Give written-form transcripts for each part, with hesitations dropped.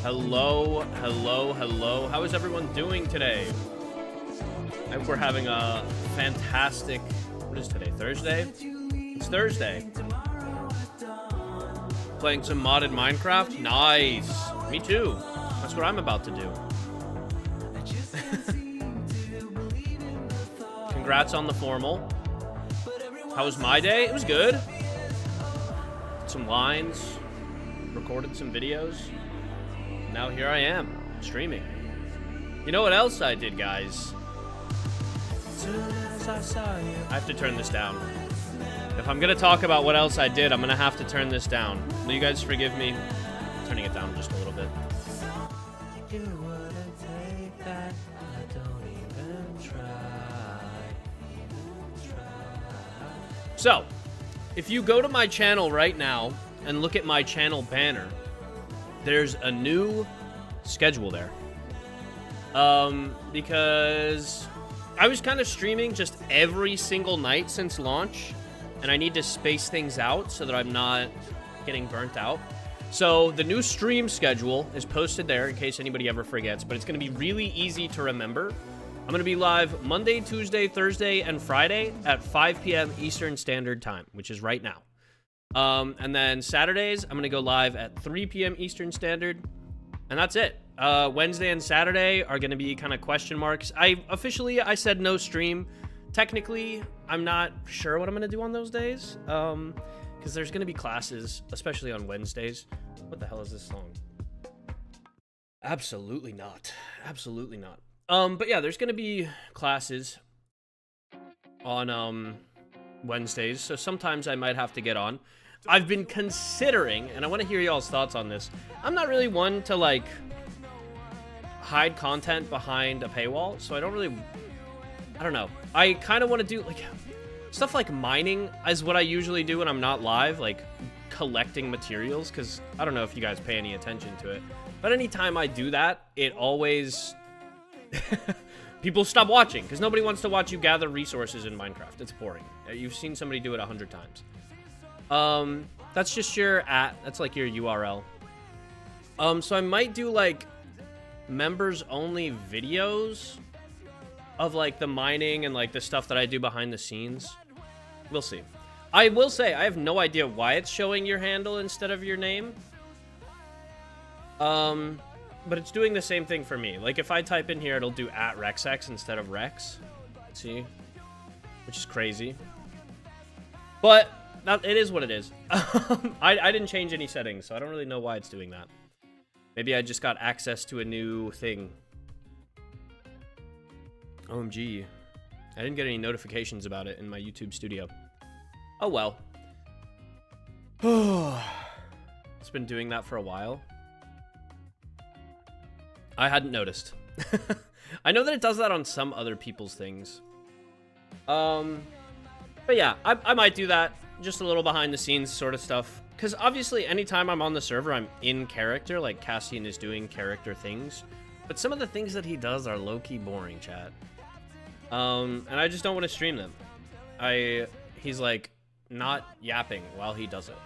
Hello, hello, hello. How is everyone doing today? I hope we're having a fantastic... What is today? Thursday? It's Thursday. Playing some modded Minecraft? Nice. Me too. That's what I'm about to do. Congrats on the formal. How was my day? It was good. Some lines. Recorded some videos. Now here I am, streaming. You know what else I did, guys? I have to turn this down. If I'm gonna talk about what else I did, I'm gonna have to turn this down. Will you guys forgive me? Turning it down just a little bit. So, if you go to my channel right now and look at my channel banner, there's a new schedule there. Because I was kind of streaming just every single night since launch, and I need to space things out so that I'm not getting burnt out. So the new stream schedule is posted there in case anybody ever forgets, but it's going to be really easy to remember. I'm going to be live Monday, Tuesday, Thursday, and Friday at 5 p.m. Eastern Standard Time, which is right now. And then Saturdays, I'm going to go live at 3 p.m. Eastern Standard, and that's it. Wednesday and Saturday are going to be kind of question marks. I said no stream. Technically, I'm not sure what I'm going to do on those days, because there's going to be classes, especially on Wednesdays. What the hell is this song? Absolutely not. Absolutely not. But yeah, there's going to be classes on, Wednesdays, so sometimes I might have to get on. I've been considering, and I want to hear y'all's thoughts on this. I'm not really one to, like, hide content behind a paywall, so I don't know. I kind of want to do, like, stuff like mining is what I usually do when I'm not live, like, collecting materials, because I don't know if you guys pay any attention to it. But anytime I do that, it always... People stop watching, because nobody wants to watch you gather resources in Minecraft. It's boring. You've seen somebody do it 100 times. That's just your that's like your URL. So I might do like members only videos of like the mining and like the stuff that I do behind the scenes. We'll see. I will say I have no idea why it's showing your handle instead of your name. But it's doing the same thing for me. Like if I type in here, it'll do @Rexex instead of Rex. See? Which is crazy. But it is what it is. I didn't change any settings, so I don't really know why it's doing that. Maybe I just got access to a new thing. OMG. I didn't get any notifications about it in my YouTube studio. Oh well. It's been doing that for a while. I hadn't noticed. I know that it does that on some other people's things. But yeah, I might do that. Just a little behind the scenes sort of stuff. Because obviously, anytime I'm on the server, I'm in character. Like, Cassian is doing character things. But some of the things that he does are low-key boring, chat. And I just don't want to stream them. He's, like, not yapping while he does it.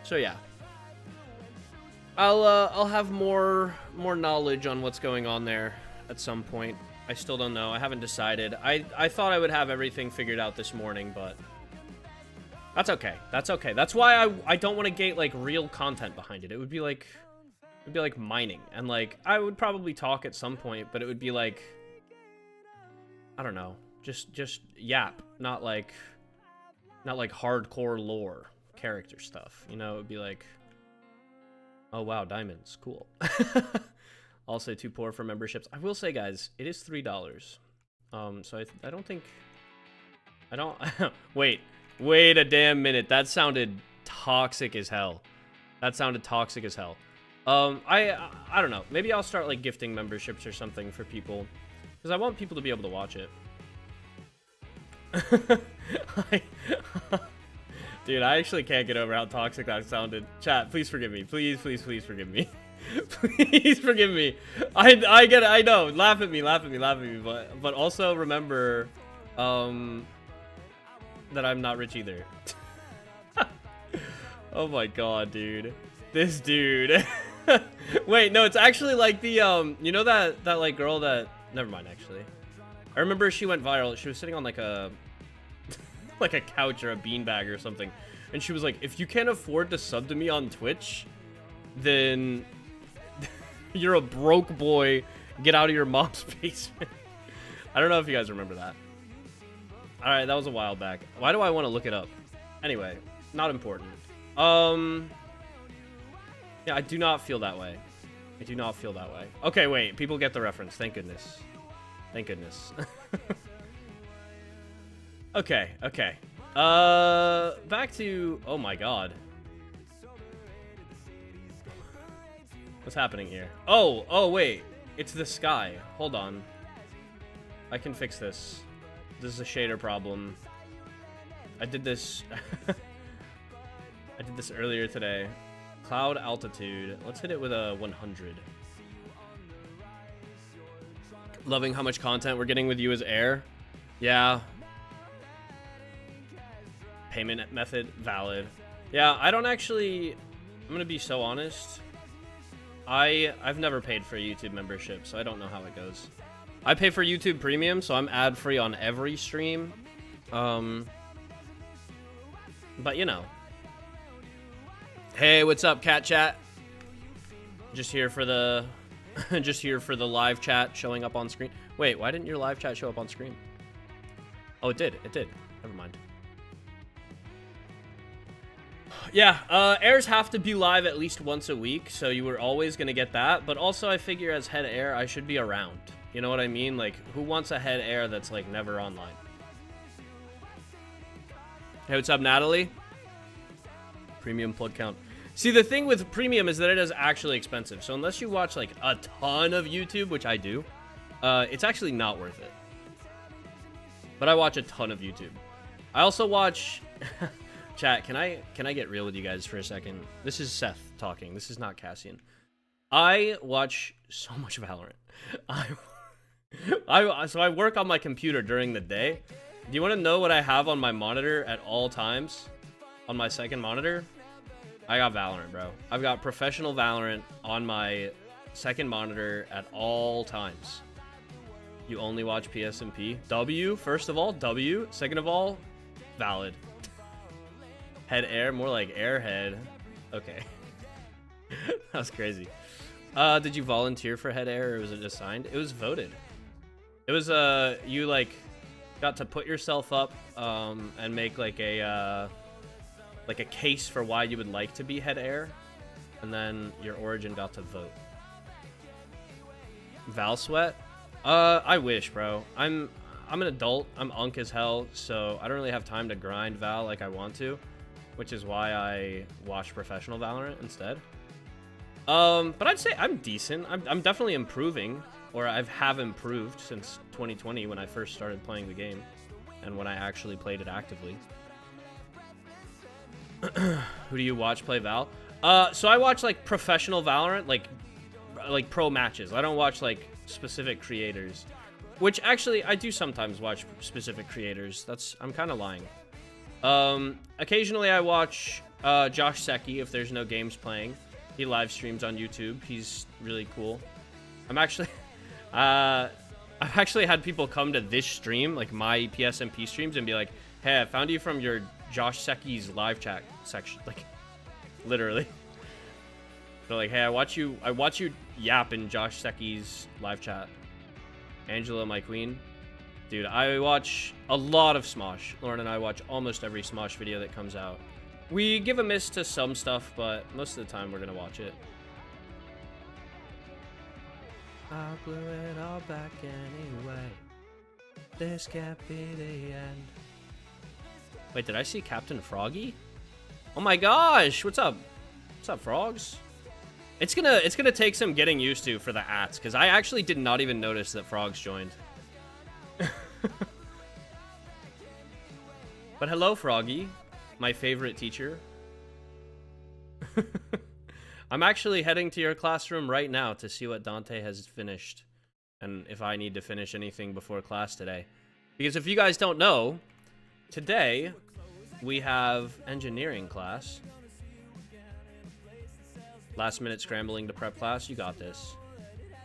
So yeah. I'll have more knowledge on what's going on there at some point. I still don't know. I haven't decided. I thought I would have everything figured out this morning, but that's okay. That's okay. That's why I don't want to gate like real content behind it. It would be like mining, and like I would probably talk at some point, but it would be like, I don't know, just yap, not like hardcore lore character stuff. You know, it would be like, oh wow, diamonds, cool. Also too poor for memberships. I will say, guys, it is $3. So I don't think... Wait a damn minute. That sounded toxic as hell. I don't know. Maybe I'll start, like, gifting memberships or something for people. Because I want people to be able to watch it. Dude, I actually can't get over how toxic that sounded. Chat, please forgive me. Please forgive me. Please forgive me. I get it. I know. Laugh at me. But also remember, that I'm not rich either. Oh my god, dude. This dude. Wait, no, it's actually like the you know that like girl that, never mind actually. I remember she went viral. She was sitting on like a like a couch or a beanbag or something, and she was like, if you can't afford to sub to me on Twitch, then you're a broke boy. Get out of your mom's basement. I don't know if you guys remember that. All right, that was a while back. Why do I want to look it up? Anyway, not important. Yeah, I do not feel that way. I do not feel that way. Okay, wait. People get the reference. Thank goodness. Thank goodness. Okay, okay. Back to... Oh my god. What's happening here? Oh, wait. It's the sky. Hold on. I can fix this. This is a shader problem. I did this... I did this earlier today. Cloud altitude. Let's hit it with a 100. Loving how much content we're getting with you as heir. Yeah. Payment method valid. Yeah, I don't actually... I'm gonna be so honest. I've never paid for a YouTube membership, so I don't know how it goes. I pay for YouTube Premium, so I'm ad-free on every stream. But you know. Hey, what's up, Cat Chat? Just here for the just here for the live chat showing up on screen. Wait, why didn't your live chat show up on screen? Oh, it did. It did. Never mind. Yeah, heirs have to be live at least once a week, so you were always going to get that. But also, I figure as head heir, I should be around. You know what I mean? Like, who wants a head heir that's, like, never online? Hey, what's up, Natalie? Premium plug count. See, the thing with premium is that it is actually expensive. So unless you watch, like, a ton of YouTube, which I do, it's actually not worth it. But I watch a ton of YouTube. I also watch... Chat, can I get real with you guys for a second? This is Seth talking. This is not Cassian. I watch so much Valorant. So I work on my computer during the day. Do you want to know what I have on my monitor at all times? On my second monitor? I got Valorant, bro. I've got professional Valorant on my second monitor at all times. You only watch PSMP? W, first of all, W. Second of all, valid. Head heir, more like airhead. Okay. That was crazy. Did you volunteer for head heir, or was it assigned? It was voted. It was you like got to put yourself up and make like a case for why you would like to be head heir, and then your origin got to vote. Val sweat? I wish, bro. I'm an adult. I'm unk as hell, so I don't really have time to grind Val like I want to. Which is why I watch professional Valorant instead. But I'd say I'm decent. I'm definitely improving, or I have improved since 2020 when I first started playing the game, and when I actually played it actively. Who do you watch play Val? So I watch like professional Valorant, like pro matches. I don't watch like specific creators, which actually I do sometimes watch specific creators. I'm kind of lying. Occasionally I watch Josh Secchi if there's no games playing. He live streams on YouTube. He's really cool. I've actually had people come to this stream, like my PSMP streams, and be like, hey, I found you from your Josh Secchi's live chat section. Like, literally. They're like, hey, I watch you yap in Josh Secchi's live chat. Angela, my queen. Dude, I watch a lot of Smosh. Lauren and I watch almost every Smosh video that comes out. We give a miss to some stuff, but most of the time we're gonna watch it. I'll glue it all back anyway. This can't be the end. Wait, did I see Captain Froggy? Oh my gosh, what's up? What's up, frogs? It's gonna take some getting used to for the ats, because I actually did not even notice that frogs joined. But hello, Froggy, my favorite teacher. I'm actually heading to your classroom right now to see what Dante has finished, and if I need to finish anything before class today. Because if you guys don't know, today we have engineering class. Last minute scrambling to prep class. You got this.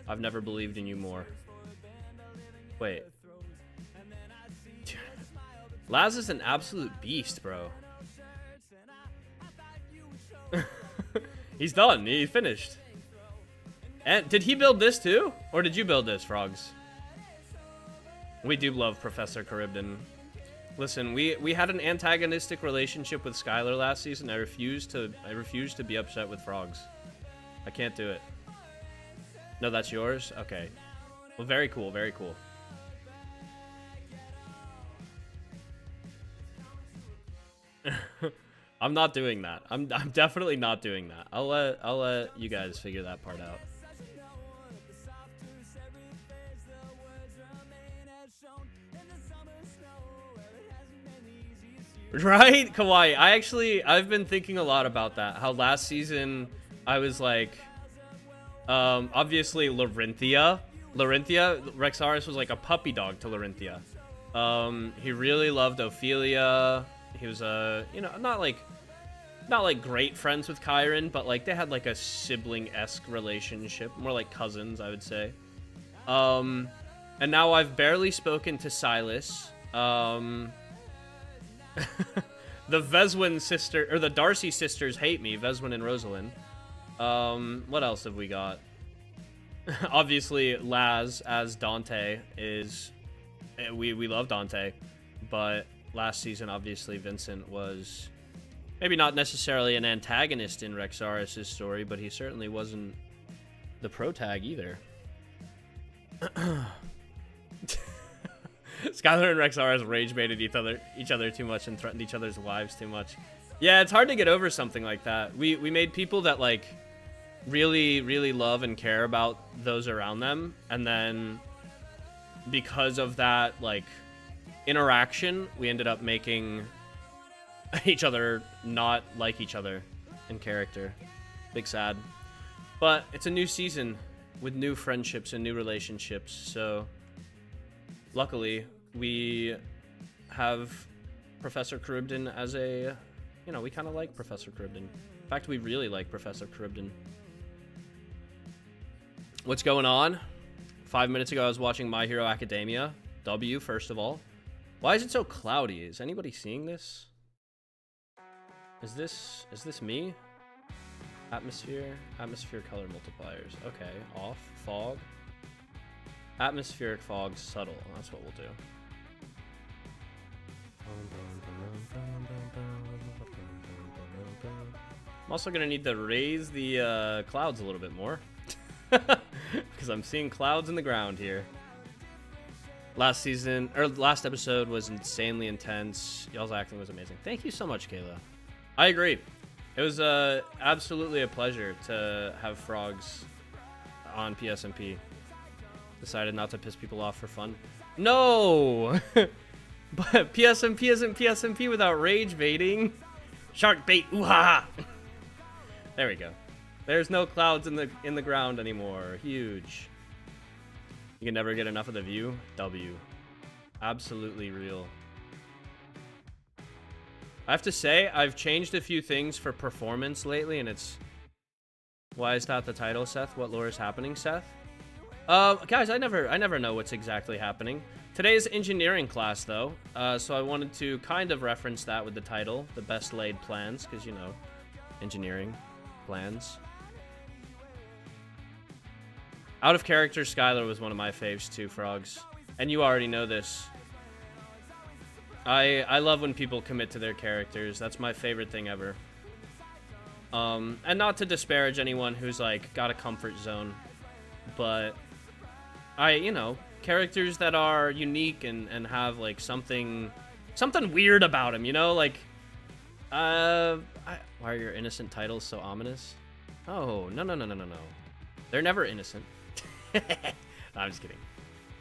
I've never believed in you more. Wait. Laz is an absolute beast, bro. He's done. He finished. And did he build this too? Or did you build this, Frogs? We do love Professor Charybdin. Listen, we had an antagonistic relationship with Skylar last season. I refuse to be upset with Frogs. I can't do it. No, that's yours? Okay. Well, very cool, very cool. I'm not doing that. I'm definitely not doing that. I'll let you guys figure that part out. Right, Kawaii? I've been thinking a lot about that. How last season I was like, obviously Larinthia, Rexaris was like a puppy dog to Larinthia. He really loved Ophelia. He was not like great friends with Kyron, but like they had like a sibling-esque relationship, more like cousins, I would say. And now I've barely spoken to Silas. The Veswin sister, or the Darcy sisters hate me, Veswin and Rosalind. What else have we got? Obviously, Laz as Dante is... We love Dante, but last season, obviously, Vincent was maybe not necessarily an antagonist in Rexaris' story, but he certainly wasn't the protag either. Skylar and Rexaris rage-baited each other too much and threatened each other's lives too much. Yeah, it's hard to get over something like that. We made people that, like, really, really love and care about those around them, and then because of that, like, interaction, we ended up making each other not like each other in character. Big sad. But it's a new season with new friendships and new relationships, so luckily we have Professor Charybdin as a, we kind of like Professor Charybdin. In fact, we really like Professor Charybdin. What's going on? 5 minutes ago I was watching My Hero Academia. W, first of all. Why is it so cloudy? Is anybody seeing this? Is this me? Atmosphere color multipliers. Okay, off. Fog. Atmospheric fog subtle. That's what we'll do. I'm also gonna need to raise the clouds a little bit more. Because I'm seeing clouds in the ground here. Last episode was insanely intense. Y'all's acting was amazing. Thank you so much, Kayla. I agree. It was absolutely a pleasure to have Frogs on PSMP. Decided not to piss people off for fun. No! But PSMP isn't PSMP without rage baiting. Shark bait, ooh-ha! There we go. There's no clouds in the ground anymore. Huge. You can never get enough of the view. W. Absolutely real. I have to say, I've changed a few things for performance lately, and it's... Why is that the title, Seth? What lore is happening, Seth? Guys, I never know what's exactly happening. Today's engineering class, though, so I wanted to kind of reference that with the title, The Best Laid Plans, because, engineering plans. Out of character, Skylar was one of my faves too, Frogs. And you already know this. I love when people commit to their characters. That's my favorite thing ever. And not to disparage anyone who's, like, got a comfort zone. But, characters that are unique and have, like, something weird about them, Like, why are your innocent titles so ominous? Oh, no. They're never innocent. No, I'm just kidding.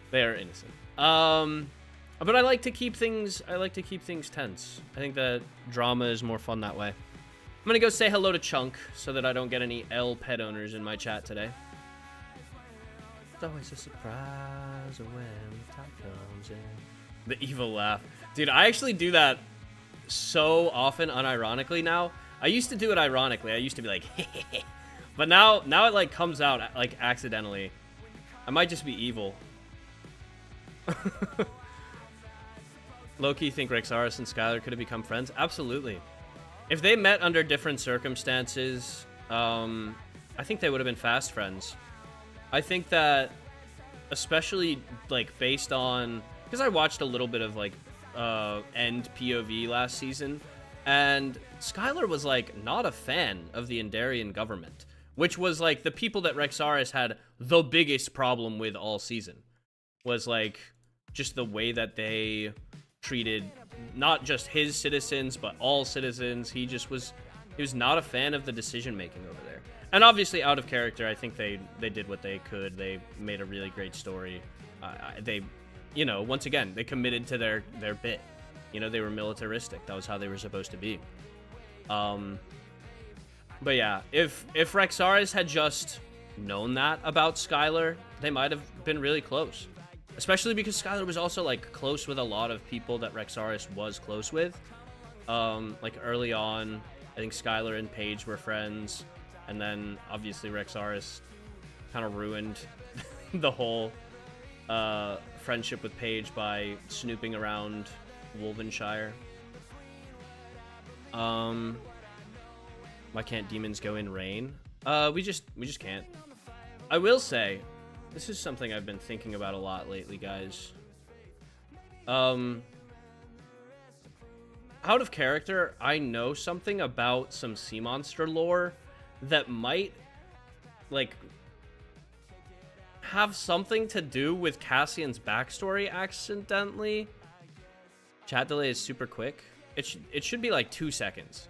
They are innocent. But I like to keep things tense. I think that drama is more fun that way. I'm gonna go say hello to Chunk so that I don't get any L pet owners in my chat today. It's always a surprise when the time comes in. The evil laugh. Dude, I actually do that so often unironically now. I used to do it ironically. I used to be like, But now it like comes out like accidentally. I might just be evil. Low-key think Rexaris and Skylar could have become friends? Absolutely. If they met under different circumstances, I think they would have been fast friends. I think that, especially like based on, because I watched a little bit of like End POV last season, and Skylar was like not a fan of the Endarian government, which was like the people that Rexaris had the biggest problem with all season, was like just the way that they treated not just his citizens but all citizens. He was not a fan of the decision making over there. And obviously out of character, I think they did what they could. They made a really great story. They, you know, once again, they committed to their bit. You know, they were militaristic. That was how they were supposed to be. But yeah, if Rexaris had just known that about Skylar, they might have been really close. Especially because Skylar was also like close with a lot of people that Rexaris was close with. Like early on, I think Skylar and Paige were friends, and then obviously Rexaris kind of ruined the whole friendship with Paige by snooping around Wolvenshire. Why can't demons go in rain? We just can't. I will say, this is something I've been thinking about a lot lately, guys. Out of character, I know something about some sea monster lore that might, like, have something to do with Cassian's backstory accidentally. Chat delay is super quick. It should be like 2 seconds.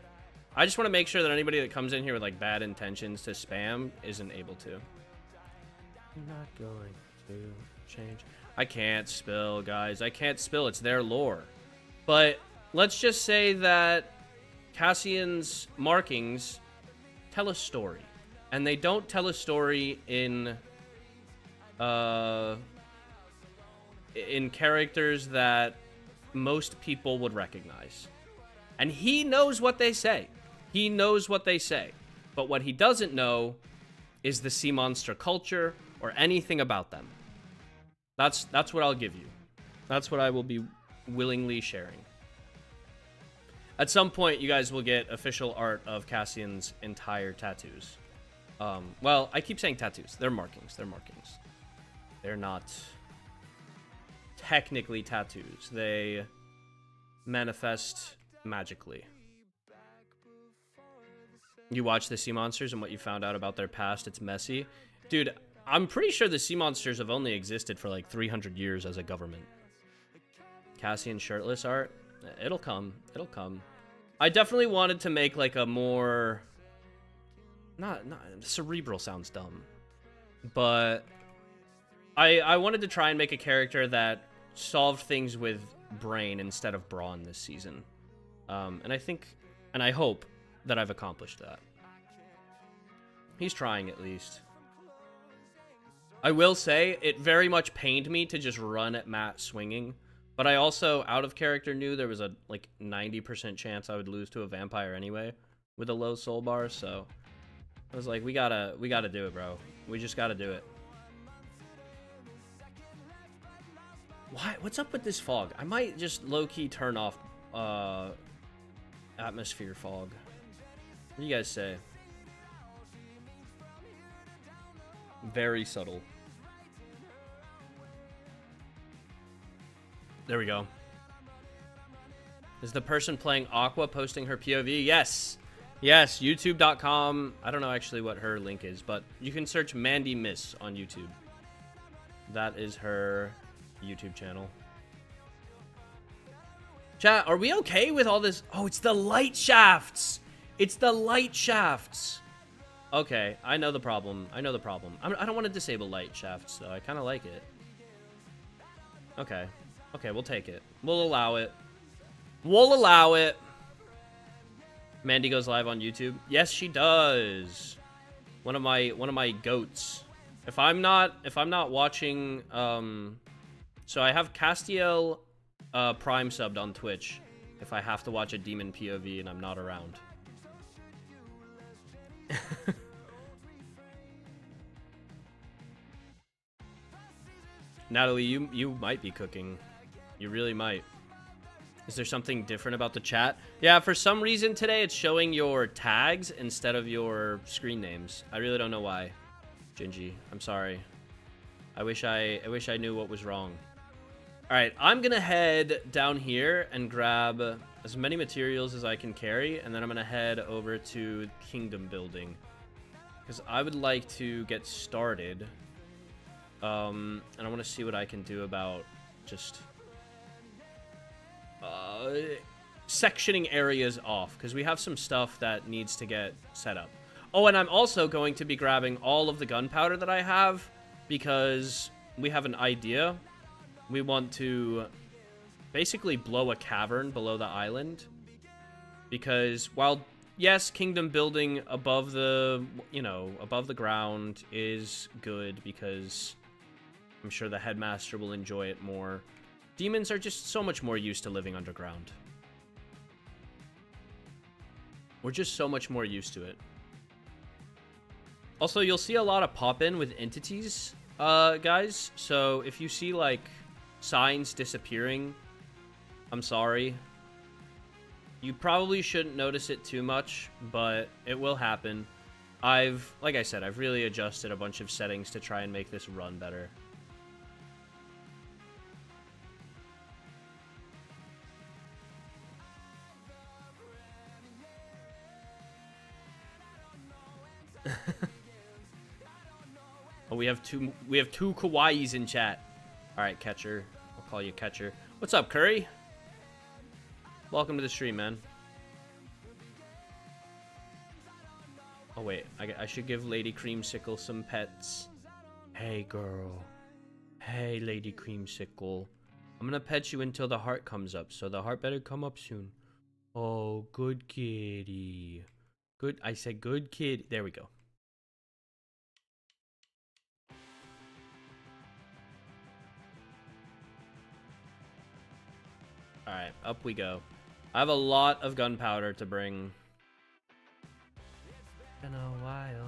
I just want to make sure that anybody that comes in here with like bad intentions to spam isn't able to. Not going to change. I can't spill, guys. I can't spill. It's their lore. But let's just say that Cassian's markings tell a story, and they don't tell a story in characters that most people would recognize. And he knows what they say. He knows what they say. But what he doesn't know is the sea monster culture or anything about them. That's what I'll give you. That's what I will be willingly sharing. At some point, you guys will get official art of Cassian's entire tattoos. Well, I keep saying tattoos. They're markings. They're markings. They're not technically tattoos. They manifest magically. You watch the sea monsters and what you found out about their past, it's messy. Dude, I'm pretty sure the sea monsters have only existed for like 300 years as a government. Cassian shirtless art? It'll come. It'll come. I definitely wanted to make like a more... Not cerebral sounds dumb. But I wanted to try and make a character that solved things with brain instead of brawn this season. And I think, and I hope that I've accomplished that. He's trying at least. I will say, it very much pained me to just run at Matt swinging, but I also, out of character, knew there was a, like, 90% chance I would lose to a vampire anyway, with a low soul bar, so I was like, we gotta do it, bro. We just gotta do it. Why? What's up with this fog? I might just low-key turn off, atmosphere fog. What do you guys say? Very subtle. There we go. Is the person playing Aqua posting her POV? Yes. Yes, youtube.com. I don't know actually what her link is, but you can search Mandy Miss on YouTube. That is her YouTube channel. Chat, are we okay with all this? Oh, it's the light shafts. It's the light shafts. Okay, I know the problem. I know the problem. I don't want to disable light shafts, though. I kind of like it. Okay. Okay, we'll take it. We'll allow it. We'll allow it. Mandy goes live on YouTube. Yes, she does. One of my goats. If I'm not watching, so I have Castiel Prime subbed on Twitch if I have to watch a demon POV and I'm not around. Natalie, you might be cooking. You really might. Is there something different about the chat? Yeah, for some reason today it's showing your tags instead of your screen names. I really don't know why. Gingy, I'm sorry. I wish I knew what was wrong. All right, I'm gonna head down here and grab as many materials as I can carry, and then I'm gonna head over to kingdom building because I would like to get started. And I want to see what I can do about just sectioning areas off, because we have some stuff that needs to get set up. Oh, and I'm also going to be grabbing all of the gunpowder that I have, because we have an idea. We want to basically blow a cavern below the island, because while, yes, kingdom building above the, above the ground is good, because I'm sure the headmaster will enjoy it more. Demons are just so much more used to living underground. We're just so much more used to it. Also, you'll see a lot of pop-in with entities, guys. So if you see, like, signs disappearing, I'm sorry. You probably shouldn't notice it too much, but it will happen. Like I said, I've really adjusted a bunch of settings to try and make this run better. Oh, we have two kawaiis in chat. All right, Catcher. I'll call you Catcher. What's up, Curry? Welcome to the stream, man. Oh wait, I should give Lady Creamsicle some pets. Hey, girl. Hey, Lady Creamsicle. I'm gonna pet you until the heart comes up, so the heart better come up soon. Oh, good kitty. Good. I said good kid. There we go. All right, up we go. I have a lot of gunpowder to bring. Been a while.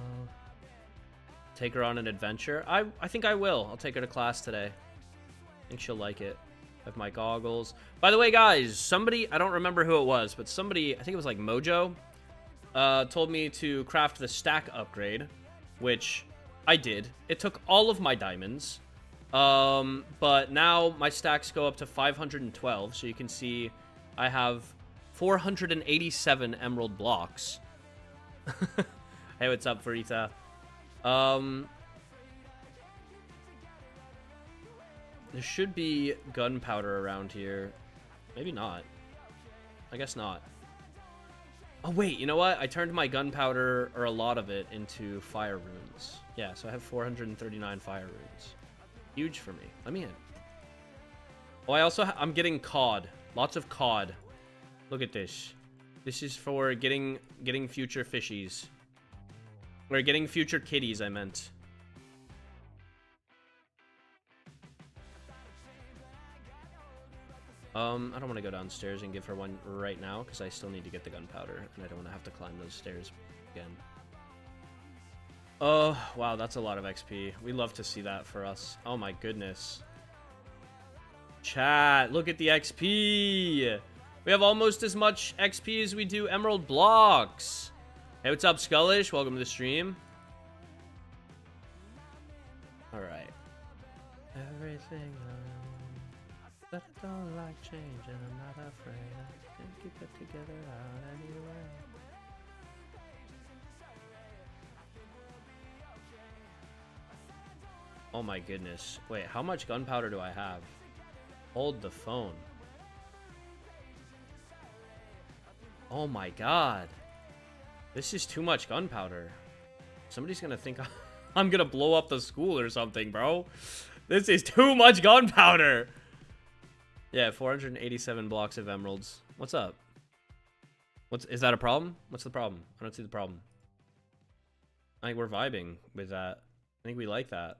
Take her on an adventure. I think I will. I'll take her to class today. I think she'll like it. I have my goggles. By the way, guys, somebody, I don't remember who it was, but somebody, I think it was like Mojo, told me to craft the stack upgrade, which I did. It took all of my diamonds, but now my stacks go up to 512, so you can see I have 487 emerald blocks. Hey, what's up, Farita? There should be gunpowder around here. Maybe not. I guess not. Oh, wait, you know what? I turned my gunpowder, or a lot of it, into fire runes. Yeah, so I have 439 fire runes. Huge for me. Let me in. Oh, I'm getting cod. Lots of cod. Look at this. This is for getting future fishies. Or getting future kitties, I meant. I don't want to go downstairs and give her one right now, because I still need to get the gunpowder, and I don't want to have to climb those stairs again. Oh, wow, that's a lot of XP. We love to see that for us. Oh my goodness. Chat, look at the XP! We have almost as much XP as we do emerald blocks! Hey, what's up, Skullish? Welcome to the stream. Alright. Everything but I don't like change, and I'm not afraid. I can keep it together out anyway. Oh my goodness. Wait, how much gunpowder do I have? Hold the phone. Oh my god. This is too much gunpowder. Somebody's gonna think I'm gonna blow up the school or something, bro. This is too much gunpowder. Yeah, 487 blocks of emeralds. What's up? Is that a problem? What's the problem? I don't see the problem. I think we're vibing with that. I think we like that.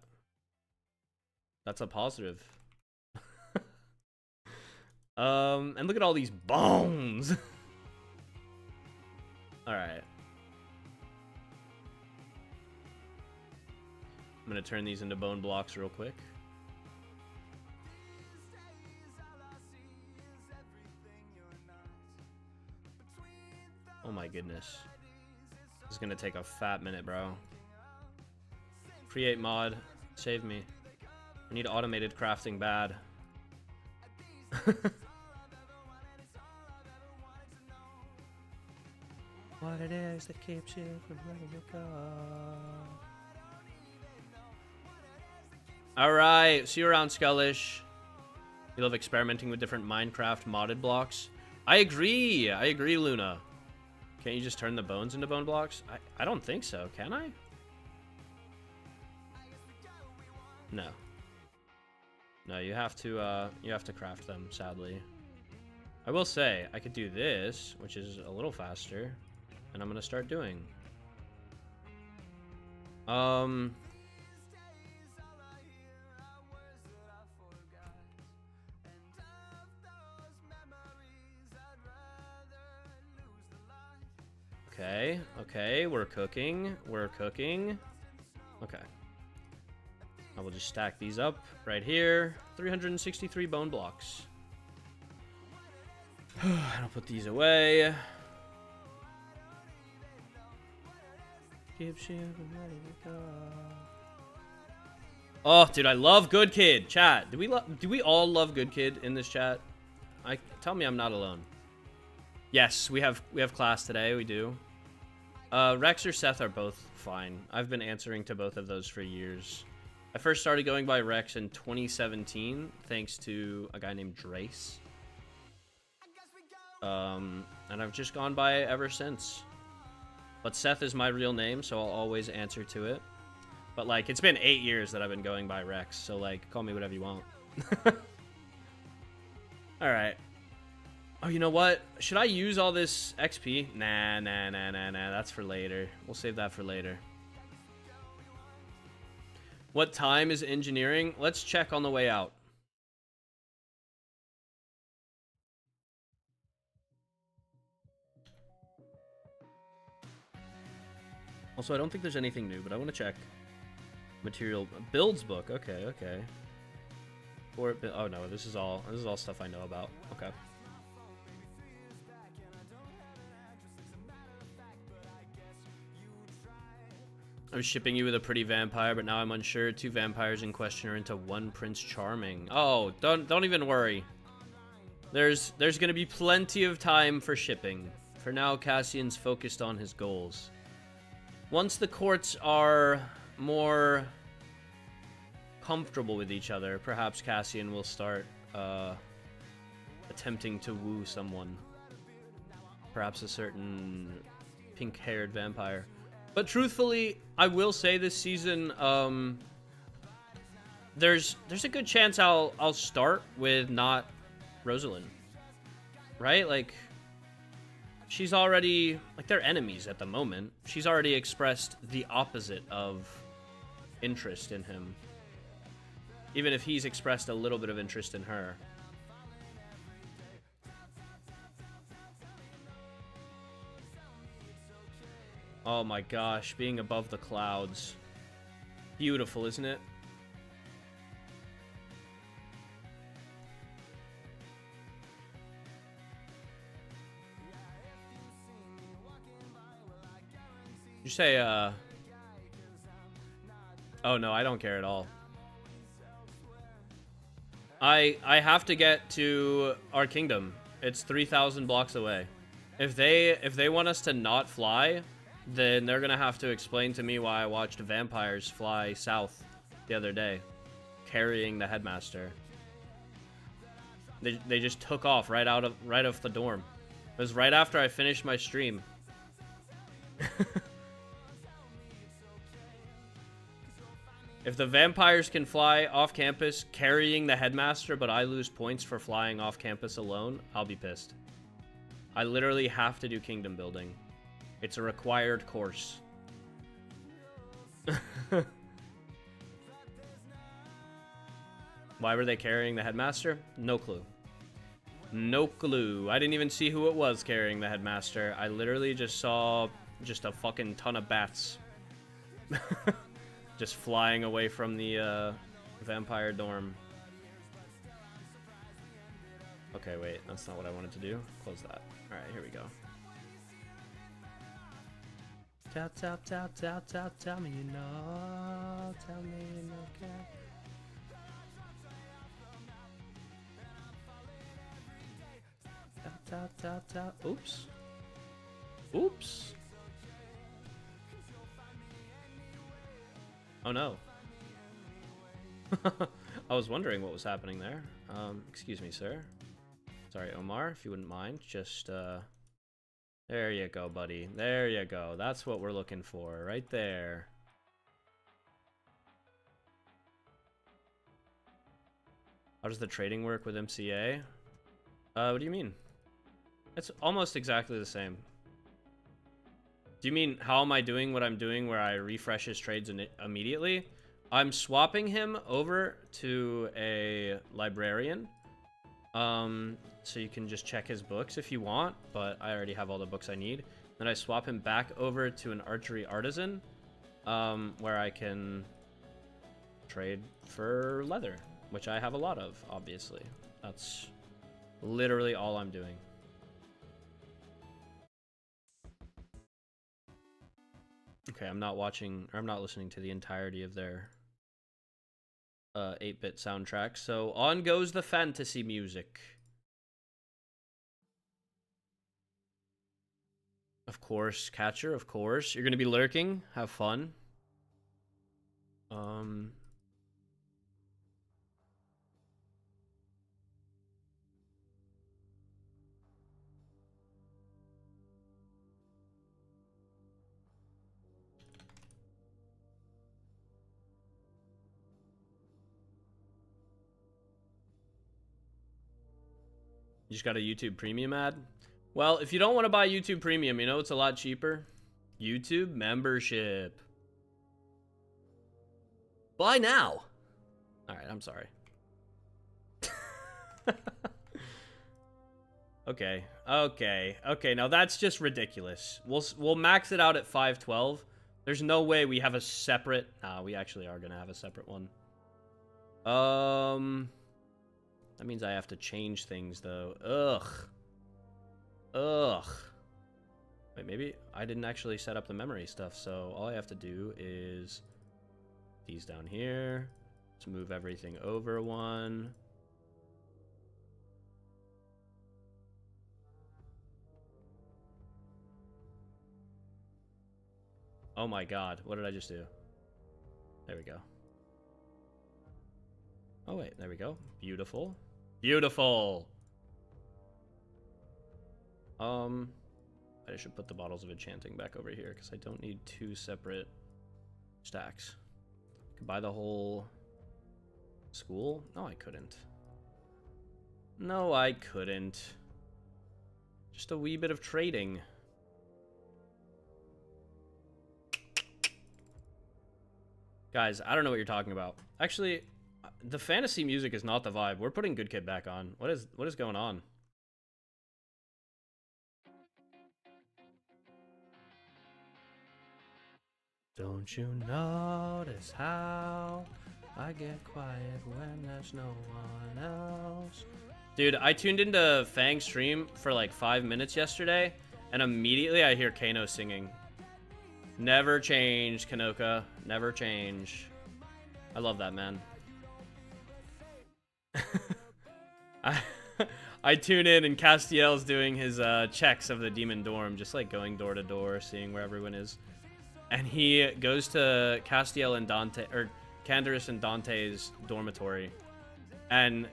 That's a positive. And look at all these bones. All right. I'm gonna turn these into bone blocks real quick. my goodness. This is gonna take a fat minute, bro. Create mod. Save me. I need automated crafting bad. What it is that keeps you from letting it go. Alright, see you around, Skullish. You love experimenting with different Minecraft modded blocks. I agree, Luna. Can't you just turn the bones into bone blocks? I don't think so, can I? No. No, you have to craft them, sadly. I will say, I could do this, which is a little faster, and I'm gonna start doing. Okay, we're cooking. Okay. I will just stack these up right here. 363 bone blocks. I'll put these away. Oh, dude, I love Good Kid. Chat, do we all love Good Kid in this chat? Tell me I'm not alone. Yes, we have class today. We do. Rex or Seth are both fine. I've been answering to both of those for years. I first started going by Rex in 2017, thanks to a guy named Drace. And I've just gone by ever since. But Seth is my real name, so I'll always answer to it. But, like, it's been 8 years that I've been going by Rex, so, like, call me whatever you want. Alright. Oh, you know what? Should I use all this XP? Nah. That's for later. We'll save that for later. What time is engineering? Let's check on the way out. Also, I don't think there's anything new, but I want to check. Material builds book. Okay. Oh no, this is all stuff I know about. Okay. I was shipping you with a pretty vampire, but now I'm unsure. 2 vampires in question are into 1 Prince Charming. Oh, don't even worry. There's gonna be plenty of time for shipping. For now, Cassian's focused on his goals. Once the courts are more comfortable with each other, perhaps Cassian will start attempting to woo someone. Perhaps a certain pink-haired vampire. But truthfully, I will say this season, there's a good chance I'll start with not Rosalind, right? Like, she's already, like, they're enemies at the moment. She's already expressed the opposite of interest in him, even if he's expressed a little bit of interest in her. Oh my gosh, being above the clouds. Beautiful, isn't it? You say, oh no, I don't care at all. I have to get to our kingdom. It's 3,000 blocks away. If they want us to not fly, then they're gonna have to explain to me why I watched vampires fly south the other day, carrying the headmaster. They just took off right off the dorm. It was right after I finished my stream. If the vampires can fly off campus carrying the headmaster, but I lose points for flying off campus alone, I'll be pissed. I literally have to do kingdom building. It's a required course. Why were they carrying the headmaster? No clue. No clue. I didn't even see who it was carrying the headmaster. I literally just saw just a fucking ton of bats. Just flying away from the vampire dorm. Okay, wait. That's not what I wanted to do. Close that. Alright, here we go. Tell me you know. Tell me you know, cat. Oops. Oops. Oh no. I was wondering what was happening there. Excuse me, sir. Sorry, Omar, if you wouldn't mind. Just, there you go, buddy. There you go. That's what we're looking for, right there. How does the trading work with MCA? What do you mean? It's almost exactly the same. Do you mean, how am I doing what I'm doing where I refresh his trades immediately? I'm swapping him over to a librarian. So you can just check his books if you want, but I already have all the books I need. Then I swap him back over to an archery artisan, where I can trade for leather, which I have a lot of, obviously. That's literally all I'm doing. Okay, I'm not watching, or I'm not listening to the entirety of their 8-bit soundtrack. So on goes the fantasy music. Of course, Catcher, of course. You're gonna be lurking. Have fun. You just got a YouTube Premium ad? Well, if you don't want to buy YouTube Premium, you know it's a lot cheaper? YouTube membership. Buy now. Alright, I'm sorry. Okay, now that's just ridiculous. We'll max it out at 512. There's no way we have a separate... Nah, we actually are gonna have a separate one. That means I have to change things, though. Ugh. Wait, maybe I didn't actually set up the memory stuff, so all I have to do is these down here. Let's move everything over one. Oh my god, what did I just do? There we go. Oh wait, there we go. Beautiful. Beautiful! I should put the bottles of enchanting back over here, because I don't need 2 separate stacks. I could buy the whole school? No, I couldn't. No, I couldn't. Just a wee bit of trading. Guys, I don't know what you're talking about. Actually, the fantasy music is not the vibe. We're putting Good Kid back on. What is going on? Don't you notice how I get quiet when there's no one else? Dude, I tuned into Fang's stream for like 5 minutes yesterday, and immediately I hear Kano singing. Never change, Kanoka. Never change. I love that, man. I tune in and Castiel's doing his checks of the demon dorm, just like going door to door, seeing where everyone is. And he goes to Castiel and Dante, or Canderous and Dante's dormitory, and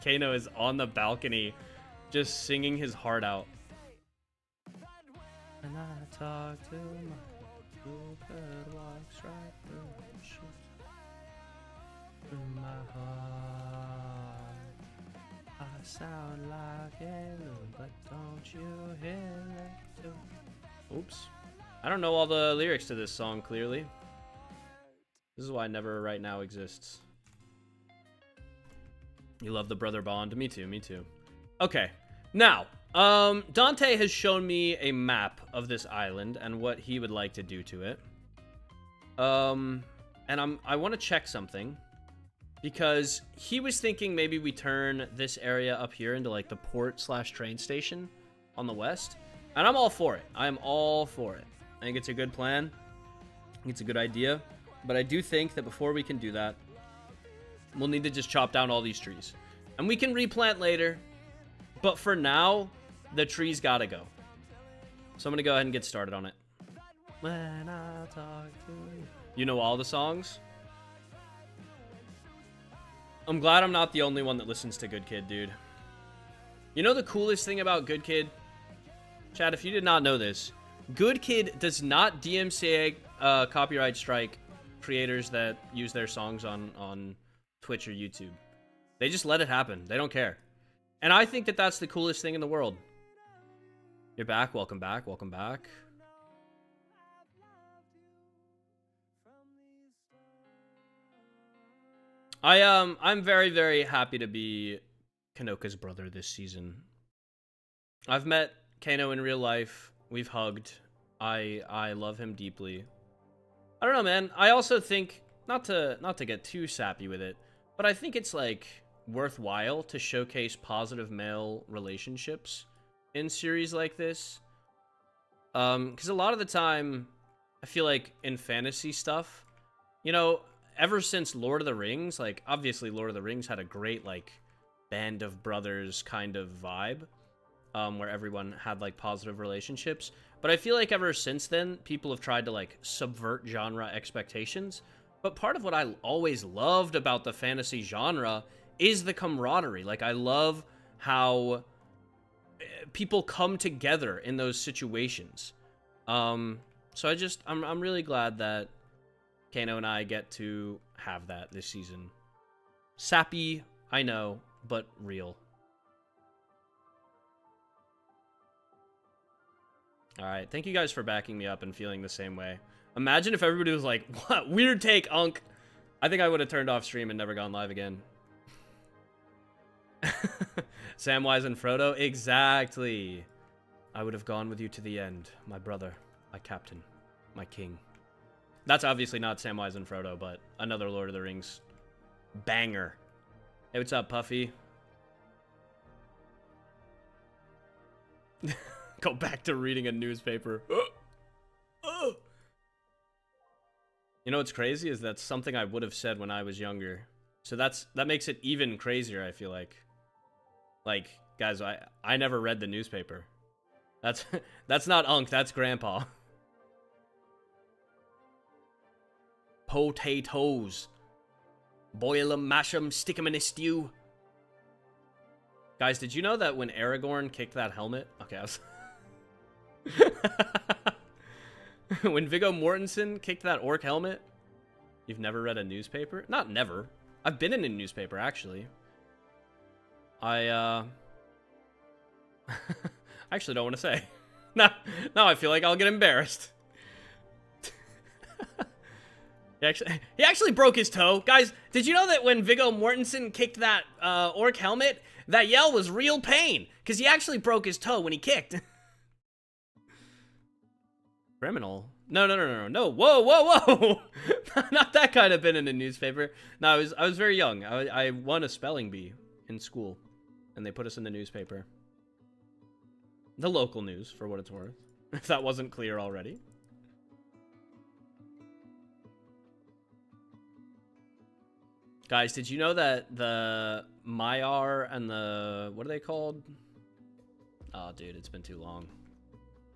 Kano is on the balcony just singing his heart out. And I talk to my Cupid walks right through my heart. I sound like a loon, but don't you hear it too? Oops. I don't know all the lyrics to this song clearly. This is why Never Right Now exists. You love the brother bond? Me too, me too. Okay, now, Dante has shown me a map of this island and what he would like to do to it. And I want to check something, because he was thinking maybe we turn this area up here into like the port/train station on the west, and I'm all for it. I'm all for it. I think it's a good plan. I think it's a good idea. But I do think that before we can do that, we'll need to just chop down all these trees. And we can replant later. But for now, the trees gotta go. So I'm gonna go ahead and get started on it. When I talk to you. You know all the songs? I'm glad I'm not the only one that listens to Good Kid, dude. You know the coolest thing about Good Kid? Chad, if you did not know this, Good Kid does not DMCA copyright strike creators that use their songs on Twitch or YouTube. They just let it happen. They don't care. And I think that that's the coolest thing in the world. You're back. Welcome back. Welcome back. I'm very, very happy to be Kanoka's brother this season. I've met Kano in real life. We've hugged. I love him deeply. I don't know, man. I also think not to get too sappy with it, but I think it's like worthwhile to showcase positive male relationships in series like this. Because a lot of the time, I feel like in fantasy stuff, you know, ever since Lord of the Rings, like, obviously Lord of the Rings had a great, like, band of brothers kind of vibe, where everyone had, like, positive relationships. But I feel like ever since then, people have tried to, like, subvert genre expectations. But part of what I always loved about the fantasy genre is the camaraderie. Like, I love how people come together in those situations. So I'm really glad that Kano and I get to have that this season. Sappy, I know, but real. Alright, thank you guys for backing me up and feeling the same way. Imagine if everybody was like, what? Weird take, Unk. I think I would have turned off stream and never gone live again. Samwise and Frodo? Exactly. I would have gone with you to the end, my brother, my captain, my king. That's obviously not Samwise and Frodo, but another Lord of the Rings banger. Hey, what's up, Puffy? Go back to reading a newspaper. You know what's crazy is that's something I would have said when I was younger. So that makes it even crazier, I feel like. Like, guys, I never read the newspaper. That's not Unk, that's Grandpa. Potatoes. Boil 'em, mash 'em, stick 'em in a stew. Guys, did you know that when Aragorn kicked that helmet? Okay, I was... When Viggo Mortensen kicked that orc helmet? You've never read a newspaper? Not never. I've been in a newspaper, actually. I actually don't want to say. Now I feel like I'll get embarrassed. He actually broke his toe. Guys, did you know that when Viggo Mortensen kicked that orc helmet, that yell was real pain? Because he actually broke his toe when he kicked. Criminal? No. Whoa. Not that kind of been in a newspaper. No, I was very young. I won a spelling bee in school, and they put us in the newspaper. The local news, for what it's worth. If that wasn't clear already. Guys, did you know that the Maiar and the... What are they called? Oh, dude, it's been too long.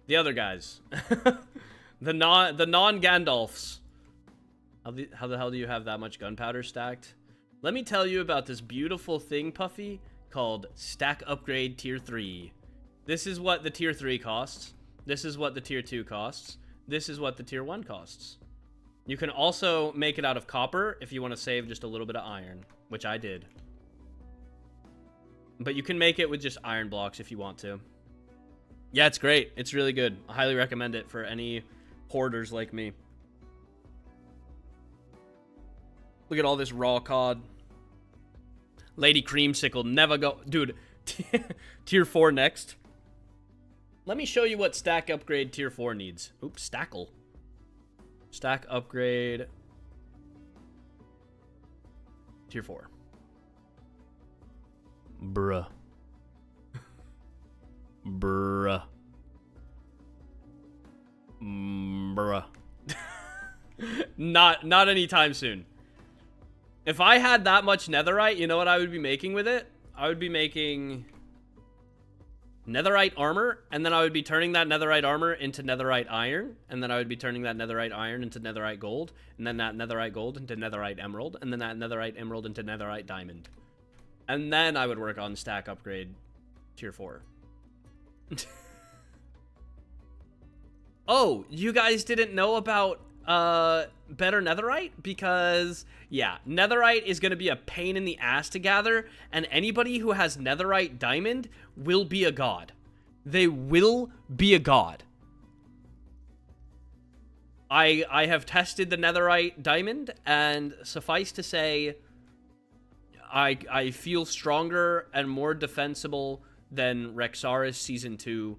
The other guys. the non-Gandalfs. How the hell do you have that much gunpowder stacked? Let me tell you about this beautiful thing, Puffy, called Stack Upgrade Tier 3. This is what the Tier 3 costs. This is what the Tier 2 costs. This is what the Tier 1 costs. You can also make it out of copper if you want to save just a little bit of iron, which I did. But you can make it with just iron blocks if you want to. Yeah, it's great. It's really good. I highly recommend it for any hoarders like me. Look at all this raw cod. Lady Creamsicle, never go... Dude, Tier 4 next. Let me show you what stack upgrade Tier 4 needs. Oops, stackle. Stack upgrade Tier 4. Bruh. Bruh. bruh. Not anytime soon. If I had that much netherite, you know what I would be making with it? I would be making netherite armor, and then I would be turning that netherite armor into netherite iron, and then I would be turning that netherite iron into netherite gold, and then that netherite gold into netherite emerald, and then that netherite emerald into netherite diamond. And then I would work on stack upgrade tier 4. Oh, you guys didn't know about better netherite? Because yeah, netherite is going to be a pain in the ass to gather, and anybody who has netherite diamond will be a god. They will be a god. I have tested the netherite diamond, and suffice to say, I feel stronger and more defensible than Rexaris Season 2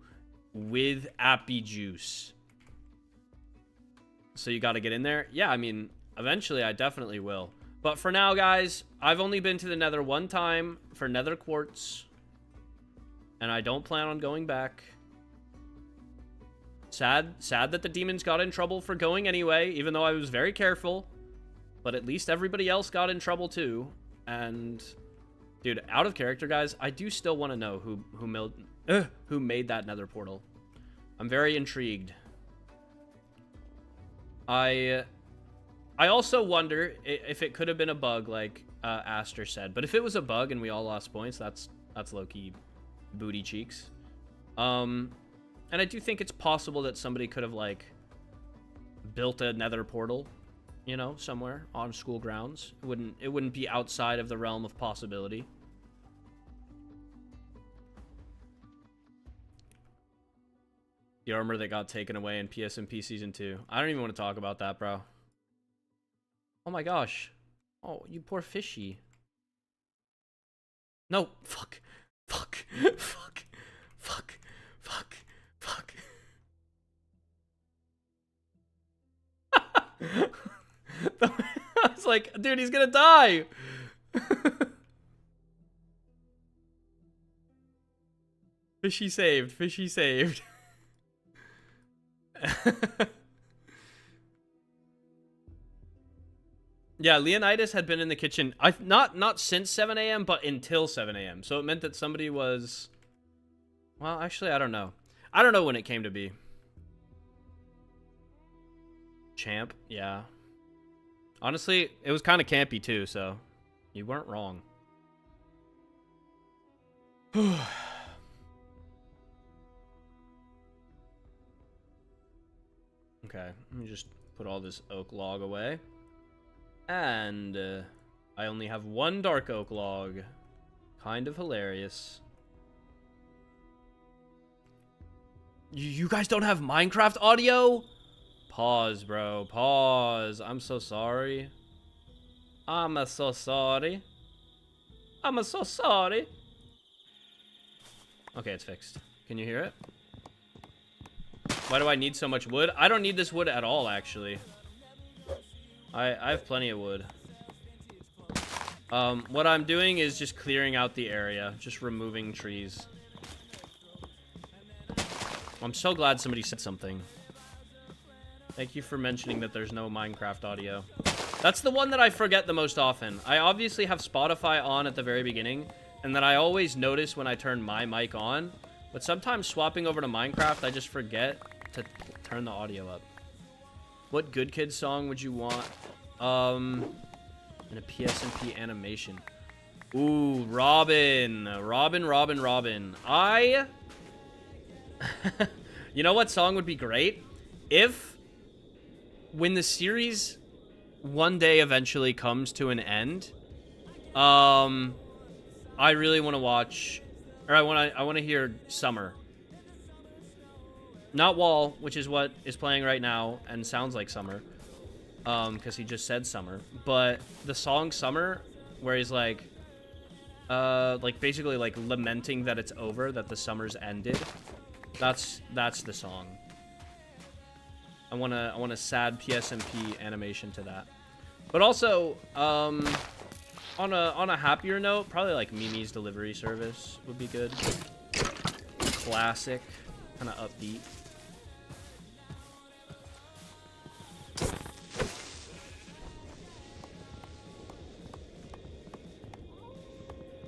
with Appy Juice. So you got to get in there? Yeah, I mean, eventually I definitely will. But for now, guys, I've only been to the nether one time for nether quartz. And I don't plan on going back. Sad that the demons got in trouble for going anyway, even though I was very careful. But at least everybody else got in trouble too. And, dude, out of character, guys, I do still want to know who made that nether portal. I'm very intrigued. I also wonder if it could have been a bug, like Aster said. But if it was a bug and we all lost points, that's low-key booty cheeks. And I do think it's possible that somebody could have, like, built a nether portal, you know, somewhere on school grounds. It wouldn't be outside of the realm of possibility. The armor that got taken away in SMP Season 2. I don't even want to talk about that, bro. Oh my gosh. Oh, you poor fishy. No, fuck. Fuck. Fuck. Fuck. Fuck. Fuck. I was like, dude, he's gonna die. Fishy saved. Fishy saved. Yeah, Leonidas had been in the kitchen. Not since 7 a.m., but until 7 a.m. So it meant that somebody was... Well, actually, I don't know. I don't know when it came to be. Champ, yeah. Honestly, it was kind of campy too, so you weren't wrong. Okay, let me just put all this oak log away. And I only have one dark oak log. Kind of hilarious. You guys don't have Minecraft audio? Pause, bro. Pause. I'm so sorry. I'm so sorry. I'm so sorry. Okay, it's fixed. Can you hear it? Why do I need so much wood? I don't need this wood at all, actually. I have plenty of wood. What I'm doing is just clearing out the area. Just removing trees. I'm so glad somebody said something. Thank you for mentioning that there's no Minecraft audio. That's the one that I forget the most often. I obviously have Spotify on at the very beginning, and then I always notice when I turn my mic on. But sometimes swapping over to Minecraft, I just forget to turn the audio up. What Good Kid song would you want? In a PSNP animation. Ooh, Robin. Robin. You know what song would be great? If, when the series one day eventually comes to an end, I really want to watch, or I want to hear Summer. Not Wall, which is what is playing right now and sounds like Summer, because he just said Summer. But the song Summer, where he's like basically like lamenting that it's over, that the summer's ended. That's the song. I want a sad PSMP animation to that. But also, on a happier note, probably like Mimi's Delivery Service would be good. Classic, kind of upbeat.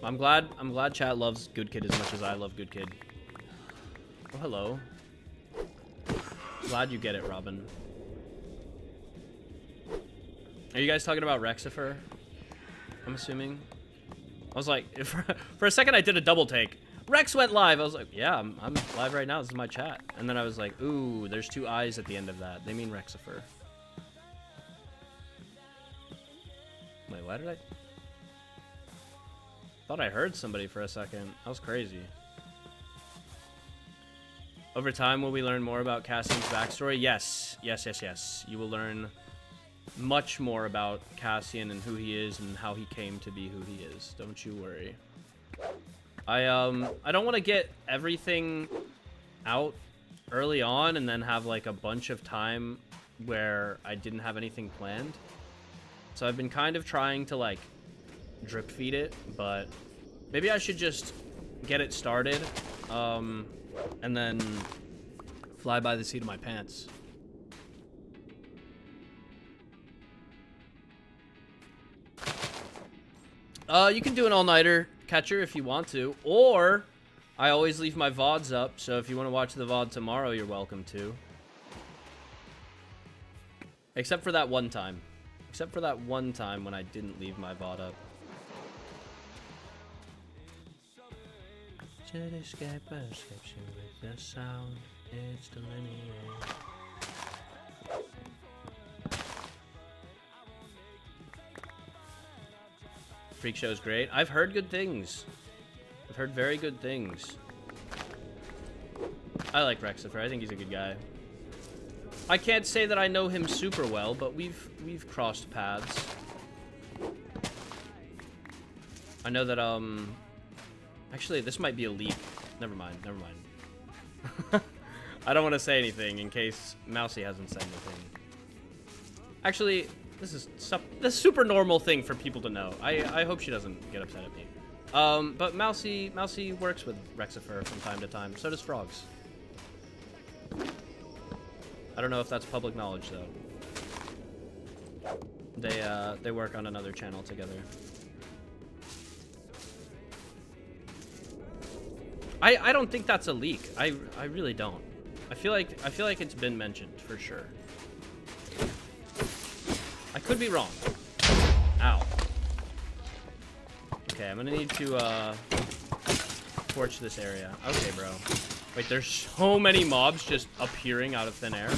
I'm glad chat loves Good Kid as much as I love Good Kid. Oh, hello. Glad you get it, Robin. Are you guys talking about Rexifer? I'm assuming. I was like, for a second I did a double take. Rex went live. I was like, yeah, I'm live right now. This is my chat. And then I was like, ooh, there's 2 eyes at the end of that. They mean Rexifer. Wait, why did I... Thought I heard somebody for a second. That was crazy. Over time, will we learn more about Cassian's backstory? Yes. Yes, yes, yes. You will learn much more about Cassian and who he is and how he came to be who he is. Don't you worry. I don't want to get everything out early on and then have like a bunch of time where I didn't have anything planned. So I've been kind of trying to like drip feed it, but maybe I should just get it started and then fly by the seat of my pants. You can do an all-nighter catcher if you want to, or I always leave my VODs up, so if you want to watch the VOD tomorrow, you're welcome to. Except for that one time. Except for that one time when I didn't leave my VOD up. Should escape perception with the sound. It's delineate. Freak Show's great. I've heard good things. I've heard very good things. I like Rexifer. I think he's a good guy. I can't say that I know him super well, but we've crossed paths. I know that actually this might be a leak. Never mind. Never mind. I don't want to say anything in case Mousy hasn't said anything. Actually, this is the super normal thing for people to know. I hope she doesn't get upset at me. But Mousy works with Rexifer from time to time. So does Frogs. I don't know if that's public knowledge though. They work on another channel together. I don't think that's a leak. I really don't. I feel like it's been mentioned for sure. I could be wrong. Ow. Okay, I'm gonna need to torch this area. Okay, bro. Wait, there's so many mobs just appearing out of thin air.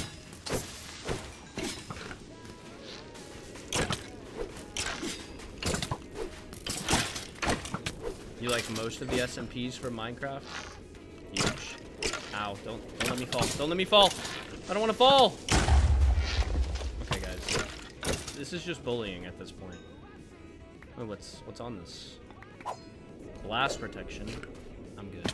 You like most of the SMPs from Minecraft? Huge. Ow, don't let me fall. Don't let me fall. I don't want to fall. Okay, guys. This is just bullying at this point. Oh, what's on this? Blast protection. I'm good.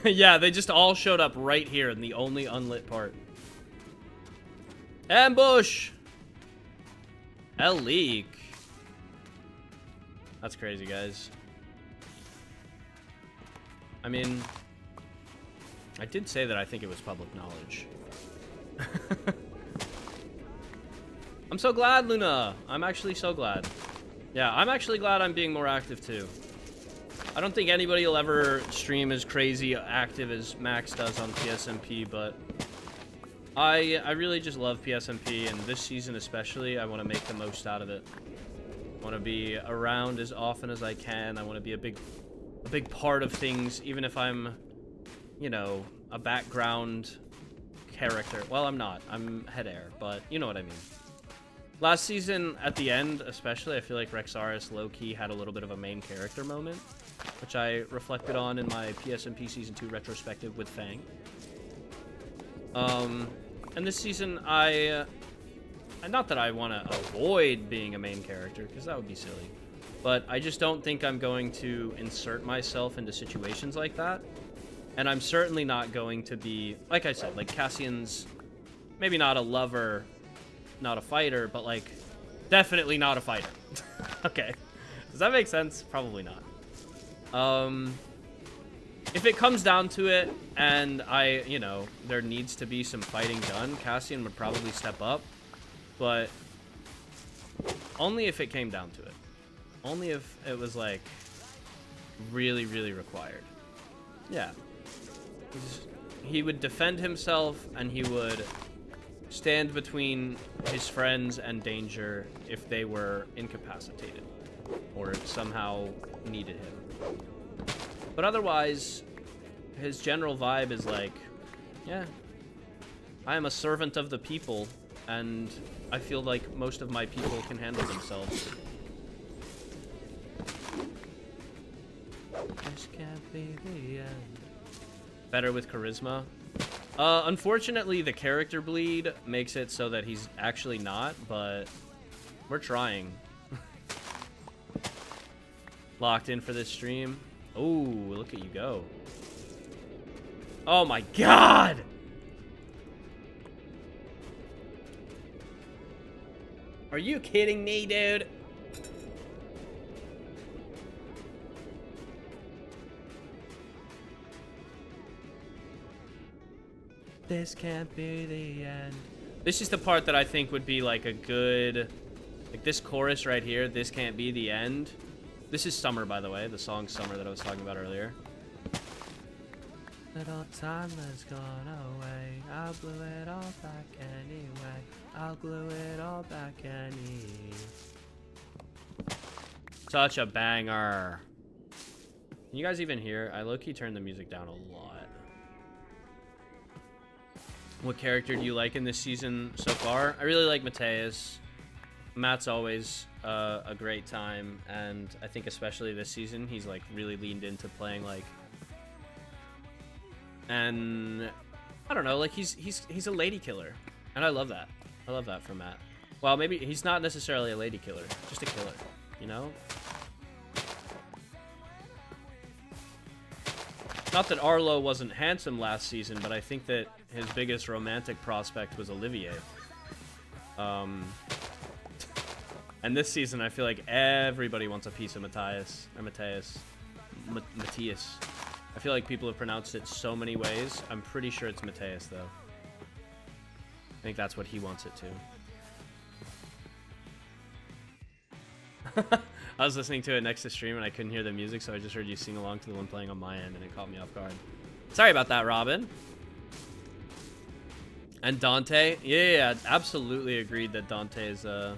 Yeah, they just all showed up right here in the only unlit part. Ambush! A leak. That's crazy, guys. I mean, I did say that I think it was public knowledge. I'm so glad, Luna. I'm actually so glad. Yeah, I'm actually glad I'm being more active, too. I don't think anybody will ever stream as crazy active as Max does on PSMP, but I really just love PSMP, and this season especially, I want to make the most out of it. I want to be around as often as I can. I want to be a big part of things, even if I'm, you know, a background character. Well, I'm not. I'm head heir, but you know what I mean. Last season, at the end, especially, I feel like Rexaris low-key had a little bit of a main character moment, which I reflected on in my PSMP Season 2 retrospective with Fang. And this season, not that I want to avoid being a main character, because that would be silly, but I just don't think I'm going to insert myself into situations like that. And I'm certainly not going to be, like I said, like Cassian's maybe not a lover, not a fighter, but like definitely not a fighter. Okay. Does that make sense? Probably not. If it comes down to it and there needs to be some fighting done, Cassian would probably step up, but only if it came down to it. Only if it was, like, really, really required. Yeah. He would defend himself, and he would stand between his friends and danger if they were incapacitated or somehow needed him. But otherwise, his general vibe is like, yeah, I am a servant of the people, and I feel like most of my people can handle themselves. This can't be the end. Better with charisma. Unfortunately, the character bleed makes it so that he's actually not, but we're trying. Locked in for this stream. Oh, look at you go. Oh my god! Are you kidding me, dude? This can't be the end. This is the part that I think would be like a good, like this chorus right here. This can't be the end. This is Summer, by the way, the song Summer that I was talking about earlier. Little time has gone away. I'll glue it all back anyway. I'll glue it all back anyway. Such a banger. Can you guys even hear? I low-key turned the music down a lot. What character do you like in this season so far? I really like Mateus. Matt's always a great time, and I think especially this season, he's like really leaned into playing like, and I don't know, like he's a lady killer, and I love that. I love that from Matt. Well, maybe he's not necessarily a lady killer, just a killer, you know? Not that Arlo wasn't handsome last season, but I think that his biggest romantic prospect was Olivier. And this season, I feel like everybody wants a piece of Matthias, or Matthias. Matthias. I feel like people have pronounced it so many ways. I'm pretty sure it's Matthias, though. I think that's what he wants it to. I was listening to it next to stream, and I couldn't hear the music, so I just heard you sing along to the one playing on my end, and it caught me off guard. Sorry about that, Robin. And Dante. Yeah, absolutely agreed that Dante is a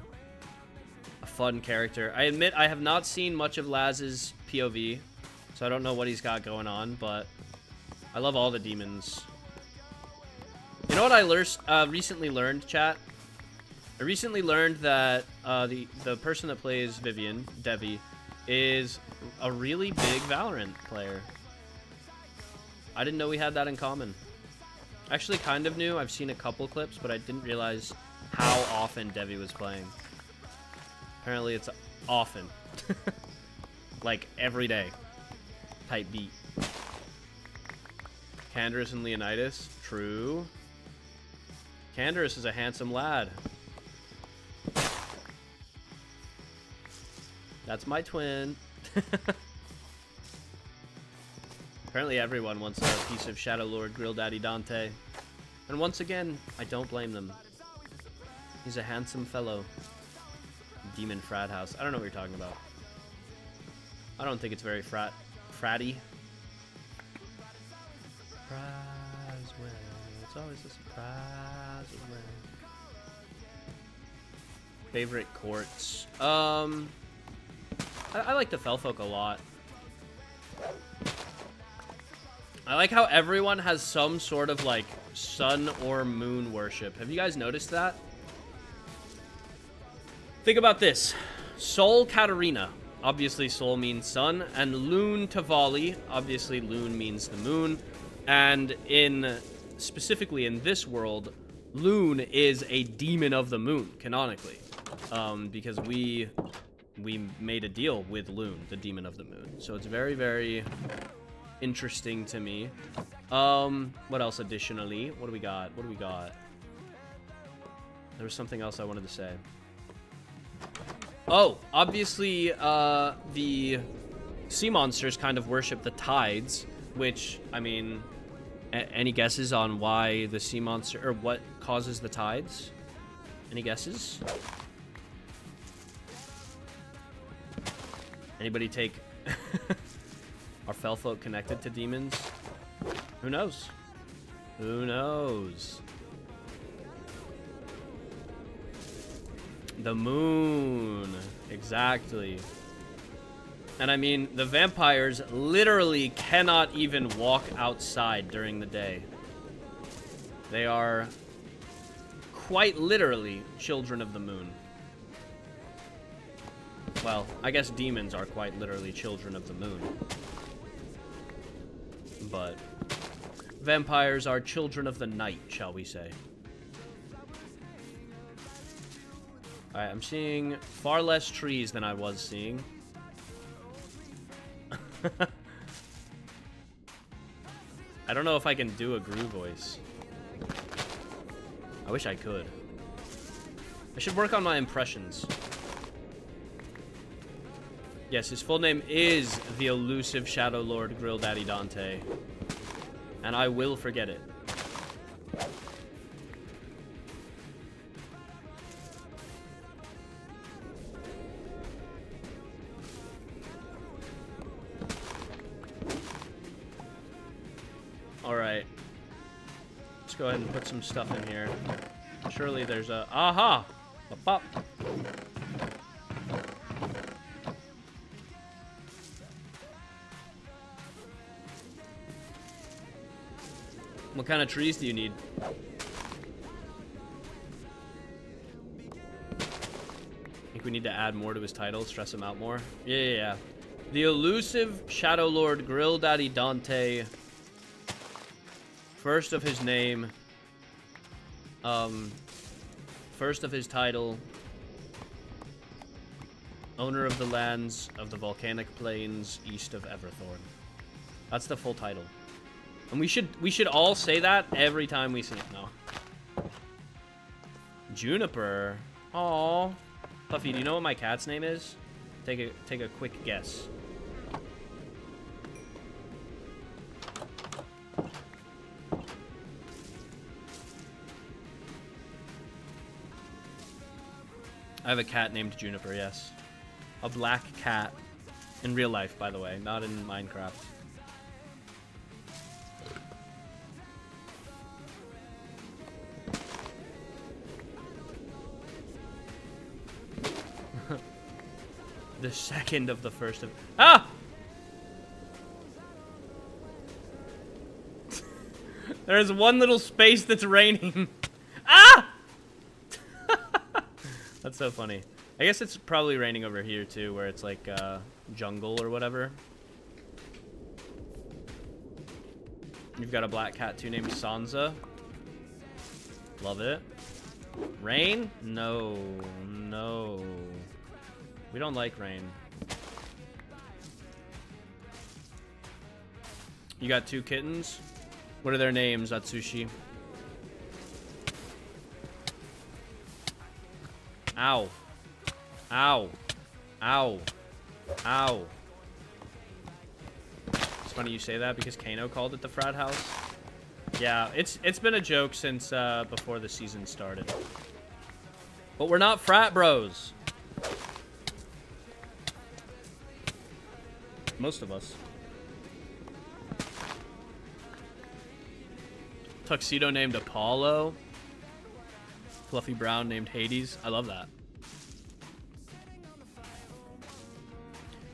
fun character. I admit I have not seen much of Laz's POV, so I don't know what he's got going on, but I love all the demons. You know what I recently learned, chat? I recently learned that the person that plays Vivian, Devi, is a really big Valorant player. I didn't know we had that in common. Actually, kind of knew. I've seen a couple clips, but I didn't realize how often Devi was playing. Apparently, it's often. Like, every day. Type beat. Canderous and Leonidas. True. Canderous is a handsome lad. That's my twin. Apparently everyone wants a piece of Shadow Lord Grill Daddy Dante. And once again, I don't blame them. He's a handsome fellow. Demon frat house. I don't know what you're talking about. I don't think it's very fratty. Surprise win. It's always a surprise win. Favorite courts. I like the Felfolk a lot. I like how everyone has some sort of like sun or moon worship. Have you guys noticed that? Think about this. Sol Katarina. Obviously Sol means sun. And Lune Tavali. Obviously Lune means the moon. And specifically in this world, Lune is a demon of the moon, canonically. Because we made a deal with Lune, the demon of the moon. So it's very, very interesting to me. What else additionally? What do we got? What do we got? There was something else I wanted to say. Oh, obviously, the sea monsters kind of worship the tides, which, I mean, any guesses on why the sea monster, or what causes the tides? Any guesses? Anybody take... Are fell folk connected to demons? Who knows? Who knows? The moon. Exactly. And I mean, the vampires literally cannot even walk outside during the day. They are quite literally children of the moon. Well, I guess demons are quite literally children of the moon. But vampires are children of the night, shall we say. Alright, I'm seeing far less trees than I was seeing. I don't know if I can do a Gru voice. I wish I could. I should work on my impressions. Yes, his full name is the elusive Shadow Lord Grill Daddy Dante. And I will forget it. Alright. Let's go ahead and put some stuff in here. Surely there's a... Aha! A pop. What kind of trees do you need? Think we need to add more to his title, stress him out more? Yeah. The elusive Shadow Lord Grill Daddy Dante. First of his name. First of his title. Owner of the lands of the volcanic plains east of Everthorne. That's the full title. And we should all say that every time we see it. No. Juniper. Aww. Puffy, do you know what my cat's name is? Take a quick guess. I have a cat named Juniper, yes. A black cat. In real life, by the way, not in Minecraft. The second of the first of... Ah! There's one little space that's raining. Ah! That's so funny. I guess it's probably raining over here too, where it's like jungle or whatever. You've got a black cat too named Sansa. Love it. Rain? No. No. We don't like rain. You got 2 kittens? What are their names, Atsushi? Ow. Ow. Ow. Ow. It's funny you say that because Kano called it the frat house. Yeah, it's been a joke since before the season started. But we're not frat bros. Most of us. Tuxedo named Apollo. Fluffy Brown named Hades. I love that.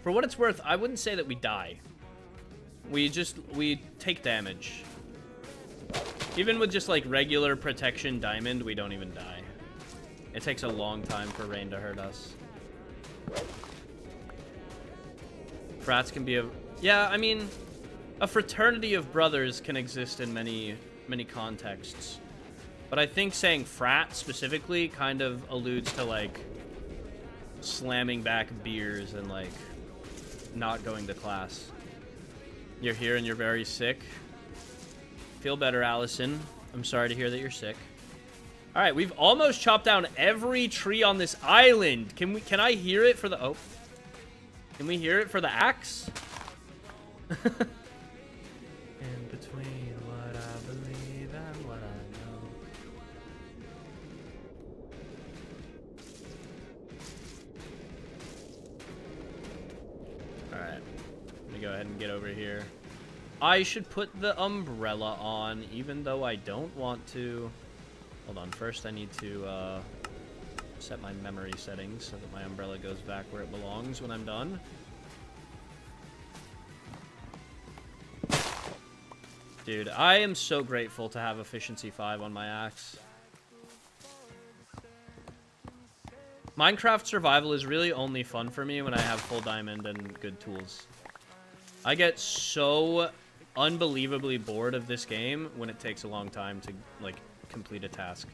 For what it's worth, I wouldn't say that we die. We take damage. Even with just like regular protection diamond, we don't even die. It takes a long time for rain to hurt us. Frats can be a... Yeah, I mean, a fraternity of brothers can exist in many contexts. But I think saying frat specifically kind of alludes to, like, slamming back beers and, like, not going to class. You're here and you're very sick. Feel better, Allison. I'm sorry to hear that you're sick. All right, we've almost chopped down every tree on this island. Can I hear it for the... Oh. Can we hear it for the axe? In between what I believe and what I know. Alright. Let me go ahead and get over here. I should put the umbrella on, even though I don't want to. Hold on, first I need to set my memory settings so that my umbrella goes back where it belongs when I'm done. Dude, I am so grateful to have efficiency 5 on my axe. Minecraft survival is really only fun for me when I have full diamond and good tools. I get so unbelievably bored of this game when it takes a long time to, like, complete a task.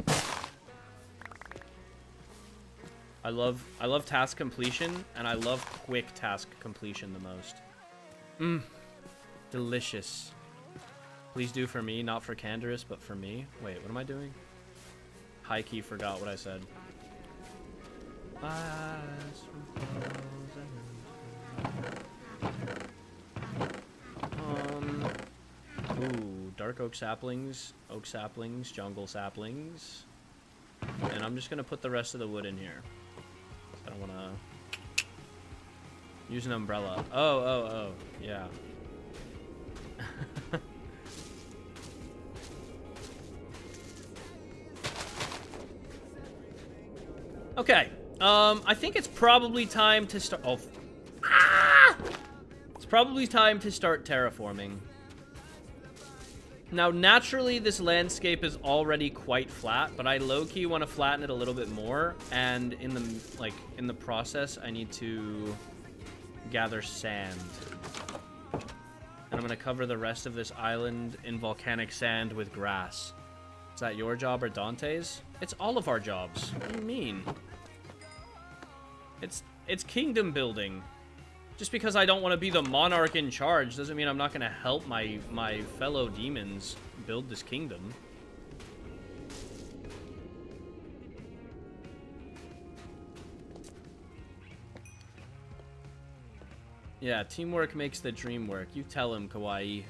I love task completion, and I love quick task completion the most. Delicious. Please do for me, not for Canderous, but for me. Wait, what am I doing? High key forgot what I said. Ooh, dark oak saplings, jungle saplings. And I'm just gonna put the rest of the wood in here. I don't wanna use an umbrella. Oh, yeah. Okay, I think it's probably time to start. It's probably time to start terraforming. Now, naturally, this landscape is already quite flat, but I low-key want to flatten it a little bit more. And in the process, I need to gather sand. And I'm gonna cover the rest of this island in volcanic sand with grass. Is that your job or Dante's? It's all of our jobs. What do you mean? It's kingdom building. Just because I don't want to be the monarch in charge doesn't mean I'm not gonna help my fellow demons build this kingdom. Yeah, teamwork makes the dream work. You tell him, Kawaii.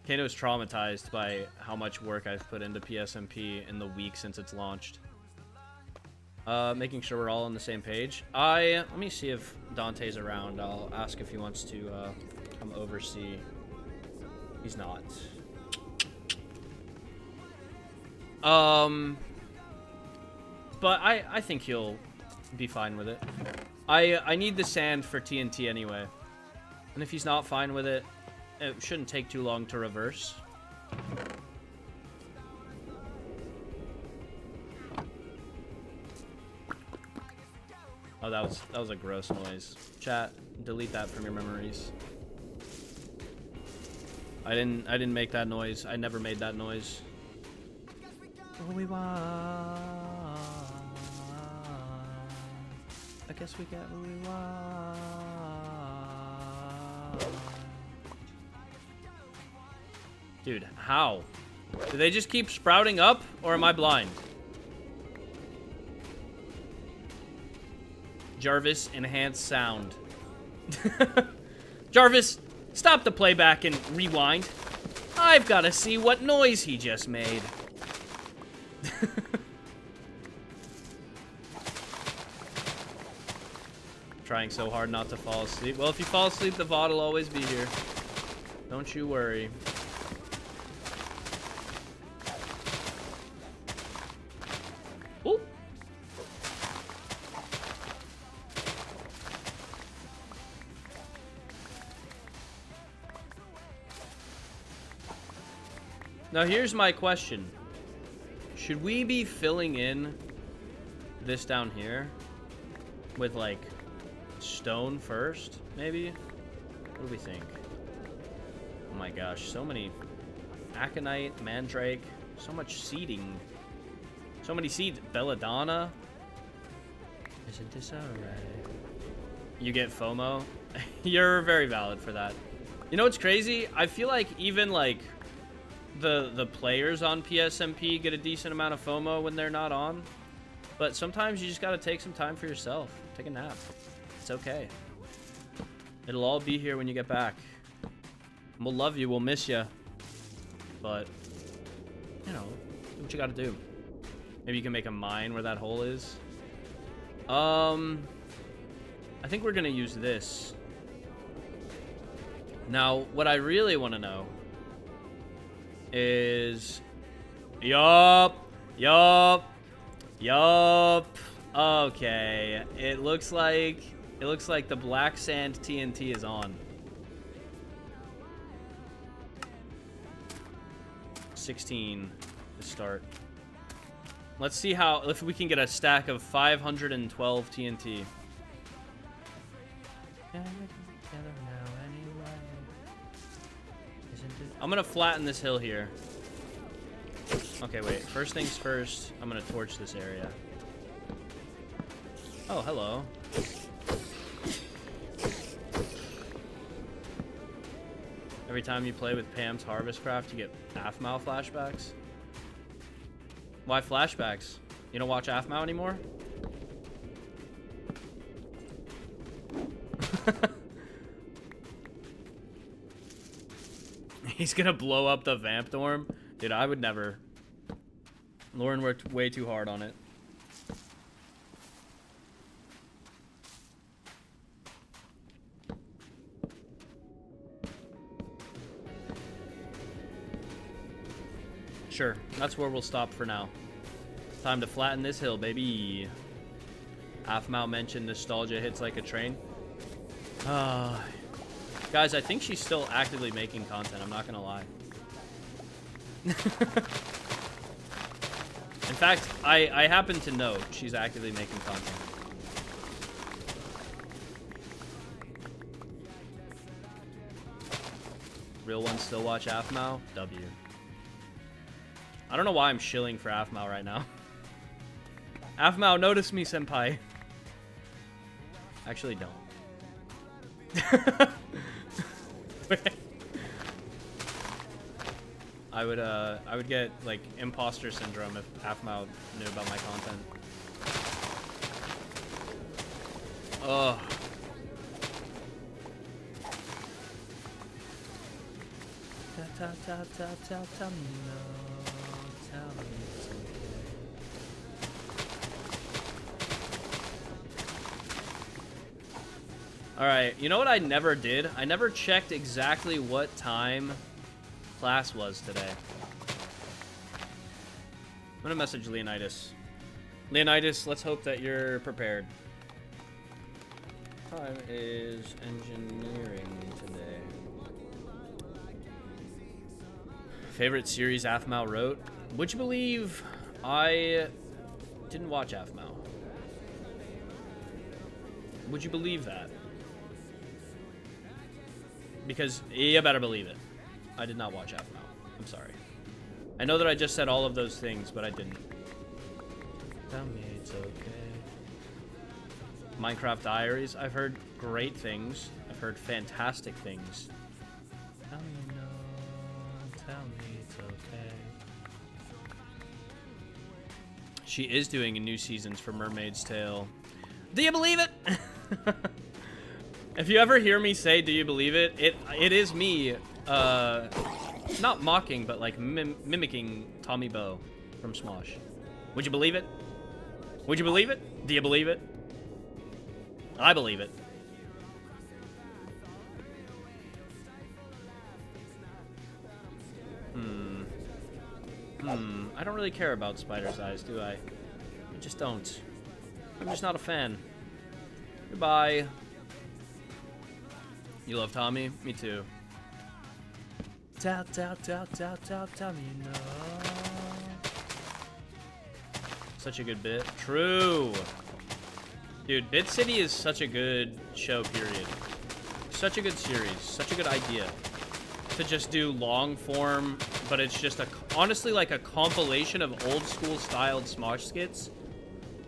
Kano's traumatized by how much work I've put into PSMP in the week since it's launched. Making sure we're all on the same page. Let me see if Dante's around. I'll ask if he wants to come oversee. He's not. But I think he'll be fine with it. I need the sand for TNT anyway. And if he's not fine with it, it shouldn't take too long to reverse. Oh, that was a gross noise. Chat, delete that from your memories. I didn't make that noise. I never made that noise. What we want. I guess we get what we want. Dude, how? Do they just keep sprouting up, or am I blind? Jarvis, enhance sound. Jarvis, stop the playback and rewind. I've got to see what noise he just made. Trying so hard not to fall asleep. Well, if you fall asleep, the VOD will always be here. Don't you worry. Ooh. Now here's my question. Should we be filling in this down here with like stone first, maybe? What do we think? Oh my gosh, so many aconite, mandrake, so much seeding. So many seeds. Belladonna. Isn't this alright? You get FOMO? You're very valid for that. You know what's crazy? I feel like even like the players on PSMP get a decent amount of FOMO when they're not on. But sometimes you just gotta take some time for yourself. Take a nap. It's okay. It'll all be here when you get back. We'll love you, we'll miss you. But, you know, do what you gotta do. Maybe you can make a mine where that hole is. I think we're gonna use this. Now, what I really want to know is... Yup. Okay. It looks like the black sand TNT is on. 16 to start. Let's see if we can get a stack of 512 TNT. I'm gonna flatten this hill here. Okay, wait. First things first, I'm gonna torch this area. Oh, hello. Every time you play with Pam's Harvest Craft, you get AFMAO flashbacks. Why flashbacks? You don't watch AFMAO anymore? He's gonna blow up the vamp dorm? Dude, I would never. Lauren worked way too hard on it. Sure, that's where we'll stop for now. Time to flatten this hill, baby. AFMAO mentioned nostalgia hits like a train. Guys, I think she's still actively making content, I'm not gonna lie. In fact, I happen to know she's actively making content. Real ones still watch AFMAO? W. I don't know why I'm shilling for AFMAO right now. AFMAO, notice me, senpai. Actually, don't. I would get like imposter syndrome if AFMAO knew about my content. Ugh. Tell me no, tell me it's okay. Alright, you know what I never did? I never checked exactly what time class was today. I'm gonna message Leonidas. Leonidas, let's hope that you're prepared. Time is engineering today. Favorite series AFMAO wrote? Would you believe I didn't watch AFMAO? Would you believe that? Because you better believe it. I did not watch AFMAO. I'm sorry. I know that I just said all of those things, but I didn't. Tell me it's okay. Minecraft Diaries. I've heard great things. I've heard fantastic things. Tell me no. Tell me it's okay. She is doing a new seasons for Mermaid's Tale. Do you believe it? If you ever hear me say, do you believe it? It is me, not mocking, but like mimicking Tommy Bow from Smosh. Would you believe it? Would you believe it? Do you believe it? I believe it. I don't really care about Spider's Eyes, do I? I just don't. I'm just not a fan. Goodbye. You love Tommy? Me too. Tell me no. Such a good bit. True. Dude, Bit City is such a good show, period. Such a good series. Such a good idea. To just do long form, but it's just honestly like a compilation of old school styled Smosh skits.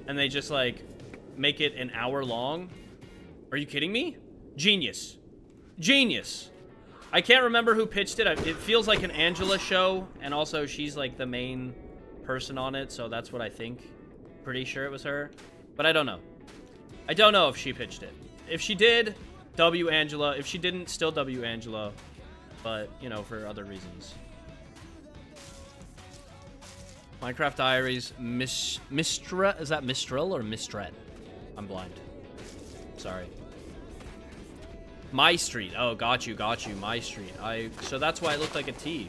And they just like make it an hour long. Are you kidding me? Genius. Genius. I can't remember who pitched it. It feels like an Angela show, and also she's like the main person on it, so that's what I think. Pretty sure it was her, but I don't know. I don't know if she pitched it. If she did, W Angela. If she didn't, still W Angela, but you know, for other reasons. Minecraft Diaries, Mistra, is that Mistral or Mistret? I'm blind. Sorry. My street. Oh, got you. My street. So that's why it looked like a T.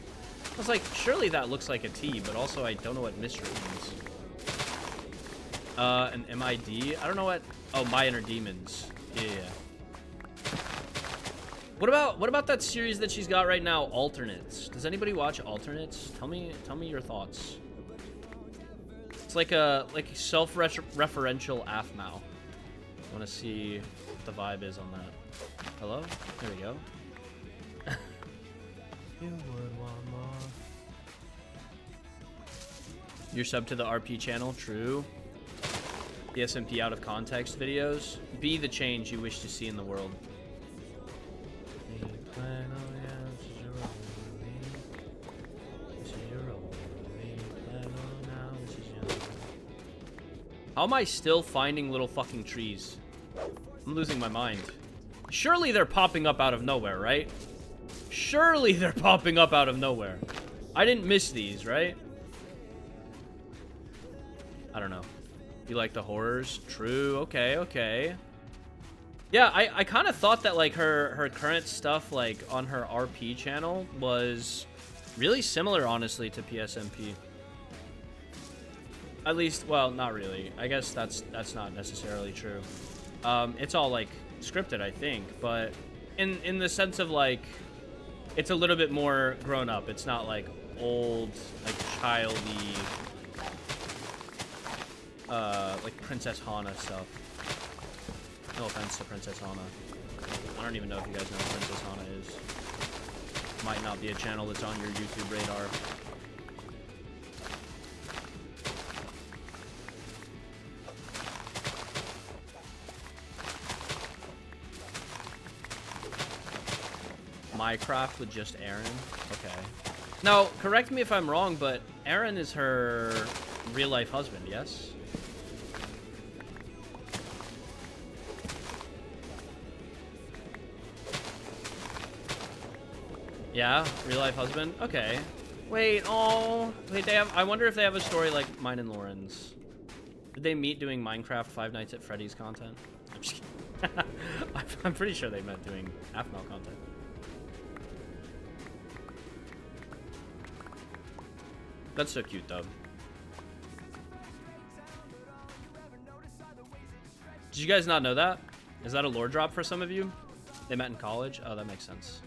I was like, surely that looks like a T, but also I don't know what mystery means. An MID? I don't know what... Oh, My Inner Demons. Yeah. What about that series that she's got right now, Alternates? Does anybody watch Alternates? Tell me your thoughts. It's like a self-referential AFMAO. I want to see what the vibe is on that. Hello? There we go. You would want more. You're sub to the RP channel, true. The SMP out of context videos. Be the change you wish to see in the world. How am I still finding little fucking trees? I'm losing my mind. Surely they're popping up out of nowhere, right? Surely they're popping up out of nowhere. I didn't miss these, right? I don't know. You like the horrors? True. Okay. Yeah, I kind of thought that, like, her current stuff, like, on her RP channel was really similar, honestly, to PSMP. At least, well, not really. I guess that's not necessarily true. It's all, like, scripted, I think, but in the sense of, like, it's a little bit more grown up. It's not, like, old, like, childy, like Princess Hana stuff. No offense to Princess Hana. I don't even know if you guys know who Princess Hana is. Might not be a channel that's on your YouTube radar. Minecraft with just Aaron? Okay. Now, correct me if I'm wrong, but Aaron is her real-life husband, yes? Yeah, real-life husband? Okay. Wait, oh. Wait, I wonder if they have a story like mine and Lauren's. Did they meet doing Minecraft Five Nights at Freddy's content? I'm just kidding. I'm pretty sure they met doing AFMAO content. That's so cute, though. Did you guys not know that? Is that a lore drop for some of you? They met in college? Oh, that makes sense.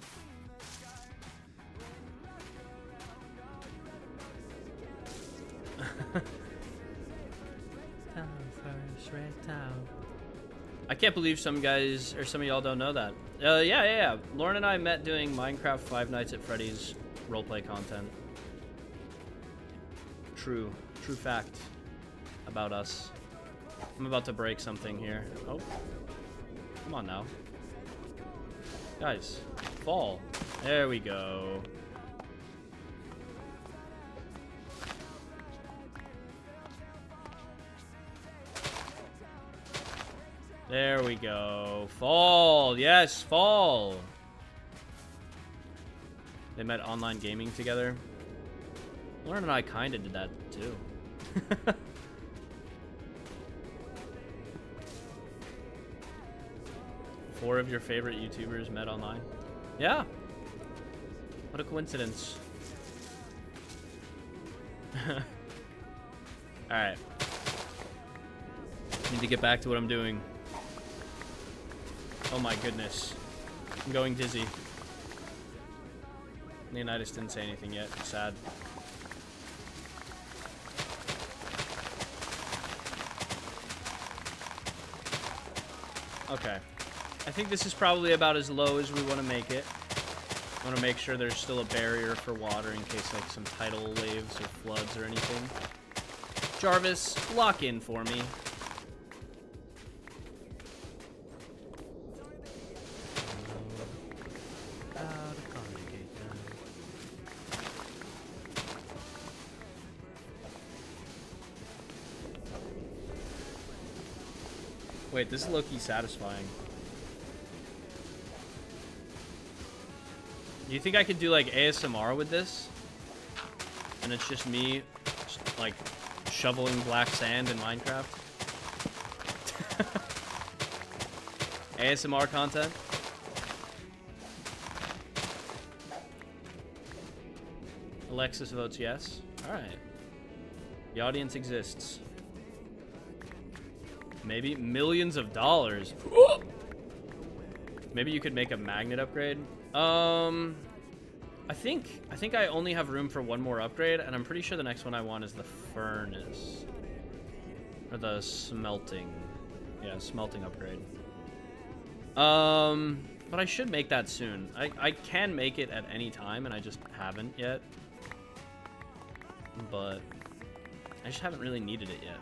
I can't believe some guys, or some of y'all don't know that. Yeah. Lauren and I met doing Minecraft Five Nights at Freddy's roleplay content. True fact about us. I'm about to break something here. Oh, come on now, guys. Fall. There we go. There we go. Fall. Yes, fall. They met online gaming together. Lauren and I kind of did that too. 4 of your favorite YouTubers met online. Yeah. What a coincidence. Alright. Need to get back to what I'm doing. Oh my goodness. I'm going dizzy. Leonidas didn't say anything yet. Sad. Okay. I think this is probably about as low as we want to make it. I want to make sure there's still a barrier for water in case like some tidal waves or floods or anything. Jarvis, lock in for me. Wait, this is low-key satisfying. Do you think I could do like ASMR with this? And it's just me like shoveling black sand in Minecraft? ASMR content? Alexis votes yes. All right. The audience exists. Maybe millions of dollars. Maybe you could make a magnet upgrade. I think I only have room for one more upgrade, and I'm pretty sure the next one I want is the furnace. Or the smelting. Yeah, smelting upgrade. But I should make that soon. I can make it at any time, and I just haven't yet. But I just haven't really needed it yet.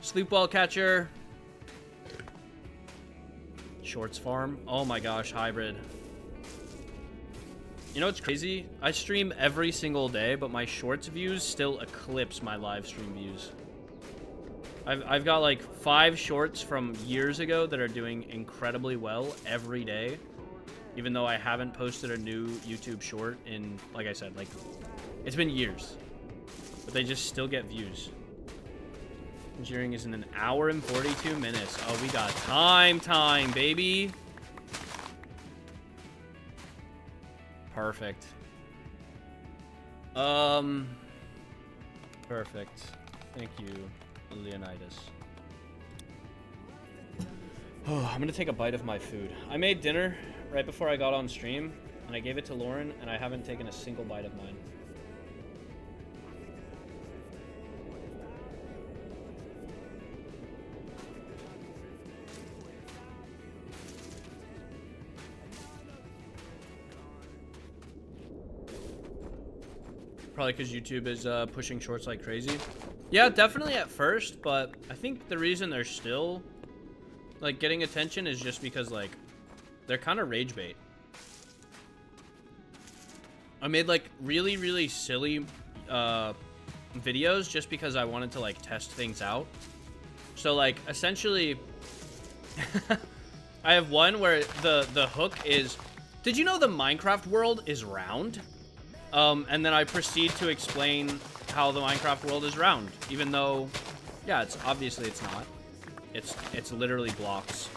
Sleepwell catcher. Shorts farm. Oh my gosh, hybrid. You know what's crazy? I stream every single day, but my shorts views still eclipse my live stream views. I've got like 5 shorts from years ago that are doing incredibly well every day, even though I haven't posted a new YouTube short in, like I said, like, it's been years, but they just still get views. Engineering is in an hour and 42 minutes. Oh, we got time, baby. Perfect. Perfect. Thank you, Leonidas. Oh, I'm gonna take a bite of my food. I made dinner right before I got on stream, and I gave it to Lauren, and I haven't taken a single bite of mine. Probably because YouTube is pushing shorts like crazy. Yeah, definitely at first, but I think the reason they're still like getting attention is just because like they're kind of rage bait. I made like really silly videos just because I wanted to like test things out. So like essentially I have one where the hook is, did you know the Minecraft world is round? And then I proceed to explain how the Minecraft world is round, even though, yeah, it's obviously it's not. It's literally blocks.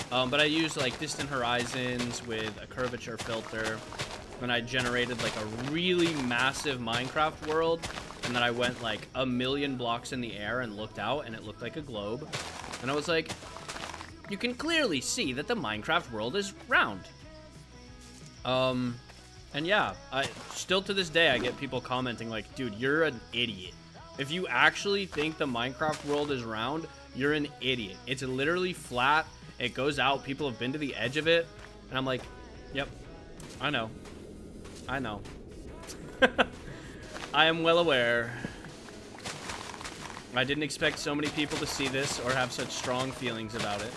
But I use like distant horizons with a curvature filter, and I generated like a really massive Minecraft world, and then I went like 1,000,000 blocks in the air and looked out, and it looked like a globe, and I was like, you can clearly see that the Minecraft world is round. And yeah, still to this day, I get people commenting like, dude, you're an idiot. If you actually think the Minecraft world is round, you're an idiot. It's literally flat. It goes out. People have been to the edge of it. And I'm like, yep, I know. I know. I am well aware. I didn't expect so many people to see this or have such strong feelings about it.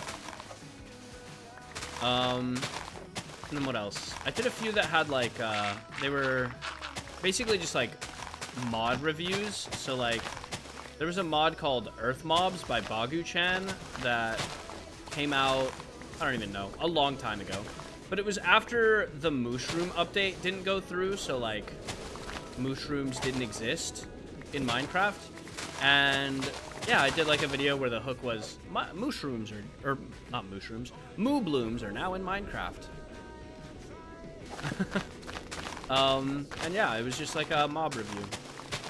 And then what else? I did a few that had like, they were basically just like mod reviews. So like, there was a mod called Earth Mobs by Bagu-chan that came out, I don't even know, a long time ago. But it was after the mushroom update didn't go through, so like, mushrooms didn't exist in Minecraft. And yeah, I did like a video where the hook was, mushrooms or not mushrooms, moo blooms are now in Minecraft. And yeah, it was just like a mob review,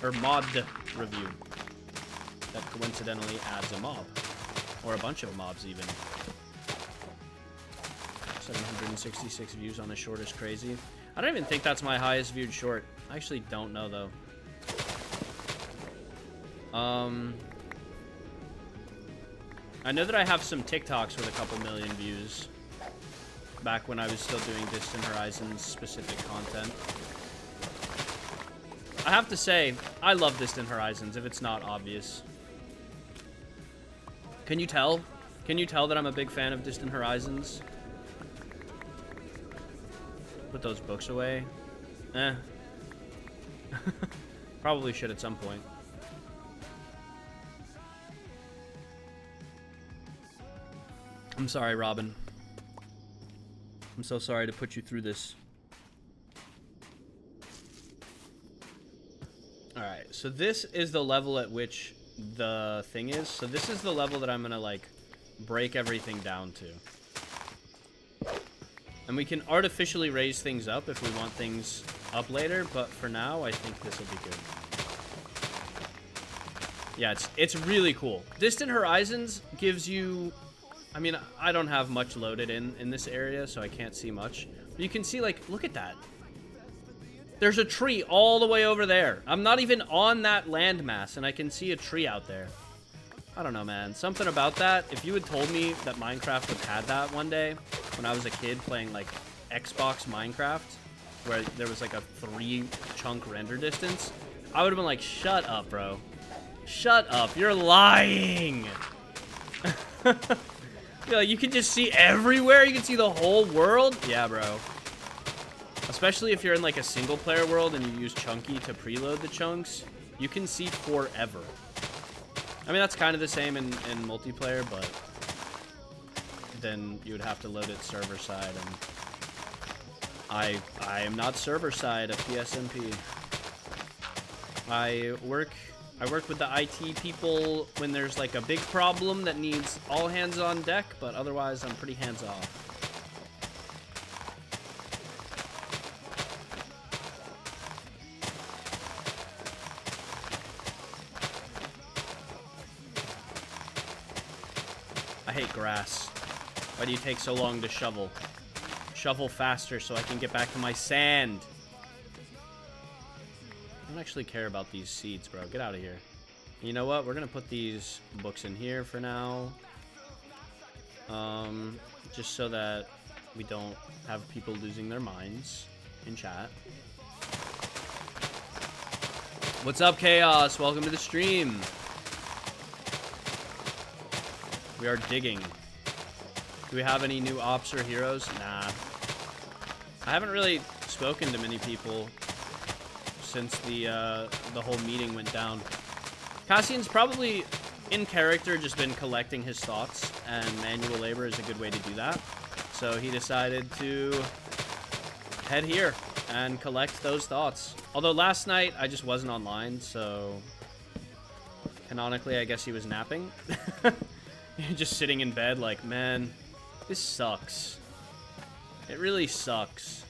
or mod review, that coincidentally adds a mob, or a bunch of mobs even. 766 views on a short is crazy. I don't even think that's my highest viewed short. I actually don't know though. I know that I have some TikToks with a couple million views back when I was still doing Distant Horizons specific content. I have to say, I love Distant Horizons, if it's not obvious. Can you tell? Can you tell that I'm a big fan of Distant Horizons? Put those books away. Eh. Probably should at some point. I'm sorry, Robin. I'm so sorry to put you through this. Alright, so this is the level at which the thing is. So this is the level that I'm gonna, like, break everything down to. And we can artificially raise things up if we want things up later, but for now, I think this will be good. Yeah, it's really cool. Distant Horizons gives you... I mean, I don't have much loaded in this area, so I can't see much. But you can see, like, look at that. There's a tree all the way over there. I'm not even on that landmass, and I can see a tree out there. I don't know, man. Something about that. If you had told me that Minecraft would have that one day, when I was a kid playing, like, Xbox Minecraft, where there was, like, a 3-chunk render distance, I would have been like, shut up, bro. Shut up. You're lying. Yeah, you can just see everywhere. You can see the whole world. Yeah, bro. Especially if you're in like a single player world and you use Chunky to preload the chunks, you can see forever. I mean, that's kind of the same in multiplayer, but then you would have to load it server side, and I am not server side of the SMP. I work with the IT people when there's like a big problem that needs all hands on deck, but otherwise I'm pretty hands off. I hate grass. Why do you take so long to shovel? Shovel faster so I can get back to my sand. I don't actually care about these seeds, bro. Get out of here. You know what? We're gonna put these books in here for now. Just so that we don't have people losing their minds in chat. What's up, Chaos? Welcome to the stream. We are digging. Do we have any new ops or heroes? Nah. I haven't really spoken to many people since the whole meeting went down. Cassian's probably in character just been collecting his thoughts, and manual labor is a good way to do that. So he decided to head here and collect those thoughts. Although last night I just wasn't online, so canonically I guess he was napping. Just sitting in bed like, man, this sucks. It really sucks.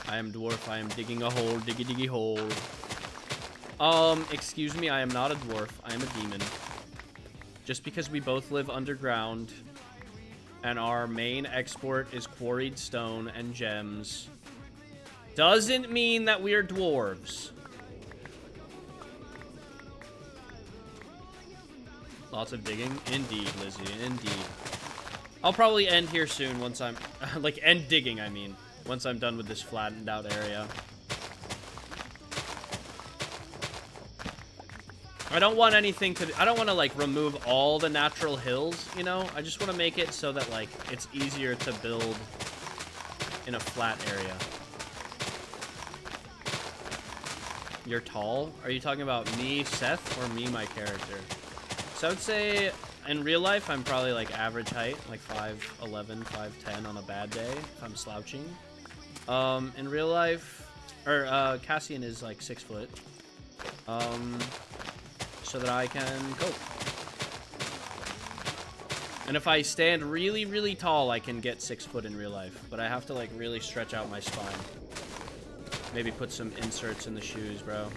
I am dwarf. I am digging a hole. Diggy diggy hole. Excuse me. I am not a dwarf. I am a demon. Just because we both live underground and our main export is quarried stone and gems doesn't mean that we are dwarves. Lots of digging. Indeed, Lizzie. Indeed. I'll probably end here soon once I'm... like, end digging, I mean. Once I'm done with this flattened out area. I don't want anything to... I don't want to, like, remove all the natural hills, you know? I just want to make it so that, like, it's easier to build in a flat area. You're tall? Are you talking about me, Seth, or me, my character? So I would say, in real life, I'm probably, like, average height. Like, 5'11", 5'10" on a bad day, if I'm slouching. In real life... Or, Cassian is, like, 6 foot. So that I can cope. And if I stand really, really tall, I can get 6 foot in real life. But I have to, like, really stretch out my spine. Maybe put some inserts in the shoes, bro.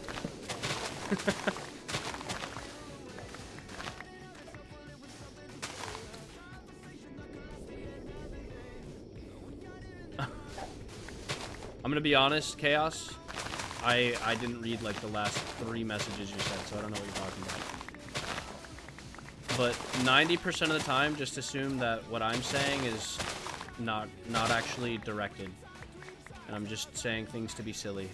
I'm gonna be honest, Chaos. I didn't read, like, the last 3 messages you sent, so I don't know what you're talking about. But 90% of the time, just assume that what I'm saying is not actually directed. And I'm just saying things to be silly.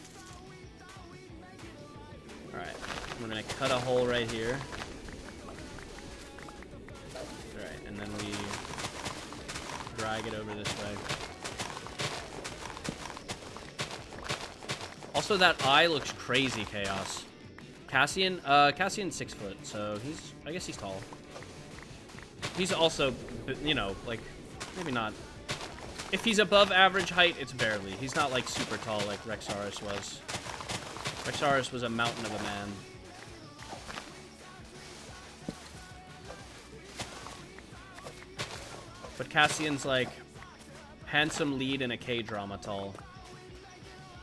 Alright, we're gonna cut a hole right here. Alright, and then we drag it over this way. Also, that eye looks crazy, Chaos. Cassian's 6 foot, so I guess he's tall. He's also, you know, like, maybe not. If he's above average height, it's barely. He's not, like, super tall like Rexaurus was. Rexaurus was a mountain of a man. But Cassian's like handsome lead in a K-drama tall.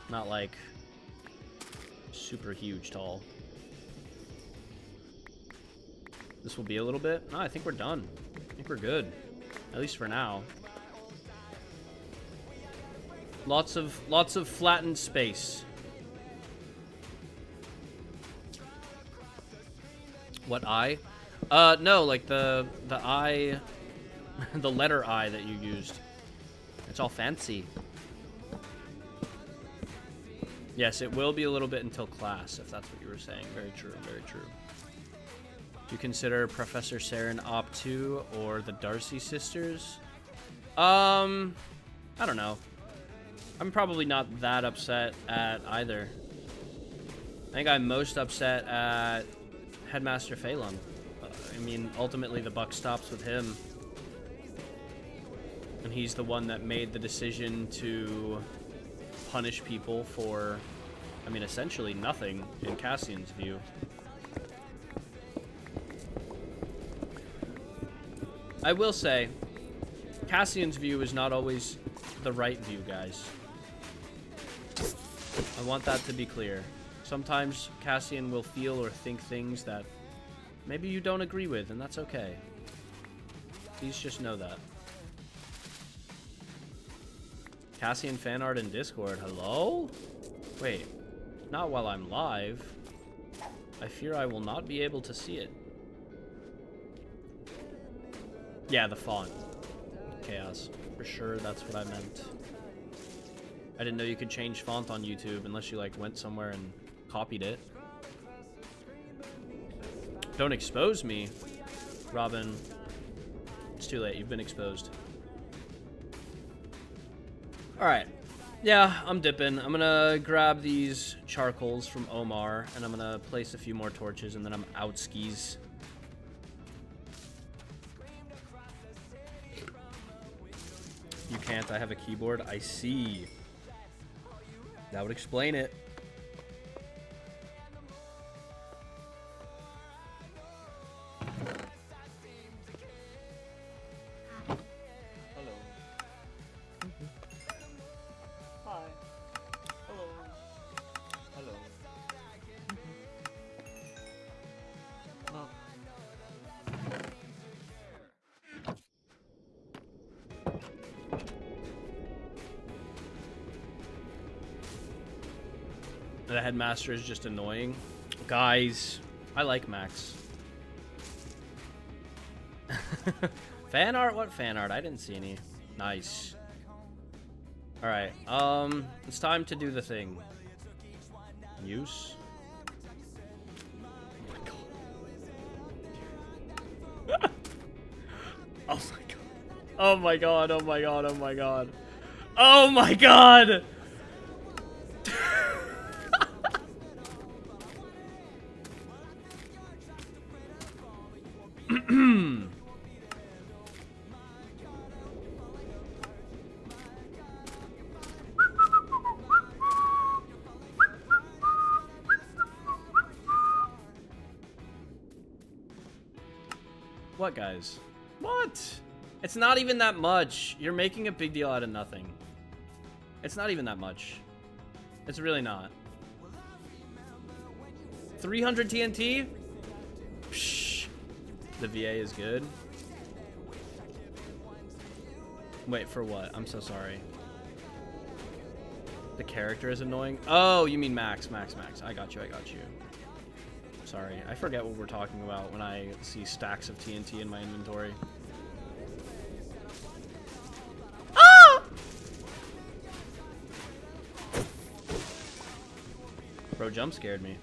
Not like super huge tall. This will be a little bit. No, I think we're done. I think we're good. At least for now. Lots of flattened space. What I? No, like the I, the letter I that you used. It's all fancy. Yes, it will be a little bit until class, if that's what you were saying. Very true, very true. Do you consider Professor Saren Op 2 or the Darcy sisters? I don't know. I'm probably not that upset at either. I think I'm most upset at Headmaster Phelan. I mean, ultimately the buck stops with him. And he's the one that made the decision to punish people for, I mean, essentially nothing in Cassian's view. I will say, Cassian's view is not always the right view, guys. I want that to be clear. Sometimes Cassian will feel or think things that maybe you don't agree with, and that's okay. Please just know that. Cassian fan art in Discord. Hello? Wait, not while I'm live. I fear I will not be able to see it. Yeah, the font. Chaos. For sure, that's what I meant. I didn't know you could change font on YouTube unless you, like, went somewhere and copied it. Don't expose me, Robin. It's too late. You've been exposed. Alright. Yeah, I'm dipping. I'm gonna grab these charcoals from Omar, and I'm gonna place a few more torches, and then I'm out skis. You can't. I have a keyboard. I see. That would explain it. Hello. Hi. Hello. Hello. Oh. The headmaster is just annoying. Guys, I like Max. Fan art? What fan art? I didn't see any. Nice. Alright, it's time to do the thing. Use. Oh my god. Oh my god. Oh my god. Oh my god. Oh my god! What, guys? What? It's not even that much. You're making a big deal out of nothing. It's not even that much. It's really not. 300 TNT? Psh. The VA is good. Wait, for what? I'm so sorry. The character is annoying? Oh, you mean Max. I got you. Sorry, I forget what we're talking about when I see stacks of TNT in my inventory. Ah! Bro, jump scared me.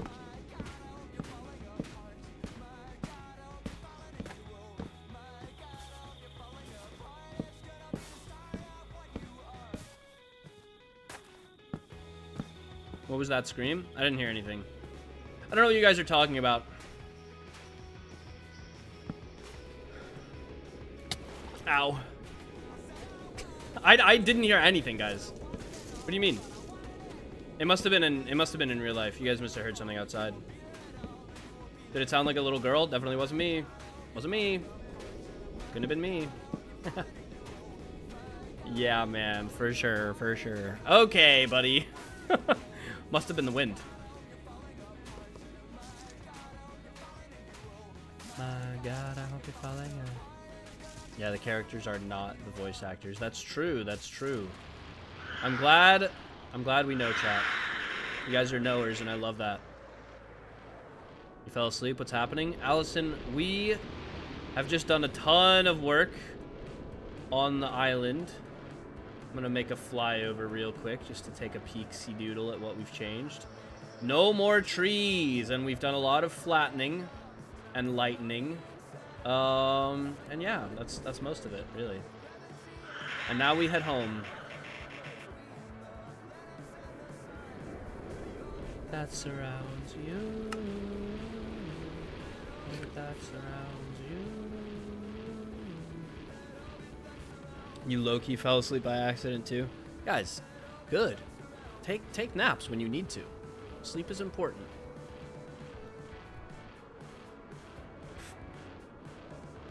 What was that scream? I didn't hear anything. I don't know what you guys are talking about. Ow. I didn't hear anything, guys. What do you mean? It must have been in real life. You guys must have heard something outside. Did it sound like a little girl? Definitely wasn't me. Wasn't me. Couldn't have been me. Yeah, man, for sure, for sure. Okay, buddy. Must have been the wind. My God, I hope you're falling out. Yeah, the characters are not the voice actors. That's true. That's true. I'm glad we know, chat. You guys are knowers, and I love that. You fell asleep. What's happening, Allison? We have just done a ton of work on the island. I'm gonna make a flyover real quick just to take a peek-see doodle at what we've changed. No more trees, and we've done a lot of flattening and lightening. And yeah, that's most of it, really. And now we head home. That surrounds you. That surrounds you. You low-key fell asleep by accident too? Guys, good. Take naps when you need to. Sleep is important.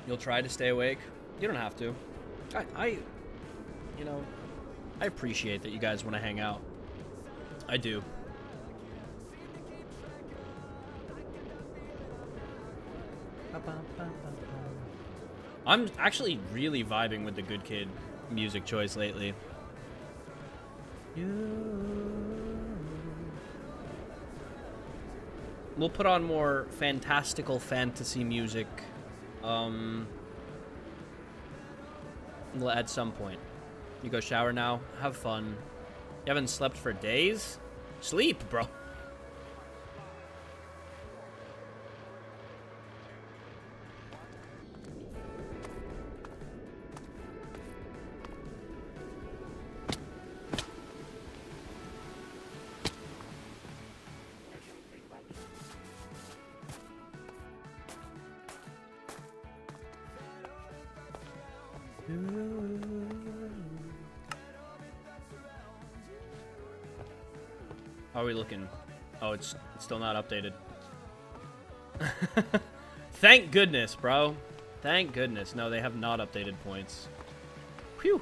You'll try to stay awake. You don't have to. You know, I appreciate that you guys want to hang out. I do. I'm actually really vibing with the Good Kid music choice lately. We'll put on more fantastical fantasy music at some point. You go shower now. Have fun. You haven't slept for days? Sleep, bro. How are we looking? Oh, it's still not updated. Thank goodness, bro. Thank goodness. No, they have not updated points. Phew.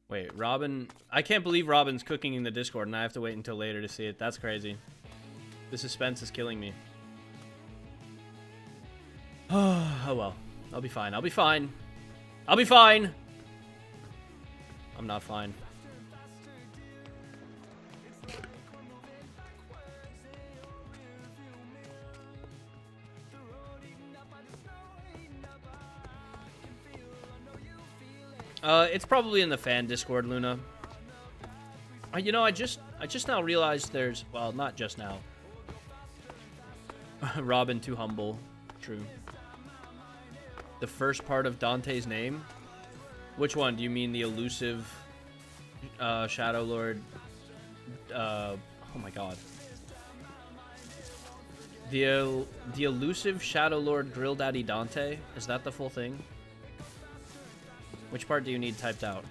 Wait, Robin... I can't believe Robin's cooking in the Discord, and I have to wait until later to see it. That's crazy. The suspense is killing me. Oh, well. I'll be fine. I'll be fine. I'll be fine! I'm not fine. It's probably in the fan Discord, Luna. You know, I just now realized there's... Well, not just now. Robin, too humble. True. The first part of Dante's name? Which one? Do you mean the elusive Shadow Lord? Oh my god. The elusive Shadow Lord Grill Daddy Dante? Is that the full thing? Which part do you need typed out?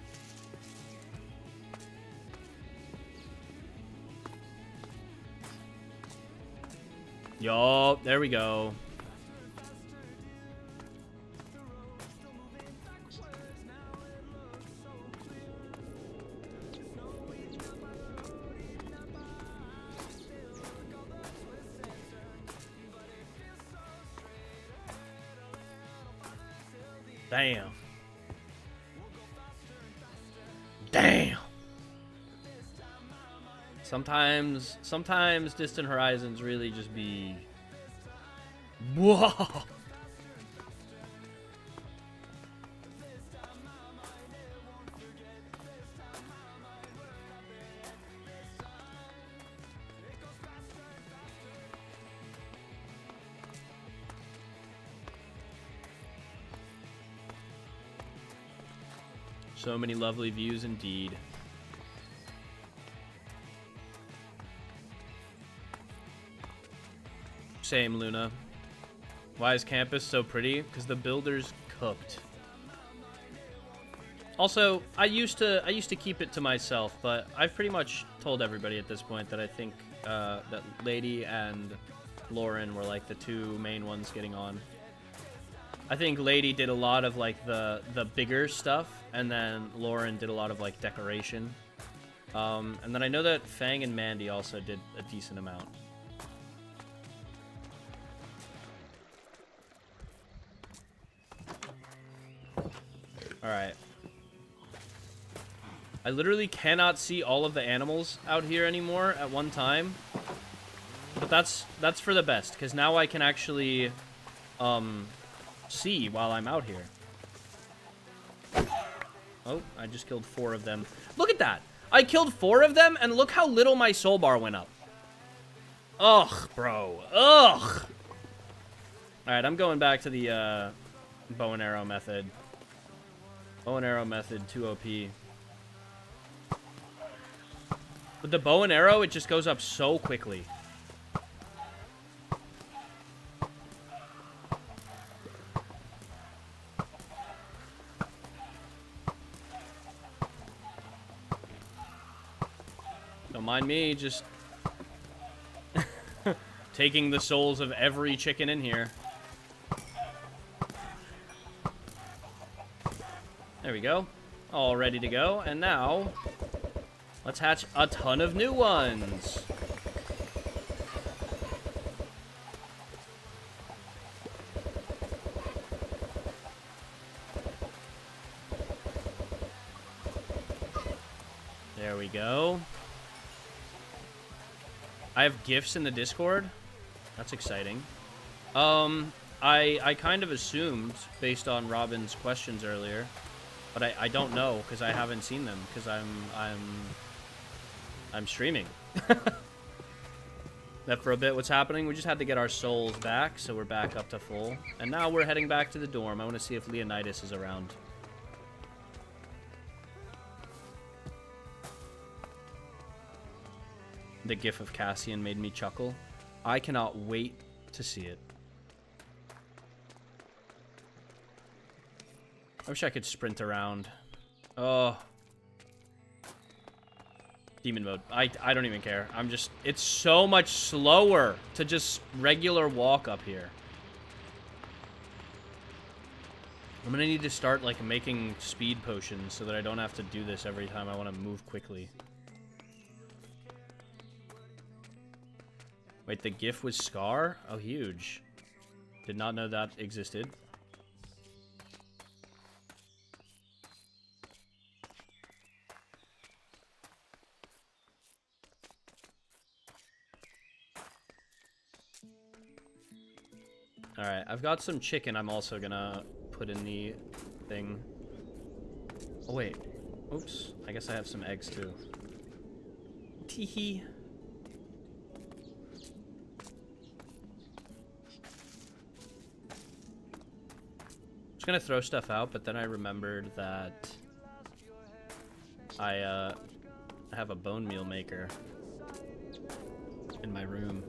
Yo, there we go. Damn. Damn. Sometimes Distant Horizons really just be... Whoa. So many lovely views indeed. Same, Luna. Why is campus so pretty? Because the builders cooked. Also, I used to keep it to myself, but I've pretty much told everybody at this point that I think that Lady and Lauren were like the two main ones getting on. I think Lady did a lot of like the bigger stuff, and then Lauren did a lot of like decoration. And then I know that Fang and Mandy also did a decent amount. Alright. I literally cannot see all of the animals out here anymore at one time. But that's for the best, because now I can actually see while I'm out here. Oh, I just killed 4 of them. Look at that! I killed 4 of them, and look how little my soul bar went up. Ugh, bro. Ugh! Alright, I'm going back to the bow and arrow method. Bow and arrow method, 2 OP. With the bow and arrow, it just goes up so quickly. Don't mind me, just taking the souls of every chicken in here. There we go. All ready to go. And now, let's hatch a ton of new ones. There we go. I have gifts in the Discord. That's exciting. I kind of assumed, based on Robin's questions earlier, but I don't know because I haven't seen them because I'm streaming. That for a bit, what's happening? We just had to get our souls back, so we're back up to full, and now we're heading back to the dorm. I want to see if Leonidas is around. The gif of Cassian made me chuckle. I cannot wait to see it. I wish I could sprint around. Oh. Demon mode. I don't even care. I'm just... It's so much slower to just regular walk up here. I'm gonna need to start, like, making speed potions so that I don't have to do this every time I want to move quickly. Wait, the GIF was Scar? Oh, huge. Did not know that existed. Alright, I've got some chicken I'm also gonna put in the thing. Oh, wait. Oops. I guess I have some eggs, too. Teehee. Gonna throw stuff out, but then I remembered that I have a bone meal maker in my room,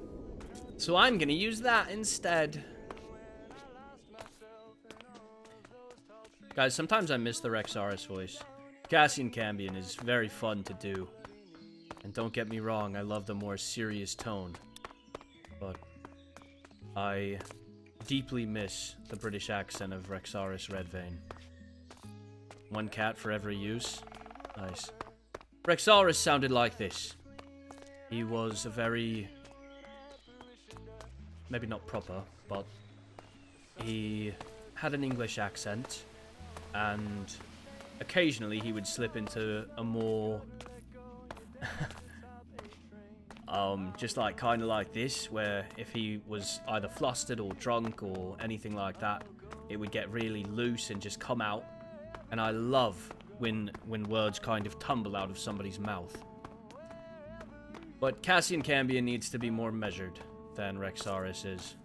so I'm gonna use that instead. Guys, sometimes I miss the Rexaris voice. Cassian Cambion is very fun to do, and don't get me wrong, I love the more serious tone, but I deeply miss the British accent of Rexaris Redvein. 1 cat for every use. Nice. Rexaris sounded like this. He was a very... maybe not proper, but he had an English accent, and occasionally he would slip into a more... just like kind of like this, where if he was either flustered or drunk or anything like that, it would get really loose and just come out. And I love when words kind of tumble out of somebody's mouth. But Cassian Cambion needs to be more measured than Rexaris is.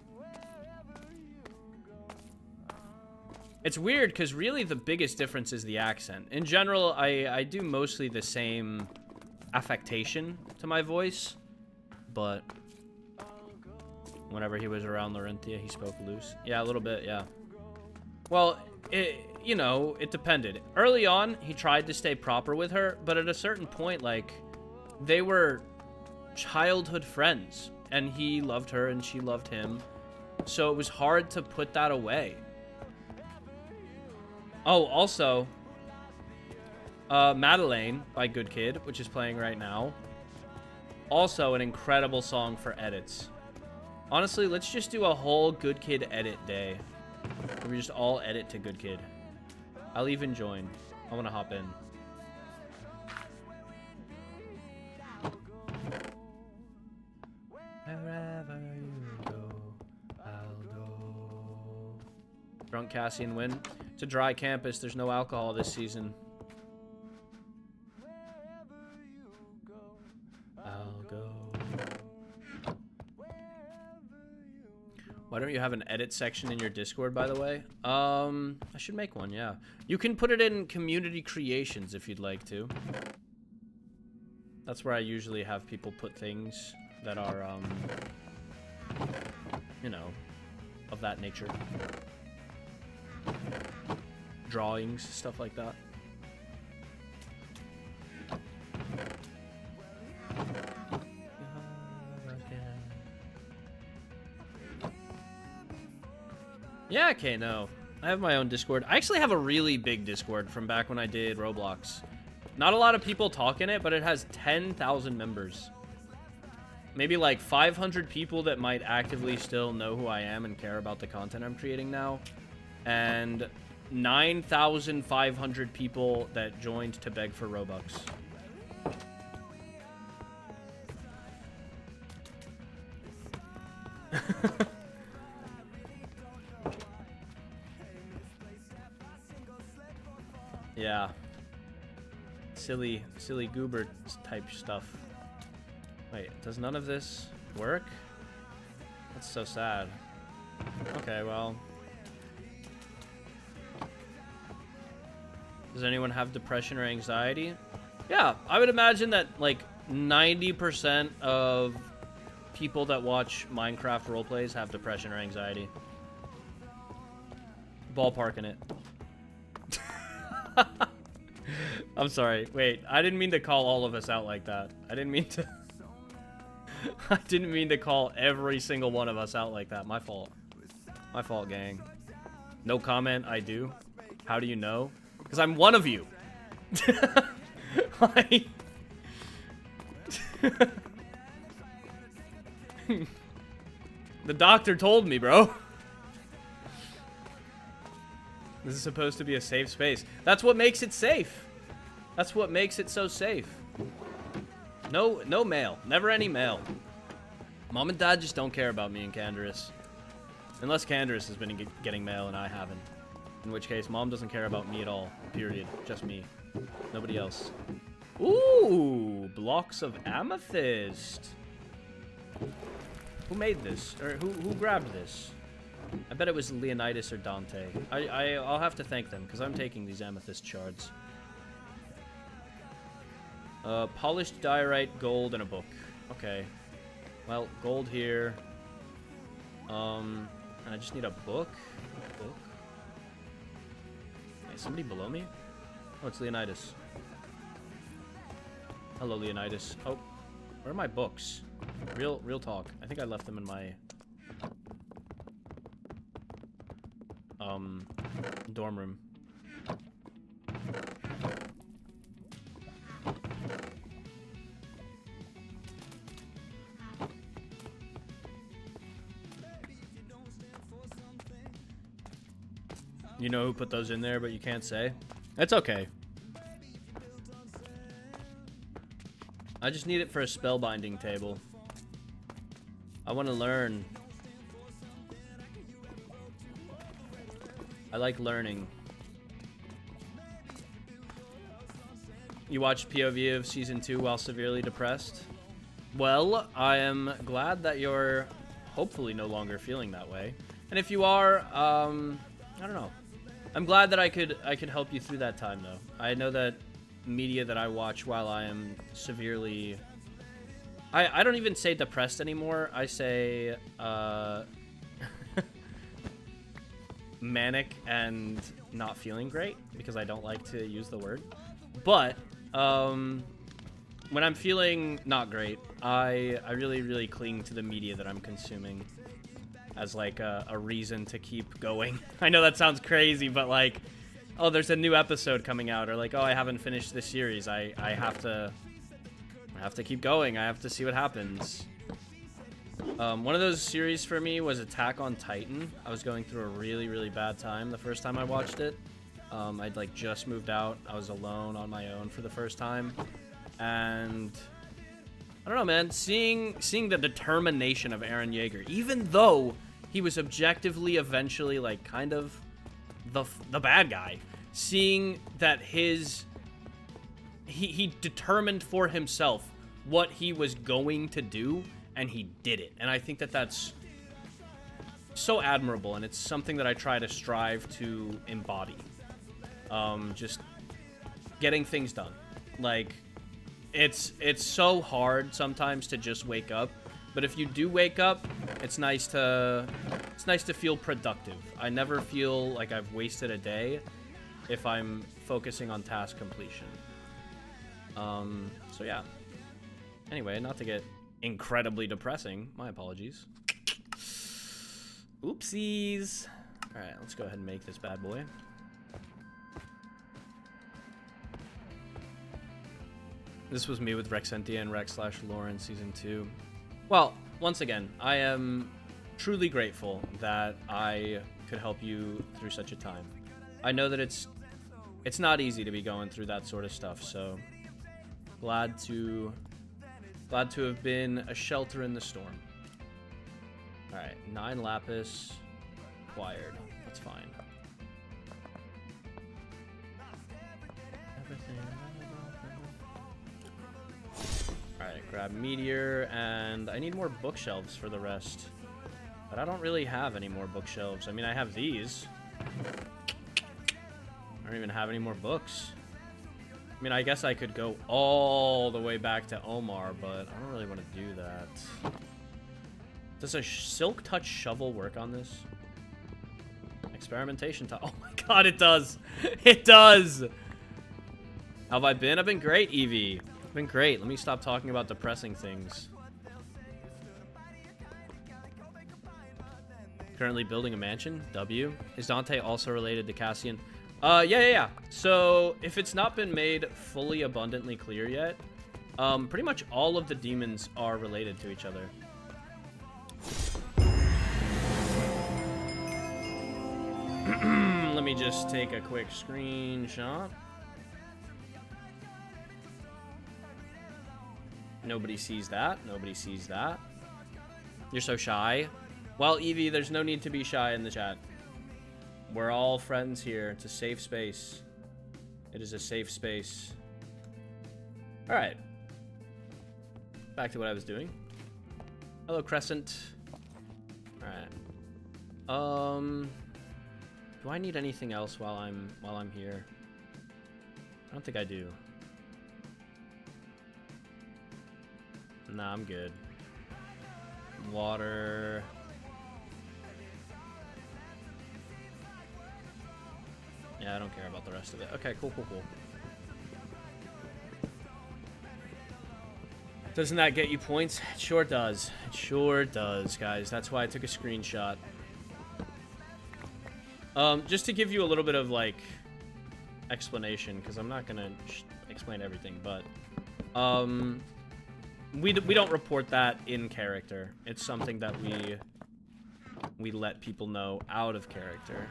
It's weird because really the biggest difference is the accent. In general, I do mostly the same affectation to my voice. But whenever he was around Laurentia, he spoke loose. Yeah, a little bit, yeah. Well, you know, it depended. Early on, he tried to stay proper with her, but at a certain point, like, they were childhood friends, and he loved her and she loved him. So it was hard to put that away. Oh, also, Madeleine by Good Kid, which is playing right now. Also an incredible song for edits. Honestly, let's just do a whole Good Kid edit day. Where we just all edit to Good Kid. I'll even join. I want to hop in. Wherever you go, I'll go. Drunk Cassian win. It's a dry campus. There's no alcohol this season. I'll go. Why don't you have an edit section in your Discord, by the way? I should make one, yeah. You can put it in community creations if you'd like to. That's where I usually have people put things that are, you know, of that nature. Drawings, stuff like that. Yeah, okay, no. I have my own Discord. I actually have a really big Discord from back when I did Roblox. Not a lot of people talk in it, but it has 10,000 members. Maybe like 500 people that might actively still know who I am and care about the content I'm creating now. And 9,500 people that joined to beg for Robux. Yeah. Silly goober type stuff. Wait, does none of this work? That's so sad. Okay, well. Does anyone have depression or anxiety? Yeah, I would imagine that like 90% of people that watch Minecraft roleplays have depression or anxiety. Ballparking it. I'm sorry. Wait, I didn't mean to call all of us out like that. I didn't mean to... I didn't mean to call every single one of us out like that. My fault. My fault, gang. No comment, I do. How do you know? Because I'm one of you. Like... The doctor told me, bro. This is supposed to be a safe space. That's what makes it safe. That's what makes it so safe. No mail. Never any mail. Mom and Dad just don't care about me and Candaris. Unless Candaris has been getting mail and I haven't. In which case, Mom doesn't care about me at all. Period. Just me. Nobody else. Ooh! Blocks of amethyst. Who made this? Or who grabbed this? I bet it was Leonidas or Dante. I'll have to thank them, because I'm taking these amethyst shards. Polished diorite, gold, and a book. Okay. Well, gold here. And I just need a book. Book? Wait, somebody below me? Oh, it's Leonidas. Hello, Leonidas. Oh, where are my books? Real talk. I think I left them in my... dorm room. You know who put those in there, but you can't say? That's okay. I just need it for a spellbinding table. I want to learn. I like learning. You watched POV of Season 2 while severely depressed? Well, I am glad that you're hopefully no longer feeling that way. And if you are, I don't know. I'm glad that I could help you through that time, though. I know that media that I watch while I am severely... I don't even say depressed anymore. I say, manic and not feeling great, because I don't like to use the word. But when I'm feeling not great, I really cling to the media that I'm consuming as like a reason to keep going. I know that sounds crazy, but like oh, there's a new episode coming out, or like, oh, I haven't finished this series. I have to keep going. I have to see what happens. One of those series for me was Attack on Titan. I was going through a really, really bad time the first time I watched it. I'd like just moved out. I was alone on my own for the first time, and I don't know, man. Seeing the determination of Eren Yeager, even though he was objectively eventually like kind of the bad guy, seeing that he determined for himself what he was going to do, and he did it. And I think that that's so admirable, and it's something that I try to strive to embody. Just getting things done. Like, it's so hard sometimes to just wake up, but if you do wake up, it's nice to feel productive. I never feel like I've wasted a day if I'm focusing on task completion. So yeah. Anyway, not to get incredibly depressing, my apologies. Oopsies. All right, let's go ahead and make this bad boy. This was me with Rexentia and Rex/Lauren Season 2. Well, once again, I am truly grateful that I could help you through such a time. I know that it's not easy to be going through that sort of stuff, so glad to have been a shelter in the storm. All right, 9 lapis acquired. That's fine. Alright, grab meteor, and I need more bookshelves for the rest. But I don't really have any more bookshelves. I mean, I have these. I don't even have any more books. I mean, I guess I could go all the way back to Omar, but I don't really want to do that. Does a silk touch shovel work on this? Experimentation time. Oh my god, it does! It does! How have I been? I've been great, Evie. I've been great. Let me stop talking about depressing things. Currently building a mansion. W. Is Dante also related to Cassian? Yeah. So, if it's not been made fully abundantly clear yet, pretty much all of the demons are related to each other. Let me just take a quick screenshot. Nobody sees that. Nobody sees that. You're so shy. Well, Evie, there's no need to be shy in the chat. We're all friends here. It's a safe space. It is a safe space. All right. Back to what I was doing. Hello, Crescent. All right. Do I need anything else while I'm here? I don't think I do. Nah, I'm good. Water. Yeah, I don't care about the rest of it. Okay, cool. Doesn't that get you points? It sure does. It sure does, guys. That's why I took a screenshot. Just to give you a little bit of, like, explanation, because I'm not gonna explain everything, but, we don't report that in character. It's something that we let people know out of character,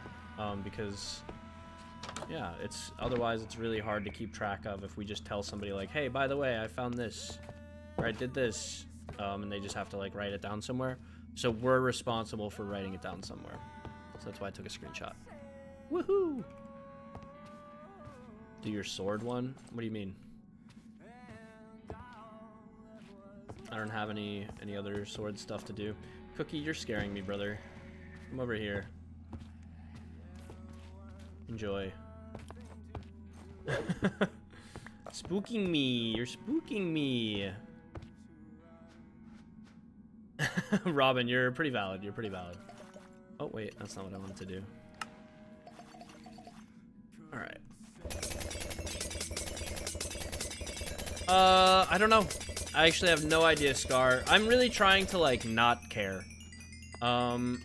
because, yeah, otherwise it's really hard to keep track of if we just tell somebody, like, hey, by the way, I found this, or I did this, and they just have to, like, write it down somewhere. So we're responsible for writing it down somewhere. So that's why I took a screenshot. Woohoo! Do your sword one? What do you mean? I don't have any other sword stuff to do. Cookie, you're scaring me, brother. Come over here. Enjoy. Spooking me. You're spooking me. Robin, you're pretty valid. You're pretty valid. Oh, wait. That's not what I wanted to do. Alright. I don't know. I actually have no idea, Scar. I'm really trying to, like, not care. I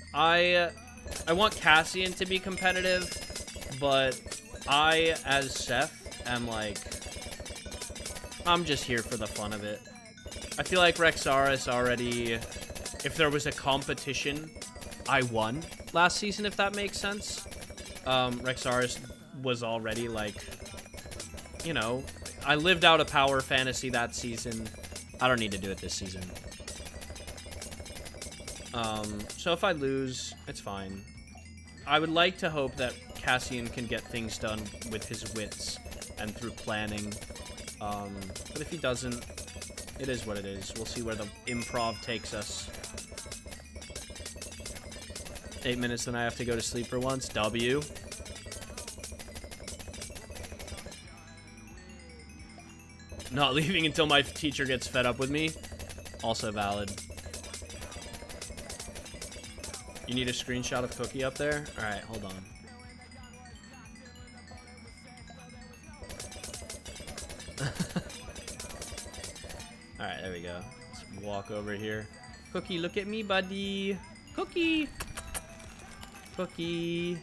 want Cassian to be competitive, but I, as Seth, am like, I'm just here for the fun of it. I feel like Rexaris already, if there was a competition, I won last season, if that makes sense. Rexaris was already like, you know, I lived out a power fantasy that season. I don't need to do it this season. So if I lose, it's fine. I would like to hope that Cassian can get things done with his wits and through planning. But if he doesn't, it is what it is. We'll see where the improv takes us. 8 minutes, then I have to go to sleep for once. W. Not leaving until my teacher gets fed up with me. Also valid. You need a screenshot of Cookie up there? Alright, hold on. Alright, there we go. Let's walk over here. Cookie, look at me, buddy. Cookie! Cookie.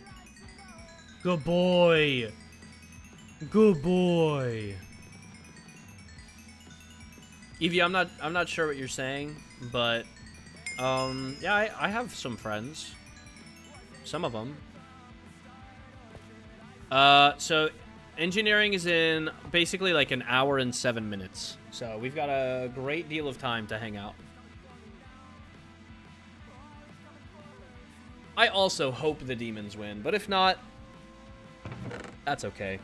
Good boy. Good boy. Evie, I'm not sure what you're saying, but yeah, I have some friends. Some of them. So engineering is in basically like an hour and 7 minutes. So we've got a great deal of time to hang out. I also hope the demons win, but if not, that's okay.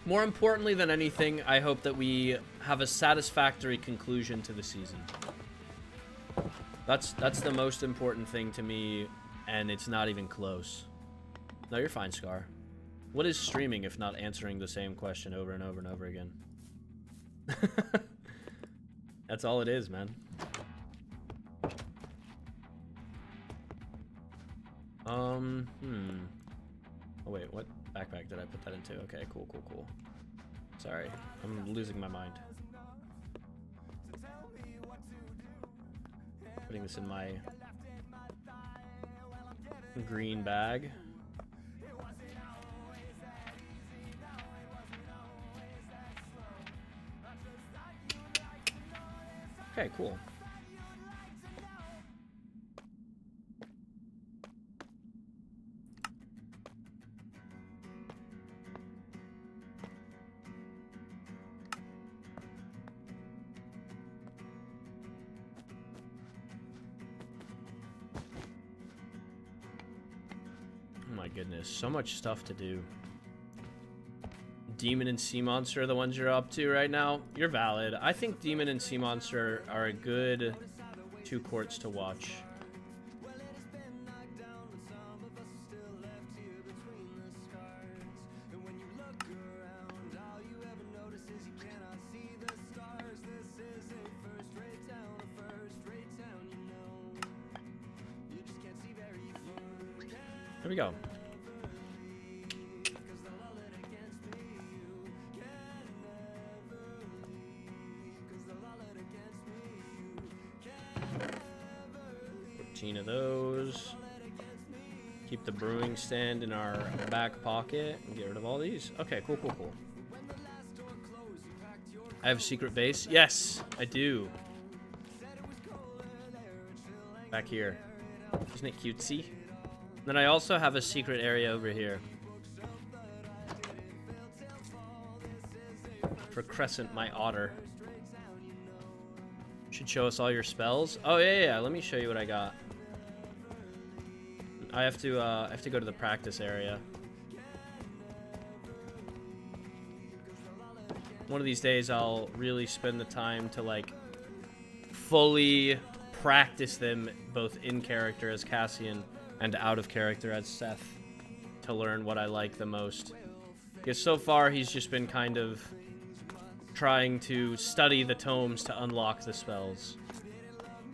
More importantly than anything, I hope that we have a satisfactory conclusion to the season. That's the most important thing to me, and it's not even close. No, you're fine, Scar. What is streaming if not answering the same question over and over and over again? That's all it is, man. Oh wait, what backpack did I put that into? Okay, cool. Sorry, I'm losing my mind. Putting this in my green bag. Okay, cool. Goodness, so much stuff to do. Demon and Sea Monster are the ones you're up to right now. You're valid. I think Demon and Sea Monster are a good 2 courts to watch. There we go. Of those. Keep the brewing stand in our back pocket and get rid of all these. Okay, cool. I have a secret base. Yes, I do. Back here. Isn't it cutesy? Then I also have a secret area over here. For Crescent, my otter. Should show us all your spells. Oh yeah. Let me show you what I got. I have to go to the practice area. One of these days I'll really spend the time to like fully practice them both in character as Cassian and out of character as Seth to learn what I like the most. Because so far he's just been kind of trying to study the tomes to unlock the spells.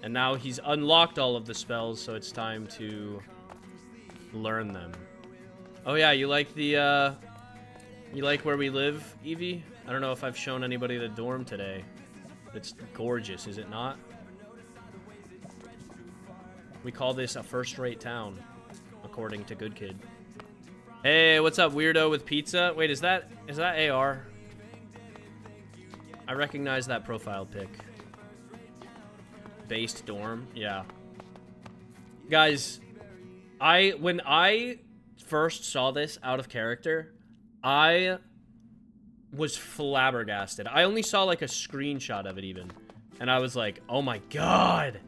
And now he's unlocked all of the spells, so it's time to learn them. Oh yeah, you like the you like where we live, Evie? I don't know if I've shown anybody the dorm today. It's gorgeous, is it not? We call this a first-rate town, according to Good Kid. Hey, what's up, weirdo with pizza? Wait, is that AR? I recognize that profile pic. Based dorm, yeah. Guys, when I first saw this out of character, I was flabbergasted. I only saw like a screenshot of it even, and I was like, oh my god.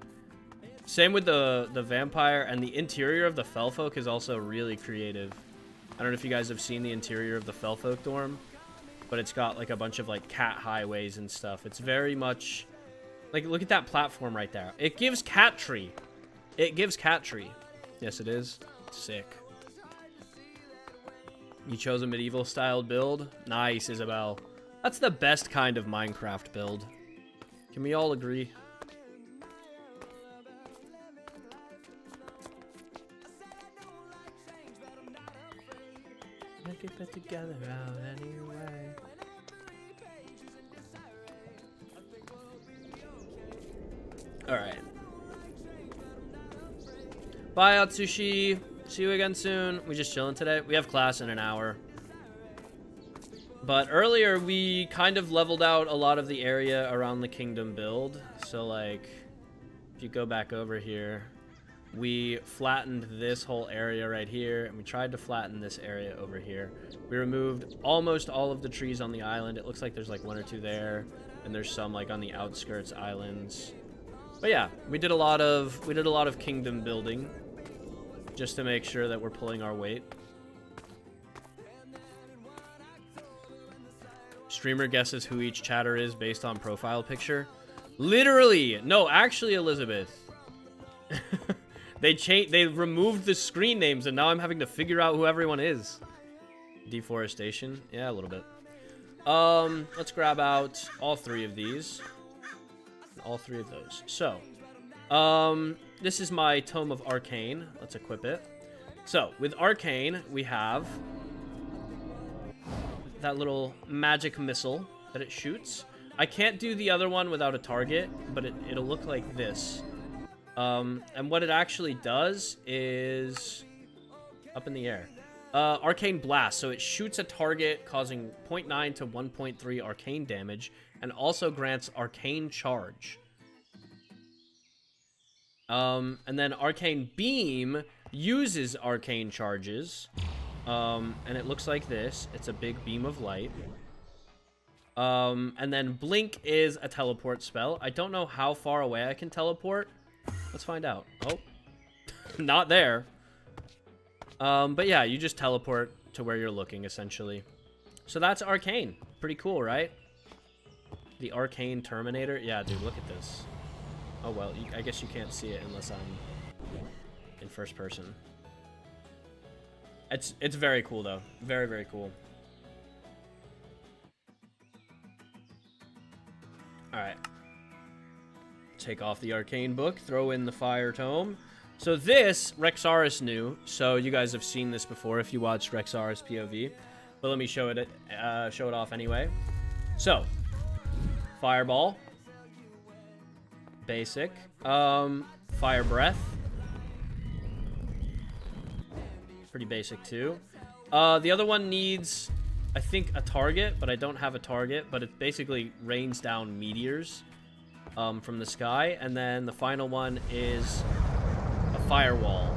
Same with the vampire, and the interior of the Fellfolk is also really creative. I don't know if you guys have seen the interior of the Fellfolk dorm, but it's got like a bunch of like cat highways and stuff. It's very much like, look at that platform right there. It gives cat tree. It gives cat tree. Yes, it is. Sick. You chose a medieval styled build. Nice, Isabel. That's the best kind of Minecraft build. Can we all agree? Make it put together out anyway. Alright. Bye, Atsushi. See you again soon. We just chilling today. We have class in an hour. But earlier, we kind of leveled out a lot of the area around the kingdom build. So, like, if you go back over here, we flattened this whole area right here, and we tried to flatten this area over here. We removed almost all of the trees on the island. It looks like there's like one or two there, and there's some like on the outskirts islands. But yeah, we did a lot of kingdom building just to make sure that we're pulling our weight. Streamer guesses who each chatter is based on profile picture. Literally, no, actually, Elizabeth. They removed the screen names, and now I'm having to figure out who everyone is. Deforestation, yeah, a little bit. Let's grab out all three of these. All three of those. So, this is my Tome of Arcane. Let's equip it. So, with Arcane, we have that little magic missile that it shoots. I can't do the other one without a target, but it'll look like this. And what it actually does is up in the air. Arcane Blast. So it shoots a target causing 0.9 to 1.3 arcane damage and also grants Arcane Charge. And then Arcane Beam uses Arcane Charges. And it looks like this. It's a big beam of light. And then Blink is a teleport spell. I don't know how far away I can teleport. Let's find out. Oh, not there. But yeah, you just teleport to where you're looking, essentially. So that's Arcane. Pretty cool, right? The Arcane Terminator. Yeah, dude, look at this. Oh, well, I guess you can't see it unless I'm in first person. It's very cool, though. Very, very cool. All right. Take off the arcane book, throw in the fire tome. So this, Rexaris knew, so you guys have seen this before if you watched Rexaris POV. But let me show it off anyway. So, fireball. Basic. Fire breath. Pretty basic too. The other one needs, I think, a target, but I don't have a target, but it basically rains down meteors from the sky. And then the final one is a firewall.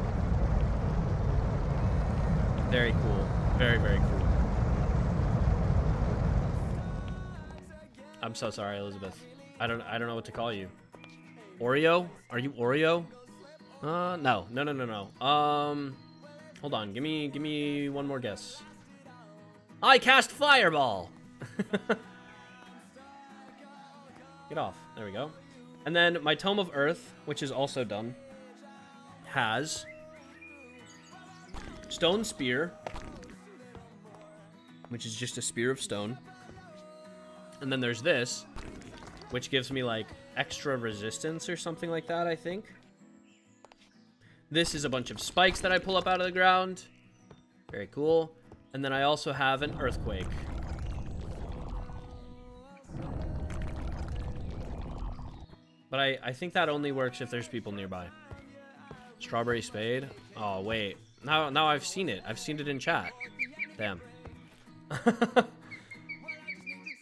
Very cool. Very, very cool. I'm so sorry, Elizabeth. I don't know what to call you. Oreo? Are you Oreo? No. Hold on. Give me one more guess. I cast fireball. Get off. There we go. And then my Tome of Earth, which is also done, has Stone Spear, which is just a spear of stone. And then there's this, which gives me like extra resistance or something like that, I think. This is a bunch of spikes that I pull up out of the ground. Very cool. And then I also have an earthquake. But I think that only works if there's people nearby. Strawberry spade. Oh, wait. Now I've seen it. I've seen it in chat. Damn.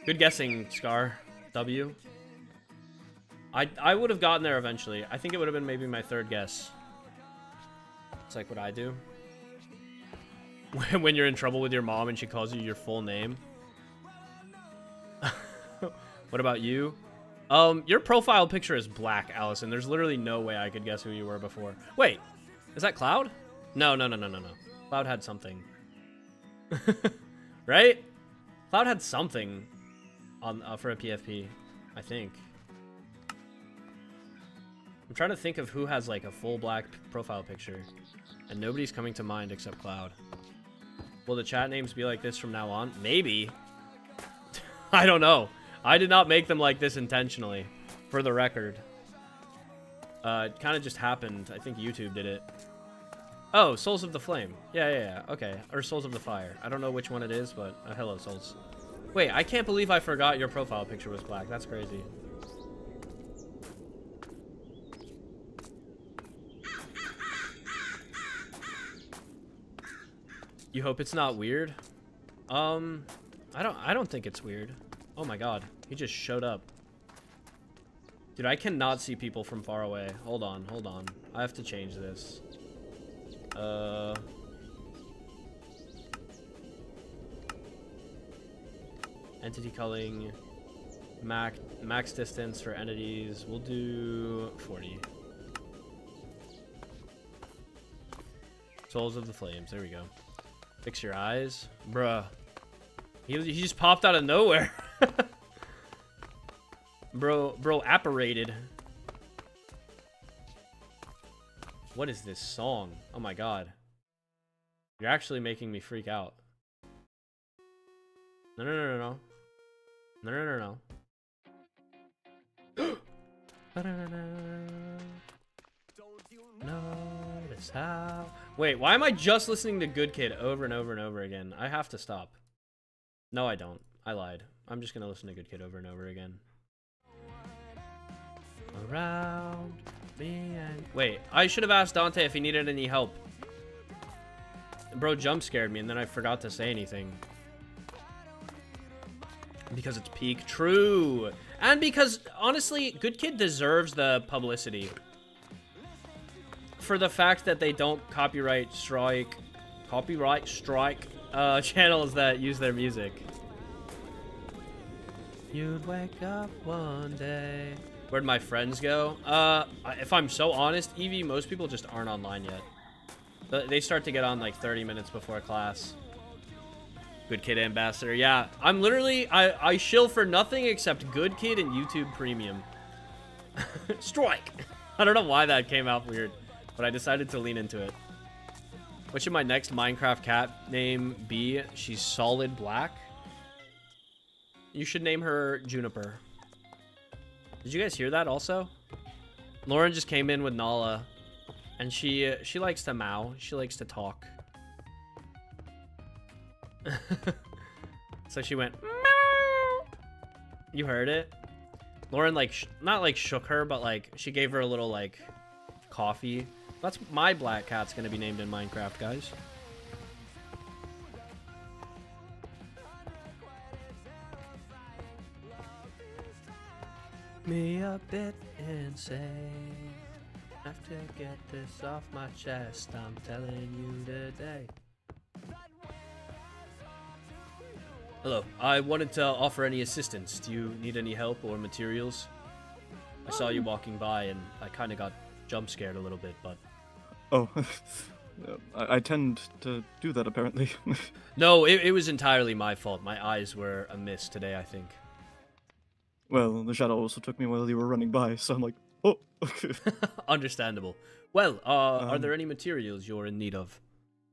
Good guessing, Scar. W. I would have gotten there eventually. I think it would have been maybe my third guess. It's like what I do. When you're in trouble with your mom and she calls you your full name. What about you? Your profile picture is black, Allison. There's literally no way I could guess who you were before. Wait, is that Cloud? No. Cloud had something. Right? Cloud had something on for a PFP, I think. I'm trying to think of who has like a full black profile picture, and nobody's coming to mind except Cloud. Will the chat names be like this from now on? Maybe. I don't know. I did not make them like this intentionally, for the record. It kind of just happened. I think YouTube did it. Oh, Souls of the Flame. Yeah. Okay. Or Souls of the Fire. I don't know which one it is, but hello, Souls. Wait, I can't believe I forgot your profile picture was black. That's crazy. You hope it's not weird? I don't think it's weird. Oh my god, he just showed up. Dude, I cannot see people from far away. Hold on. I have to change this. Entity culling. Max distance for entities. We'll do 40. Souls of the Flames. There we go. Fix your eyes. Bruh. He just popped out of nowhere. Bro apparated. What is this song? Oh my god. You're actually making me freak out. No. Notice how. Wait, why am I just listening to Good Kid over and over and over again? I have to stop. No, I don't. I lied. I'm just gonna listen to Good Kid over and over again. Around me and... Wait, I should have asked Dante if he needed any help. Bro jump scared me and then I forgot to say anything. Because it's peak. True. And because, honestly, Good Kid deserves the publicity. For the fact that they don't copyright strike channels that use their music. You'd wake up one day. Where'd my friends go? If I'm so honest, Evie, most people just aren't online yet. They start to get on like 30 minutes before class. Good Kid ambassador. Yeah, I'm literally, I shill for nothing except Good Kid and YouTube Premium. Strike. I don't know why that came out weird, but I decided to lean into it. What should my next Minecraft cat name be? She's solid black. You should name her Juniper. Did you guys hear that also? Lauren just came in with Nala, and she likes to meow. She likes to talk. So she went meow. You heard it? Lauren like not like shook her, but like she gave her a little like coffee. That's my black cat's gonna be named in Minecraft, guys. Me a bit insane. Have to get this off my chest. I'm telling you today. Hello. I wanted to offer any assistance. Do you need any help or materials? I saw you walking by and I kind of got jump scared a little bit, but... Oh, I tend to do that apparently. No, it was entirely my fault. My eyes were amiss today, I think. Well, the shadow also took me while you were running by, so I'm like, oh. Understandable. Well, are there any materials you're in need of?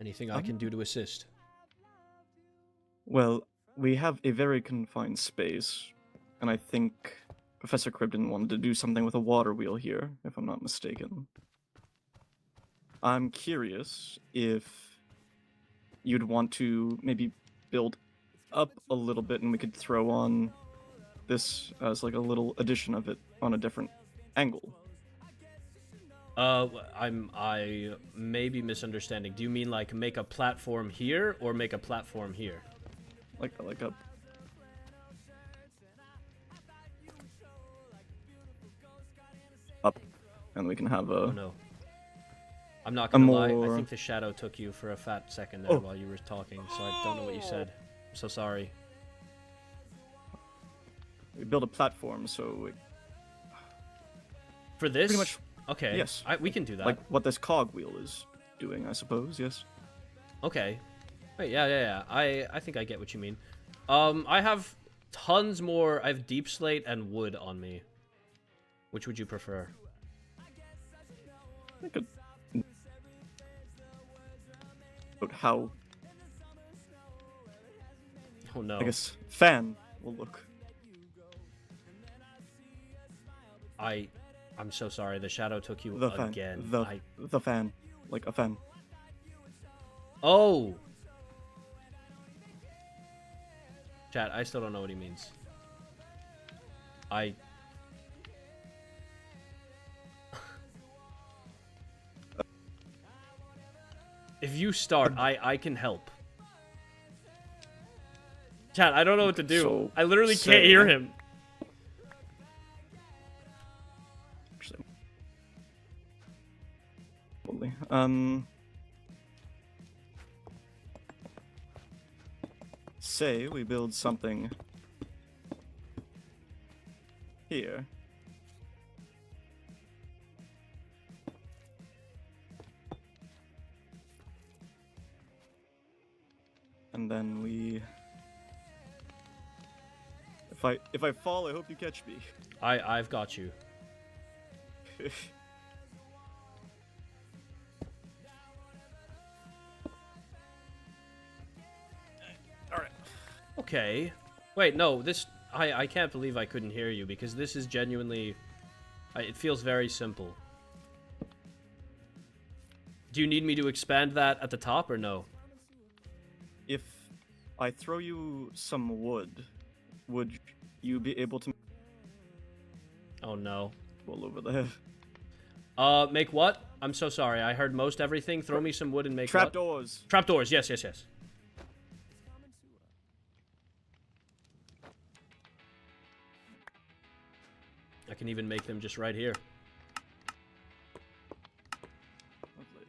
Anything I can do to assist? Well, we have a very confined space, and I think Professor Cribden wanted to do something with a water wheel here, if I'm not mistaken. I'm curious if you'd want to maybe build up a little bit and we could throw on this as like a little addition of it on a different angle. I may be misunderstanding. Do you mean like make a platform here or make a platform here? Like a up, and we can have a. Oh no. I'm not gonna lie. I more- think the shadow took you for a fat second there Oh. while you were talking, so I don't know what you said. I'm so sorry. We build a platform, so we, For this? pretty much. Okay. Yes. We can do that. Like what this cogwheel is doing, I suppose. Yes. Okay. Wait, yeah. I think I get what you mean. I have tons more. I have deep slate and wood on me. Which would you prefer? I could. But how? Oh no. I guess fan will look. I'm so sorry. The shadow took you The fan. again. The fan, like a fan. Oh. Chat, I still don't know what he means. If you start, I can help. Chat, I don't know what to do. So, I literally say- can't hear him. Actually, say we build something here. And then we. If I fall, I hope you catch me. I've got you. Alright. Okay. Wait, no, this... I can't believe I couldn't hear you, because this is genuinely... it feels very simple. Do you need me to expand that at the top, or no? If I throw you some wood, would you be able to Oh, no. roll over there? Make what? I'm so sorry, I heard most everything. Throw me some wood and make what? Trapdoors. Trapdoors, yes. I can even make them just right here. Lovely.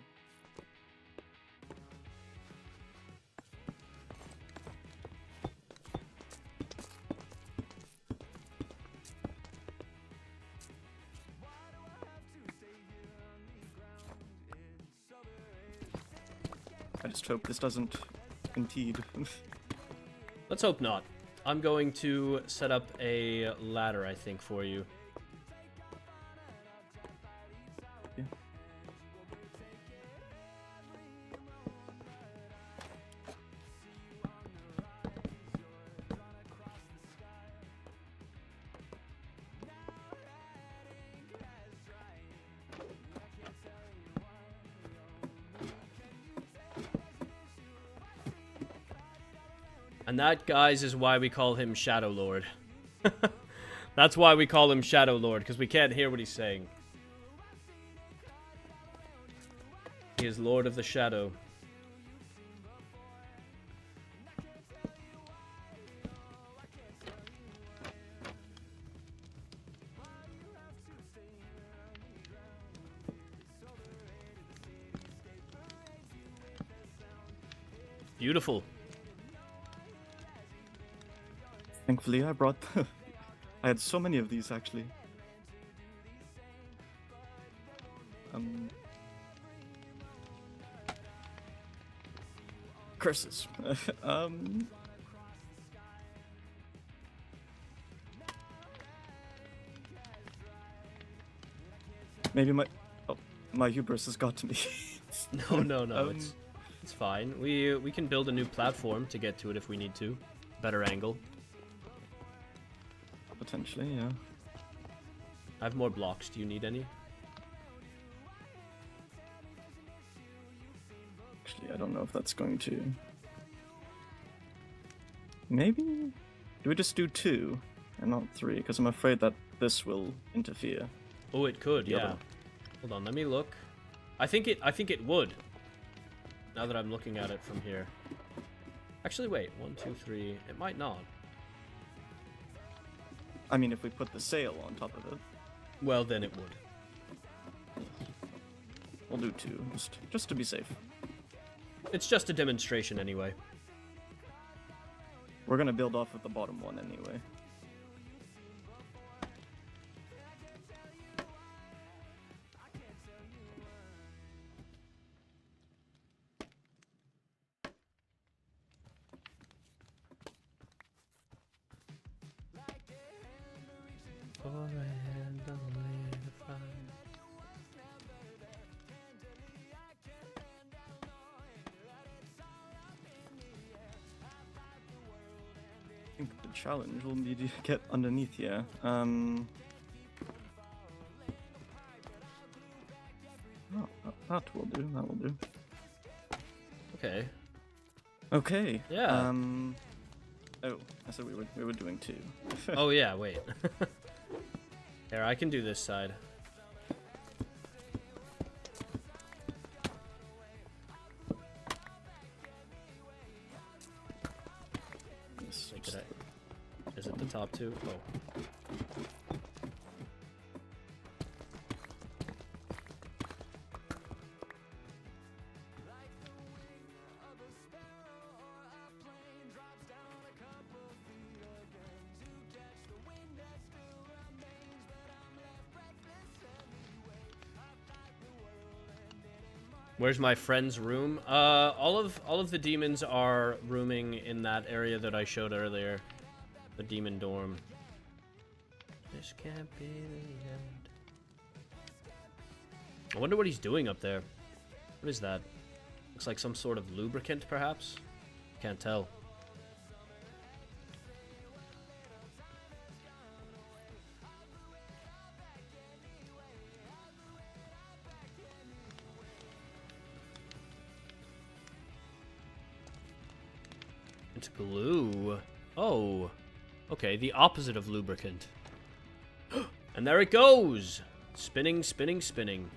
I just hope this doesn't impede. Let's hope not. I'm going to set up a ladder, I think, for you. Yeah. And that, guys, is why we call him Shadow Lord. That's why we call him Shadow Lord, because we can't hear what he's saying. He is Lord of the Shadow. Beautiful. Thankfully, I brought. I had so many of these actually. Curses. Maybe my hubris has got to me. No, it's fine. We can build a new platform to get to it if we need to. Better angle. Potentially, yeah. I have more blocks. Do you need any? Actually, I don't know if that's going to. Maybe. Do we just do 2 and not 3? Because I'm afraid that this will interfere. Oh, it could, The yeah. other one. Hold on, let me look. I think it would. Now that I'm looking at it from here. Actually, wait. 1, 2, 3. It might not. I mean, if we put the sail on top of it. Well, then it would. We'll do 2, just to be safe. It's just a demonstration anyway. We're gonna build off of the bottom one anyway. I think the challenge will be to get underneath here. Oh, that will do. That will do. Okay. Okay. Yeah. Oh, I said we were doing 2. Oh yeah. Wait. Here, I can do this side. Is it the top 2? Oh. Where's my friend's room? All of the demons are rooming in that area that I showed earlier. The demon dorm. This can't be the end. I wonder what he's doing up there. What is that? Looks like some sort of lubricant, perhaps? Can't tell. It's glue. Oh. Okay, the opposite of lubricant. And there it goes! Spinning, spinning, spinning.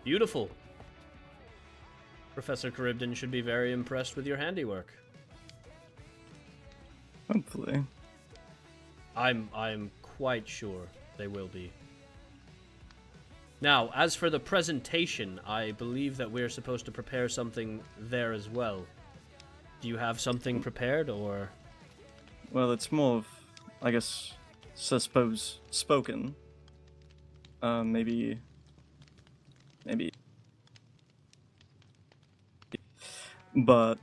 Beautiful. Professor Charybdin should be very impressed with your handiwork. Hopefully. I'm quite sure they will be. Now, as for the presentation, I believe that we're supposed to prepare something there as well. Do you have something prepared, or...? Well, it's more of, I guess, suppose spoken. Maybe. But,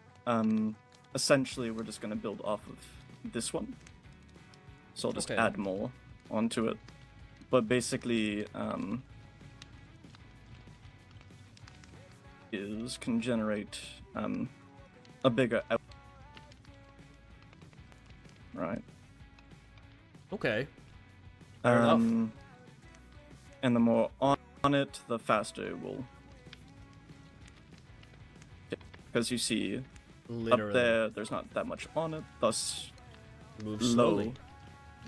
essentially we're just gonna build off of this one. So I'll just add more onto it. But basically, can generate, a bigger out. Right. Okay. Fair enough. And the more on it, the faster it will. Because you see, literally, up there, there's not that much on it, thus move slowly.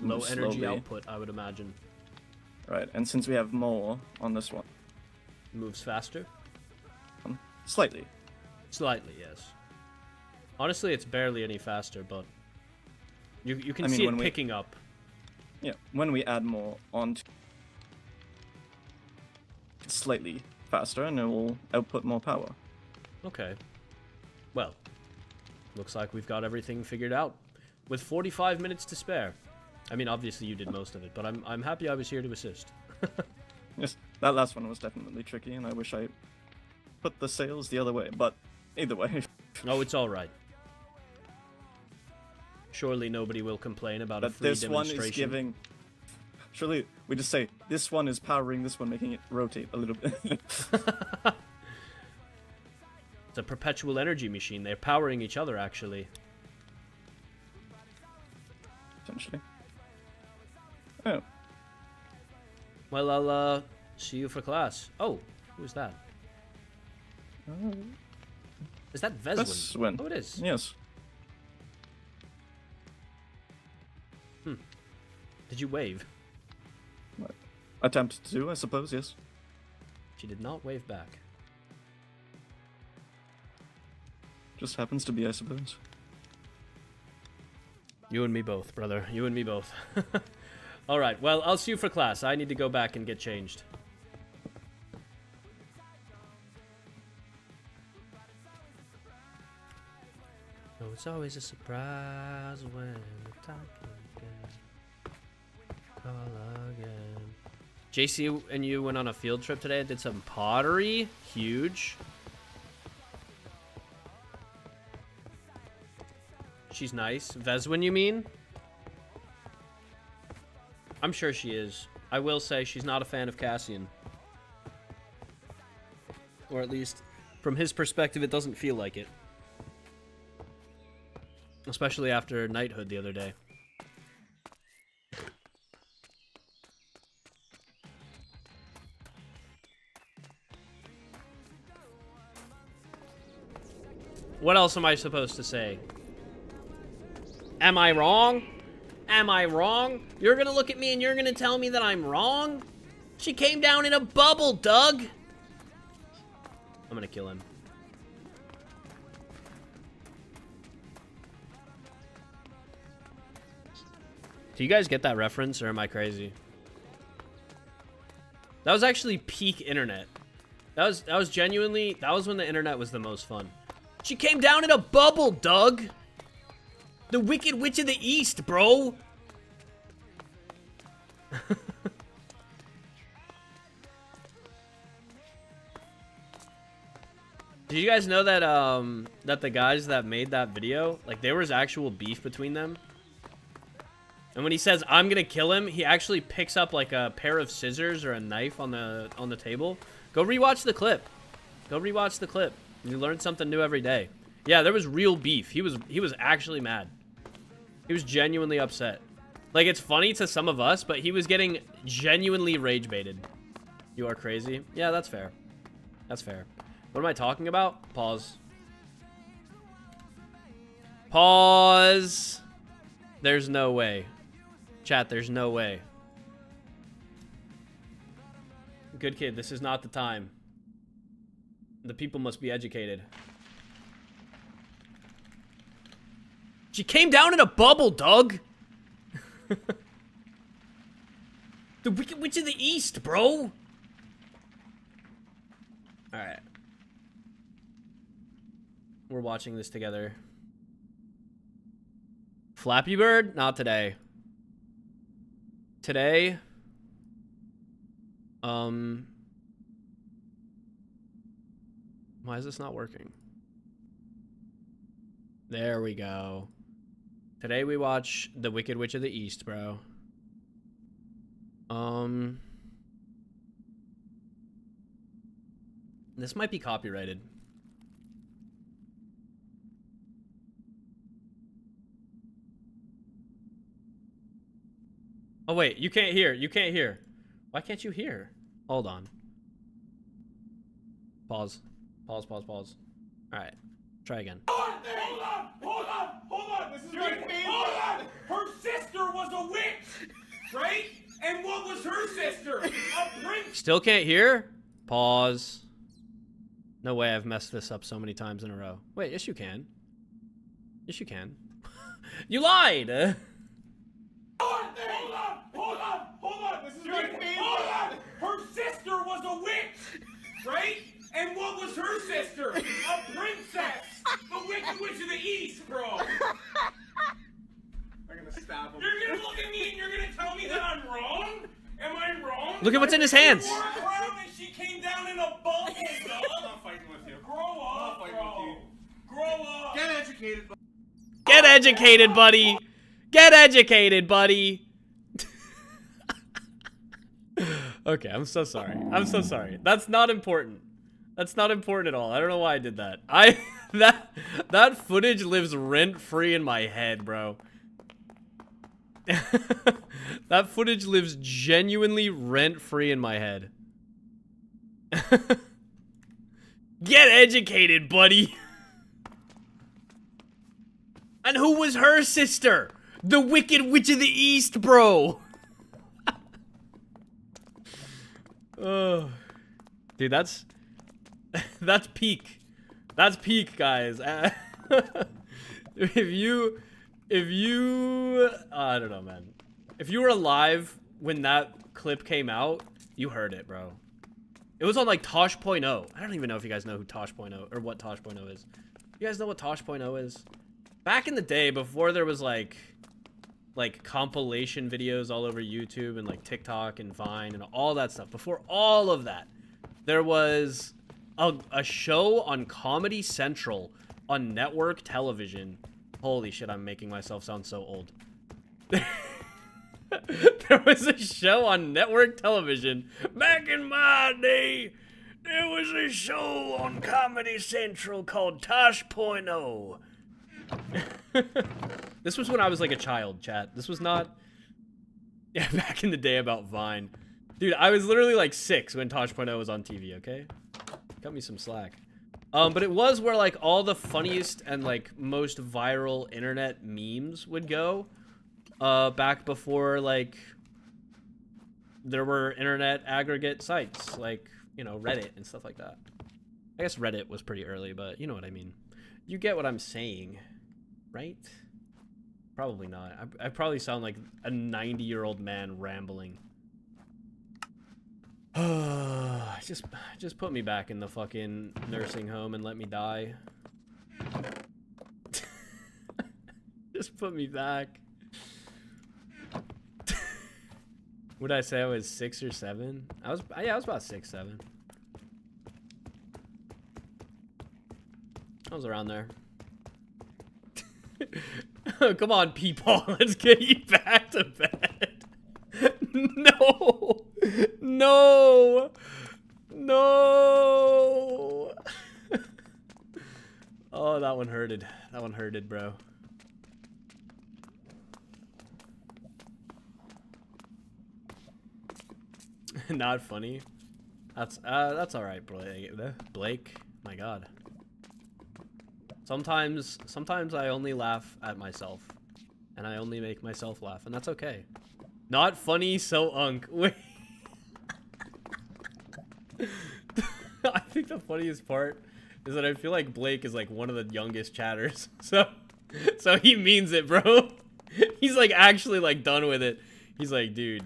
Low energy output, I would imagine. Right, and since we have more on this one, moves faster. Slightly. Slightly, yes. Honestly, it's barely any faster, but you can see it picking up. Yeah, when we add more on, it's slightly faster, and it will output more power. Okay. Well, looks like we've got everything figured out. With 45 minutes to spare. I mean, obviously you did most of it, but I'm happy I was here to assist. Yes, that last one was definitely tricky, and I wish I put the sails the other way, but either way. Oh, it's alright. Surely nobody will complain about but a free this demonstration. One is giving... Surely we just say, this one is powering this one, making it rotate a little bit. It's a perpetual energy machine. They're powering each other, actually. Essentially. Oh. Well, I'll see you for class. Oh, who's that? Is that Veslin? That's Swen. Oh, it is. Yes. Did you wave? Attempt to, I suppose, yes. She did not wave back. Just happens to be, I suppose. You and me both, brother. You and me both. Alright, well, I'll see you for class. I need to go back and get changed. Oh, it's always a surprise when the time call again. JC and you went on a field trip today. Did some pottery. Huge. She's nice. Veswin, you mean? I'm sure she is. I will say she's not a fan of Cassian. Or at least, from his perspective, it doesn't feel like it. Especially after knighthood the other day. What else am I supposed to say? Am I wrong? Am I wrong? You're gonna look at me and you're gonna tell me that I'm wrong? She came down in a bubble, Doug! I'm gonna kill him. Do you guys get that reference, or am I crazy? That was actually peak internet. That was genuinely, that was when the internet was the most fun. She came down in a bubble, Doug! The Wicked Witch of the East, bro! Did you guys know that, that the guys that made that video, like, there was actual beef between them? And when he says, I'm gonna kill him, he actually picks up, like, a pair of scissors or a knife on the table. Go rewatch the clip. Go rewatch the clip. You learn something new every day. Yeah, there was real beef. He was actually mad. He was genuinely upset. Like, it's funny to some of us, but he was getting genuinely rage baited. You are crazy. Yeah, that's fair. That's fair. What am I talking about? Pause. Pause. There's no way. Chat, there's no way. Good kid, this is not the time. The people must be educated. She came down in a bubble, Doug! The Wicked Witch of the East, bro! Alright. We're watching this together. Flappy Bird? Not today. Today... Why is this not working? There we go. Today we watch The Wicked Witch of the East, bro. This might be copyrighted. Oh wait, you can't hear. You can't hear. Why can't you hear? Hold on. Pause. Pause, pause, pause. Alright. Try again. Hold on! This is my favorite. Hold on! Her sister was a witch, right? And what was her sister? A prince. Still can't hear? Pause. No way I've messed this up so many times in a row. Wait, yes you can. Yes you can. You lied! Hold on! This is my favorite. Hold on! Her sister was a witch, right? And what was her sister? A princess! The Wicked Witch of the East, bro! I'm gonna stab him. You're gonna look at me and you're gonna tell me that I'm wrong? Am I wrong? Look at what's in his hands! She wore a crown and she came down in a bubble, dog! I'm not fighting with you. Grow up, bro! Grow up! Get educated, buddy! Get educated, buddy! Get educated, buddy! Okay, I'm so sorry. I'm so sorry. That's not important. That's not important at all. I don't know why I did that. That footage lives rent-free in my head, bro. That footage lives genuinely rent-free in my head. Get educated, buddy. And who was her sister? The Wicked Witch of the East, bro. Oh, dude, that's peak. That's peak, guys. if you, I don't know, man. If you were alive when that clip came out, you heard it, bro. It was on like Tosh.0. I don't even know if you guys know who Tosh.0 or what Tosh.0 is. You guys know what Tosh.0 is? Back in the day, before there was like compilation videos all over YouTube and like TikTok and Vine and all that stuff. Before all of that, there was a show on Comedy Central on network television. Holy shit, I'm making myself sound so old. There was a show on network television back in my day. There was a show on Comedy Central called Tosh.0. This was when I was like a child, chat. This was not... Yeah, back in the day about Vine. Dude, I was literally like 6 when Tosh.0 was on TV, okay? Cut me some slack. But it was where like all the funniest and like most viral internet memes would go. Back before like there were internet aggregate sites like, you know, Reddit and stuff like that. I guess Reddit was pretty early, but you know what I mean. You get what I'm saying, right? Probably not. I probably sound like a 90-year-old man rambling. Just put me back in the fucking nursing home and let me die. Just put me back. Would I say I was 6 or 7? I was about 6, 7. I was around there. Come on, people. Let's get you back to bed. No. No. No. Oh, that one hurted. That one hurted, bro. Not funny. That's all right, Blake. My God. Sometimes I only laugh at myself, and I only make myself laugh, and that's okay. Not funny, so unk. Wait. I think the funniest part is that I feel like Blake is like one of the youngest chatters, so he means it, bro. He's like actually like done with it. He's like, dude,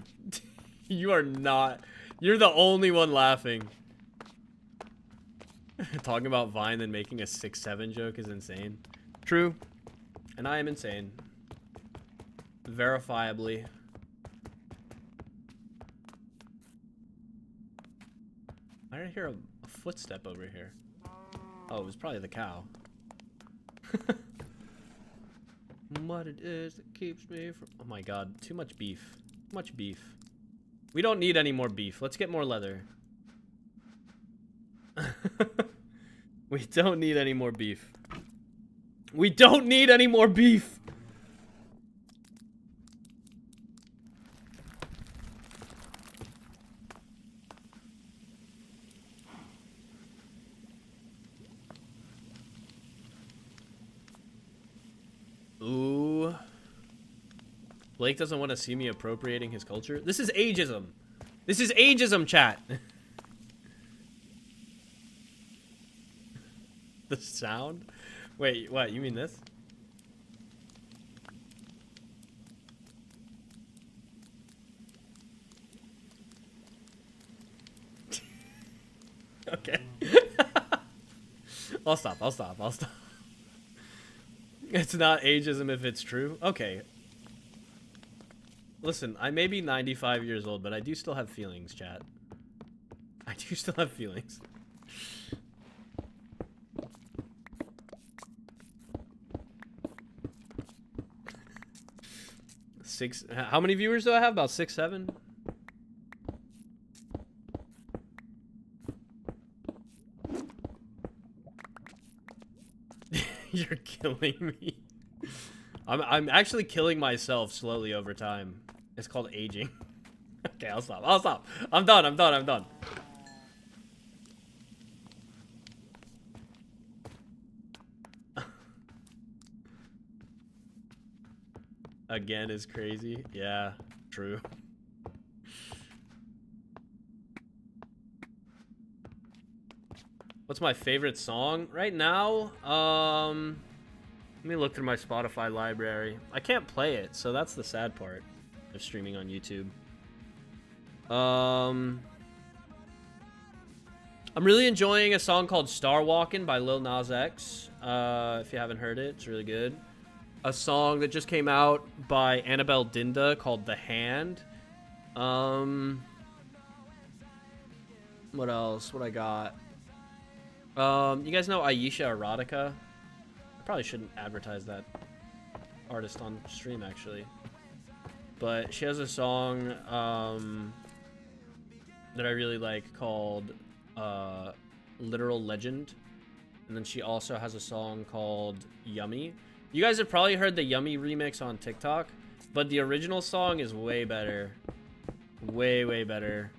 you are not. You're the only one laughing. Talking about Vine and making a 6-7 joke is insane. True. And I am insane. Verifiably. I did hear a footstep over here. Oh, it was probably the cow. What it is that keeps me from... Oh my God, too much beef. Too much beef. We don't need any more beef. Let's get more leather. We don't need any more beef. We don't need any more beef. Ooh. Blake doesn't want to see me appropriating his culture. This is ageism. This is ageism, chat. The sound? Wait, what? You mean this? Okay. I'll stop. It's not ageism if it's true. Okay. Listen, I may be 95 years old, but I do still have feelings, chat. I do still have feelings. How many viewers do I have? About 6, 7? You're killing me. I'm actually killing myself slowly over time. It's called aging. Okay, I'll stop. I'm done. Again is crazy. Yeah, true. What's my favorite song right now? Let me look through my Spotify library. I can't play it, so that's the sad part of streaming on YouTube. I'm really enjoying a song called Star Walkin' by Lil Nas X. If you haven't heard it, it's really good. A song that just came out by Annabelle Dinda called The Hand. What else? What I got? You guys know Aisha Erotica? I probably shouldn't advertise that artist on stream, actually. But she has a song that I really like called Literal Legend. And then she also has a song called Yummy. You guys have probably heard the Yummy remix on TikTok, but the original song is way better. Way, way better.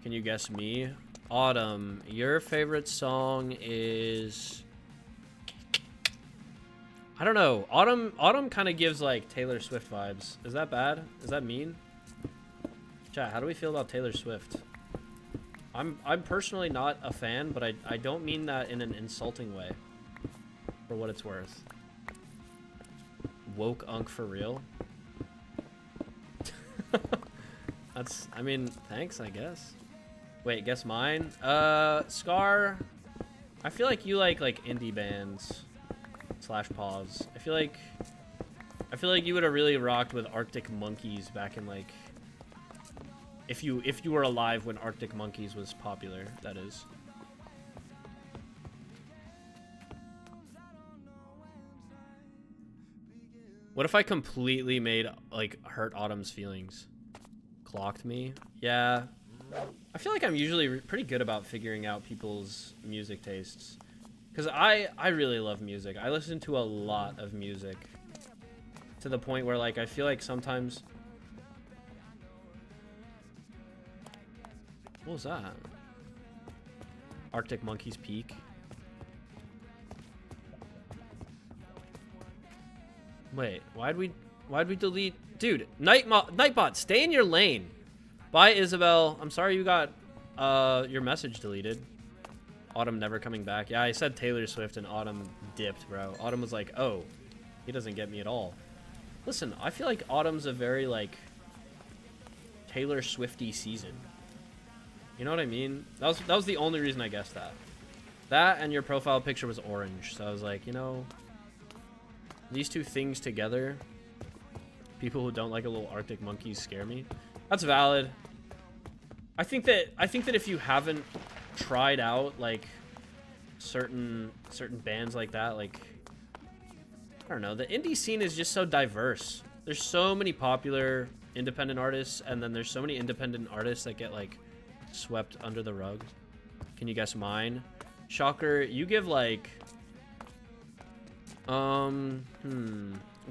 Can you guess me? Autumn, your favorite song is... I don't know. Autumn kind of gives like Taylor Swift vibes. Is that bad? Is that mean? Chat, how do we feel about Taylor Swift? I'm personally not a fan, but I don't mean that in an insulting way. For what it's worth. Woke Unk for real? That's, I mean, thanks, I guess. Wait, guess mine? Scar, I feel like you like indie bands / pause. I feel like you would have really rocked with Arctic Monkeys back in like, if you were alive when Arctic Monkeys was popular, that is. What if I completely made like hurt Autumn's feelings? Clocked me? Yeah. I feel like I'm usually pretty good about figuring out people's music tastes. Because I really love music. I listen to a lot of music. To the point where, like, I feel like sometimes... What was that? Arctic Monkeys Peak. Wait, why'd we delete... Dude, Nightbot, stay in your lane. Bye, Isabel. I'm sorry you got your message deleted. Autumn never coming back. Yeah, I said Taylor Swift and Autumn dipped, bro. Autumn was like, oh, he doesn't get me at all. Listen, I feel like Autumn's a very, like, Taylor Swifty season. You know what I mean? That was the only reason I guessed that. That and your profile picture was orange. So I was like, you know, these two things together, people who don't like a little Arctic Monkeys scare me. That's valid. I think that if you haven't tried out like certain bands like that, like, I don't know, the indie scene is just so diverse. There's so many popular independent artists, and then there's so many independent artists that get like swept under the rug. Can you guess mine? Shocker, you give like I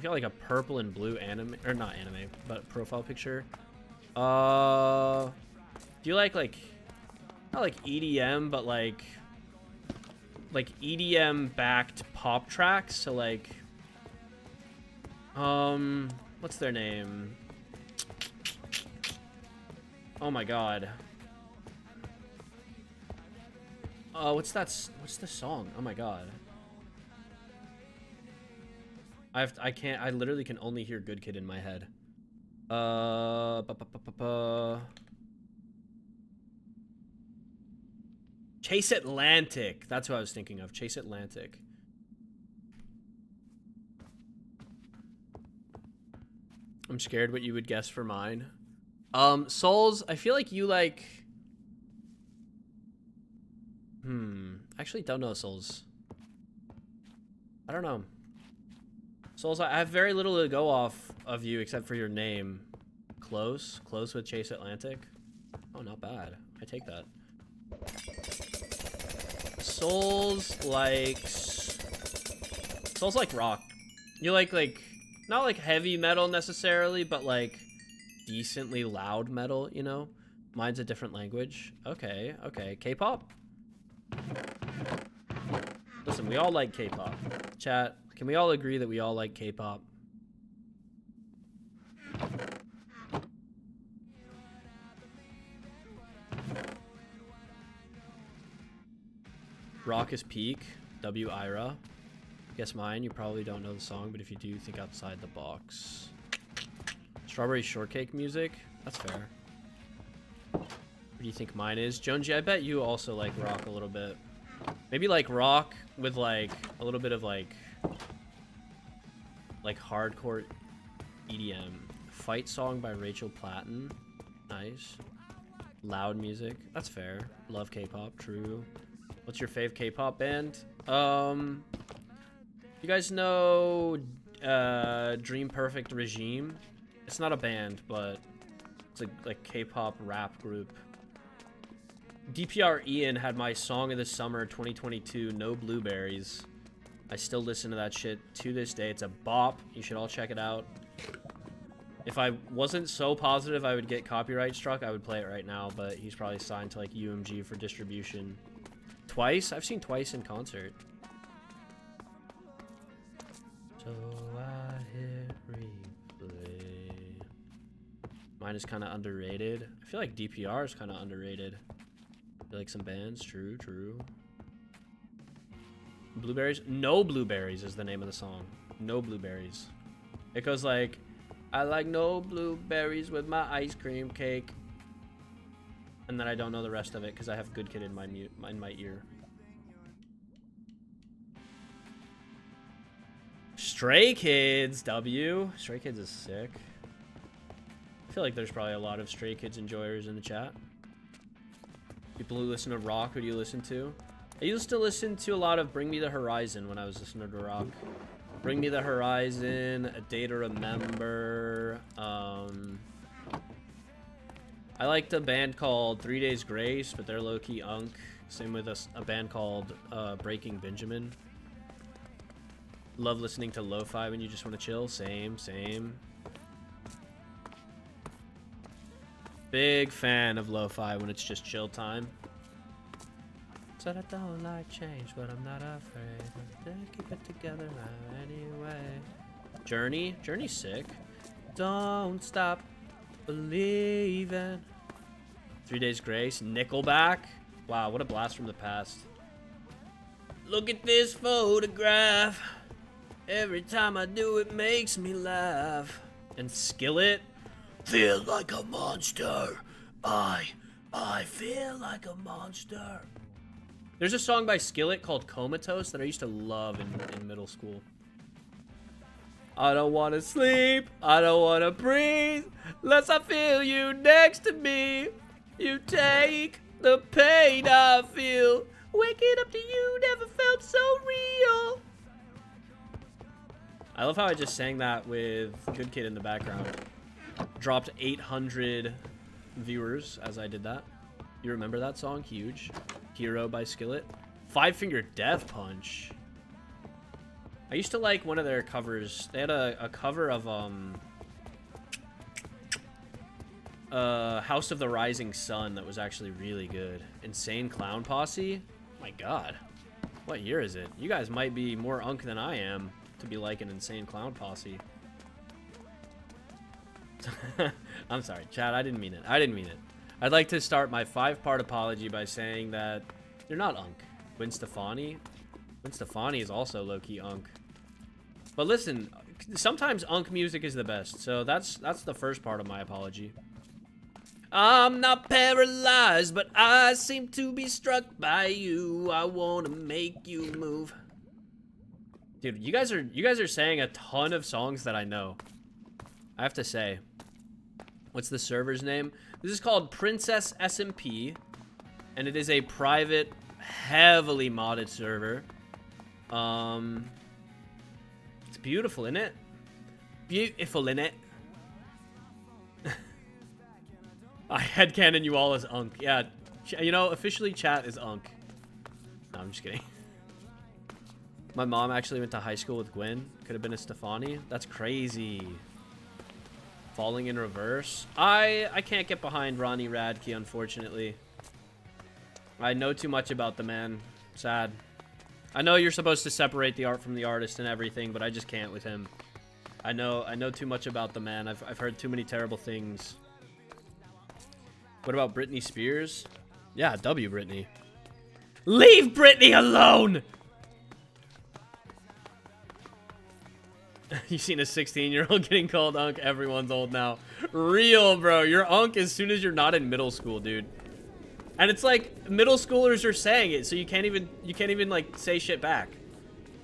feel like a purple and blue anime, or not anime, but profile picture. Do you like not like EDM, but like EDM backed pop tracks? So like what's their name? Oh my god. What's the song? Oh my god. I literally can only hear Good Kid in my head. Chase Atlantic. That's what I was thinking of. Chase Atlantic. I'm scared what you would guess for mine. Souls, I feel like you like... I actually don't know Souls. I don't know. Souls, I have very little to go off of you except for your name. Close with Chase Atlantic. Oh, not bad. I take that. Souls likes rock. You like not like heavy metal necessarily, but like decently loud metal, you know? Mine's a different language. Okay. K-pop? Listen, we all like K-pop. Chat, can we all agree that we all like K-pop? Raucous Peak, W Ira. Guess mine, you probably don't know the song, but if you do, think outside the box. Strawberry Shortcake music, that's fair. What do you think mine is? Jonesy, I bet you also like rock a little bit. Maybe like rock with like a little bit of like hardcore EDM. Fight Song by Rachel Platten. Nice. Loud music. That's fair. Love K-pop. True. What's your fave K-pop band? You guys know Dream Perfect Regime? It's not a band, but it's a like K-pop rap group. DPR Ian had my song of the summer 2022, No Blueberries. I still listen to that shit to this day. It's a bop. You should all check it out. If I wasn't so positive I would get copyright struck, I would play it right now, but he's probably signed to like UMG for distribution. Twice? I've seen Twice in concert. So I hit replay. Mine is kind of underrated. I feel like DPR is kind of underrated. I feel like some bands. True, true. Blueberries? No Blueberries is the name of the song. No Blueberries. It goes like, I like no blueberries with my ice cream cake. And then I don't know the rest of it because I have Good Kid in my ear. Stray Kids, W. Stray Kids is sick. I feel like there's probably a lot of Stray Kids enjoyers in the chat. People who listen to rock, who do you listen to? I used to listen to a lot of Bring Me the Horizon when I was listening to rock. Bring Me the Horizon, A Day to Remember. I liked a band called 3 Days Grace, but they're low-key unk. Same with a band called Breaking Benjamin. Love listening to lo-fi when you just want to chill. Same, same. Big fan of lo-fi when it's just chill time. Said I don't like change, but I'm not afraid. Keep it together now anyway. Journey? Journey's sick. Don't stop believing. 3 Days Grace. Nickelback. Wow, what a blast from the past. Look at this photograph. Every time I do it makes me laugh. And Skillet. Feel like a monster. I feel like a monster. There's a song by Skillet called Comatose that I used to love in middle school. I don't want to sleep. I don't want to breathe. Unless I feel you next to me. You take the pain I feel. Waking up to you never felt so real. I love how I just sang that with Good Kid in the background. Dropped 800 viewers as I did that. You remember that song? Huge. Hero by Skillet. Five Finger Death Punch. I used to like one of their covers. They had a cover of House of the Rising Sun that was actually really good. Insane Clown Posse. My god. What year is it? You guys might be more unk than I am to be like an Insane Clown Posse. I'm sorry, Chad. I didn't mean it. I didn't mean it. I'd like to start my 5-part apology by saying that you're not unk. Gwen Stefani is also low-key unk. But listen, sometimes unk music is the best, so that's the first part of my apology. I'm not paralyzed, but I seem to be struck by you. I want to make you move. Dude, you guys are saying a ton of songs that I know. I have to say. What's the server's name? This is called Princess SMP, and it is a private, heavily modded server. It's beautiful, isn't it? Beautiful, innit? I headcanon you all as unk. Yeah, you know, officially chat is unk. No, I'm just kidding. My mom actually went to high school with Gwen. Could have been a Stefani. That's crazy. Falling in Reverse. I can't get behind Ronnie Radke, unfortunately. I know too much about the man. Sad. I know you're supposed to separate the art from the artist and everything, but I just can't with him. I know too much about the man. I've heard too many terrible things. What about Britney Spears? Yeah, W Britney. Leave Brittany alone! You seen a 16-year-old getting called unk? Everyone's old now. Real, bro. You're unk as soon as you're not in middle school, dude. And it's like middle schoolers are saying it, so you can't even like say shit back.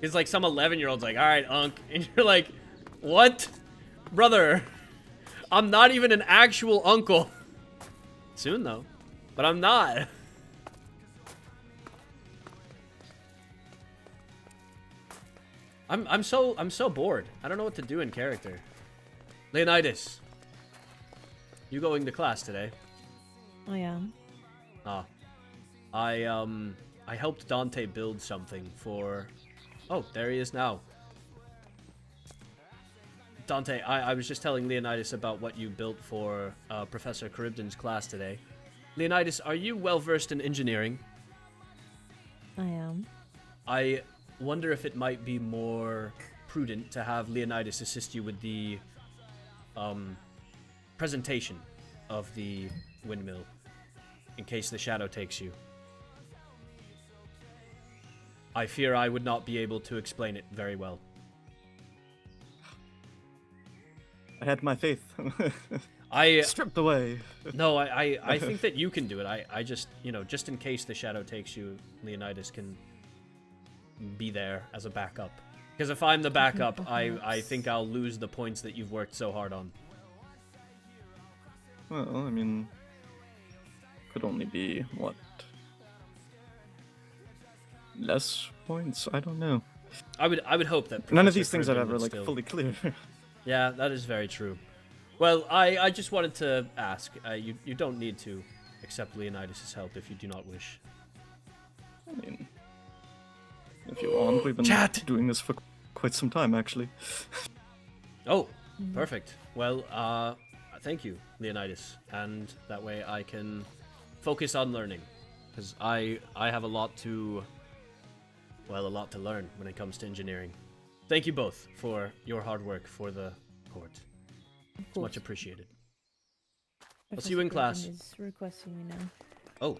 It's like some 11-year-old's like, all right, unk, and you're like, what, brother? I'm not even an actual uncle. Soon though, but I'm not. I'm so bored. I don't know what to do in character. Leonidas, you going to class today? I am. Ah, I helped Dante build something for. Oh, there he is now. Dante, I was just telling Leonidas about what you built for Professor Charybdin's class today. Leonidas, are you well versed in engineering? I am. I wonder if it might be more prudent to have Leonidas assist you with the presentation of the windmill, in case the shadow takes you. I fear I would not be able to explain it very well. I had my faith. I Stripped away. No, I think that you can do it. I just, you know, just in case the shadow takes you, Leonidas can be there as a backup. Because if I'm the backup, I think I'll lose the points that you've worked so hard on. Well, I mean, could only be, what, less points? I don't know. I would hope that None of Professor these things are Charybdin ever, would like, still... fully clear. Yeah, that is very true. Well, I just wanted to ask. You don't need to accept Leonidas' help if you do not wish. I mean, if you want, we've been doing this for quite some time, actually. Oh, perfect. Well, thank you, Leonidas. And that way I can focus on learning. Because I have a lot to learn when it comes to engineering. Thank you both for your hard work for the court. It's much appreciated. I'll see you in class. Is requesting me now. Oh.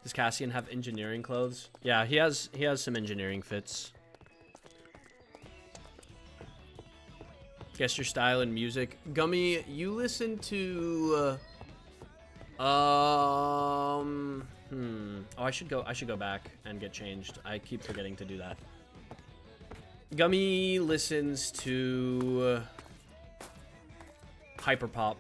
Does Cassian have engineering clothes? Yeah, he has some engineering fits. Guess your style and music. Gummy, you listen to Oh, I should go back and get changed. I keep forgetting to do that. Gummy listens to hyperpop.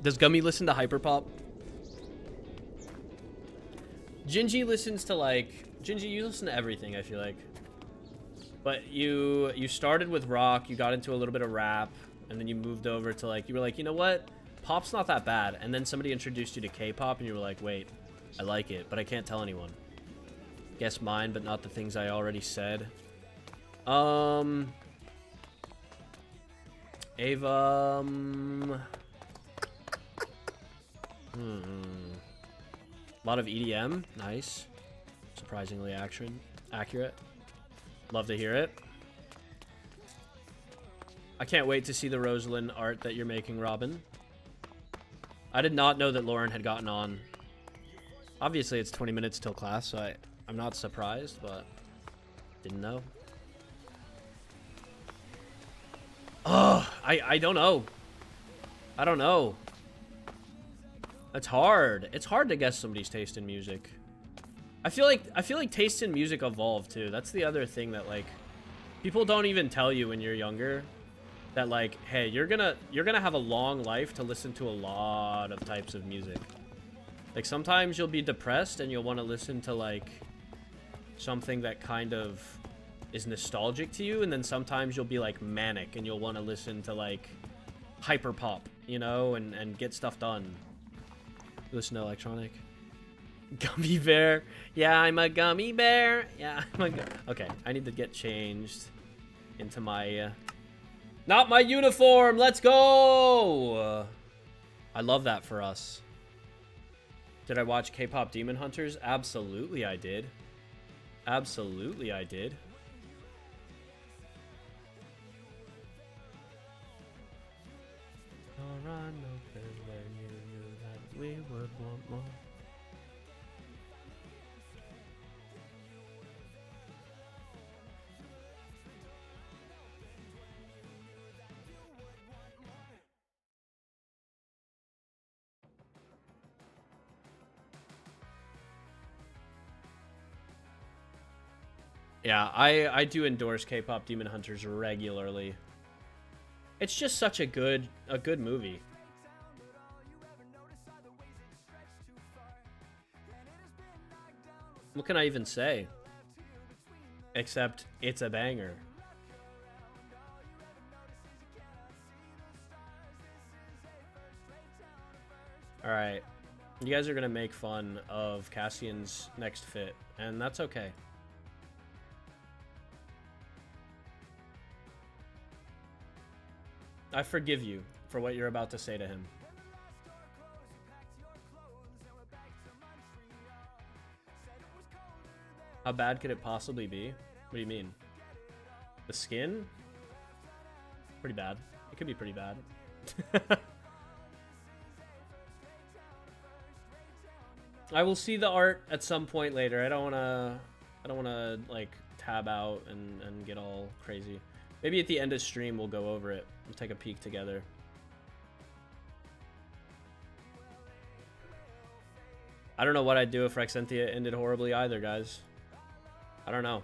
Does Gummy listen to hyperpop? Gingy listens to, like... Gingy, you listen to everything, I feel like. But you started with rock, you got into a little bit of rap, and then you moved over to, like... You were like, you know what? Pop's not that bad. And then somebody introduced you to K-pop, and you were like, wait, I like it, but I can't tell anyone. Guess mine, but not the things I already said. Ava... A lot of EDM. Nice. Surprisingly accurate. Love to hear it. I can't wait to see the Rosalind art that you're making, Robin. I did not know that Lauren had gotten on. Obviously, it's 20 minutes till class, so I'm not surprised, but didn't know. Oh, I don't know. I don't know. It's hard. It's hard to guess somebody's taste in music. I feel like taste in music evolve too. That's the other thing that, like, people don't even tell you when you're younger. That, like, hey, you're gonna have a long life to listen to a lot of types of music. Like, sometimes you'll be depressed and you'll want to listen to, like, something that kind of is nostalgic to you, and then sometimes you'll be, like, manic and you'll want to listen to, like, hyperpop, you know, and get stuff done. Listen to electronic. Gummy bear. Yeah, I'm a gummy bear. Yeah, I'm a... Okay, I need to get changed into my... Not my uniform! Let's go! I love that for us. Did I watch K-pop Demon Hunters? Absolutely I did. Absolutely I did. we would want more. Yeah, I do endorse K-pop Demon Hunters regularly. It's just such a good movie. What can I even say? Except it's a banger. Alright. You guys are gonna make fun of Cassian's next fit, and that's okay. I forgive you for what you're about to say to him. How bad could it possibly be? What do you mean? The skin? Pretty bad. It could be pretty bad. I will see the art at some point later. I don't wanna like tab out and get all crazy. Maybe at the end of stream we'll go over it. We'll take a peek together. I don't know what I'd do if Rexentia ended horribly either, guys. I don't know.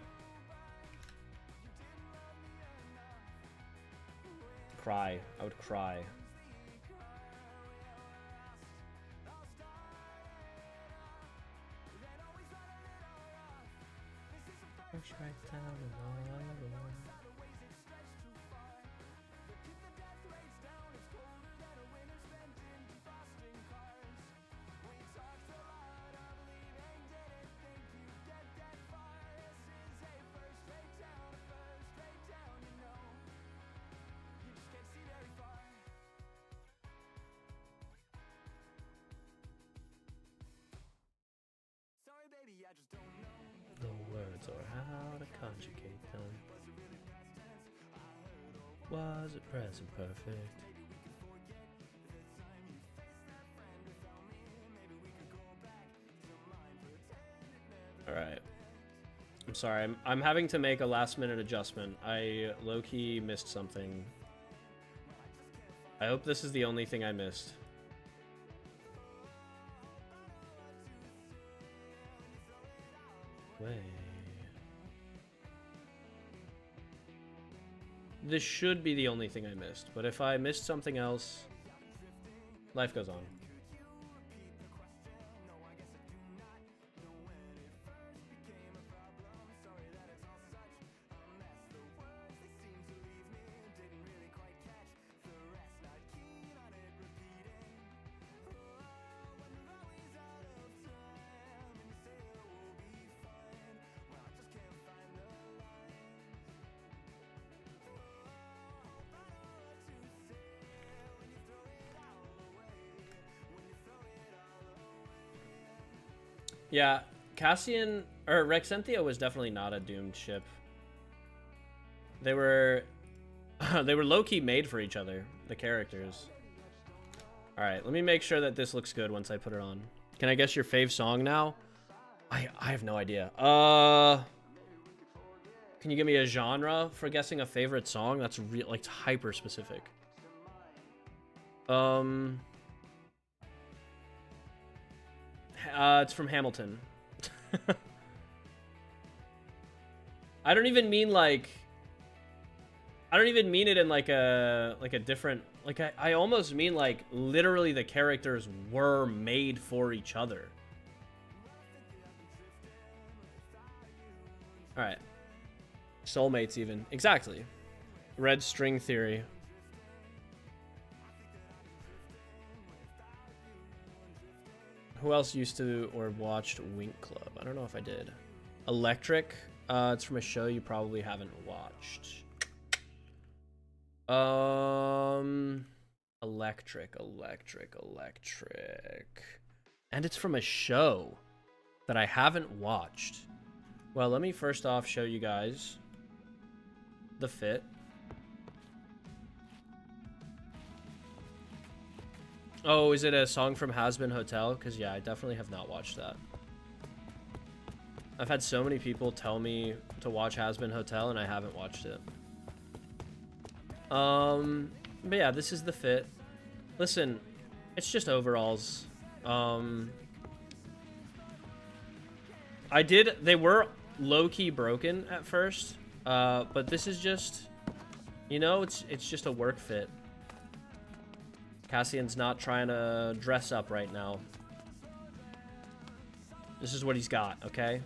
Cry. I would cry. Push right down and all alone. No words or how to conjugate them. Was it present perfect? Alright. I'm sorry, I'm having to make a last minute adjustment. I low-key missed something. I hope this is the only thing I missed. Way. This should be the only thing I missed, but if I missed something else, life goes on. Yeah, Cassian or Rexentia was definitely not a doomed ship. They were they were low-key made for each other, the characters. All right, let me make sure that this looks good once I put it on. Can I guess your fave song now? I have no idea. Can you give me a genre for guessing a favorite song? That's like hyper specific. It's from Hamilton. I don't even mean like. I don't even mean it in like a different. Like I almost mean like literally the characters were made for each other. All right. Soulmates even. Exactly. Red string theory. Who else used to or watched Wink Club? I don't know if I did. Electric. It's from a show you probably haven't watched. Electric. And it's from a show that I haven't watched. Well, let me first off show you guys the fit. Oh, is it a song from Has-Been Hotel? Because, yeah, I definitely have not watched that. I've had so many people tell me to watch Has-Been Hotel, and I haven't watched it. But yeah, this is the fit. Listen, it's just overalls. They were low-key broken at first, but this is just, you know, it's just a work fit. Cassian's not trying to dress up right now. This is what he's got, okay?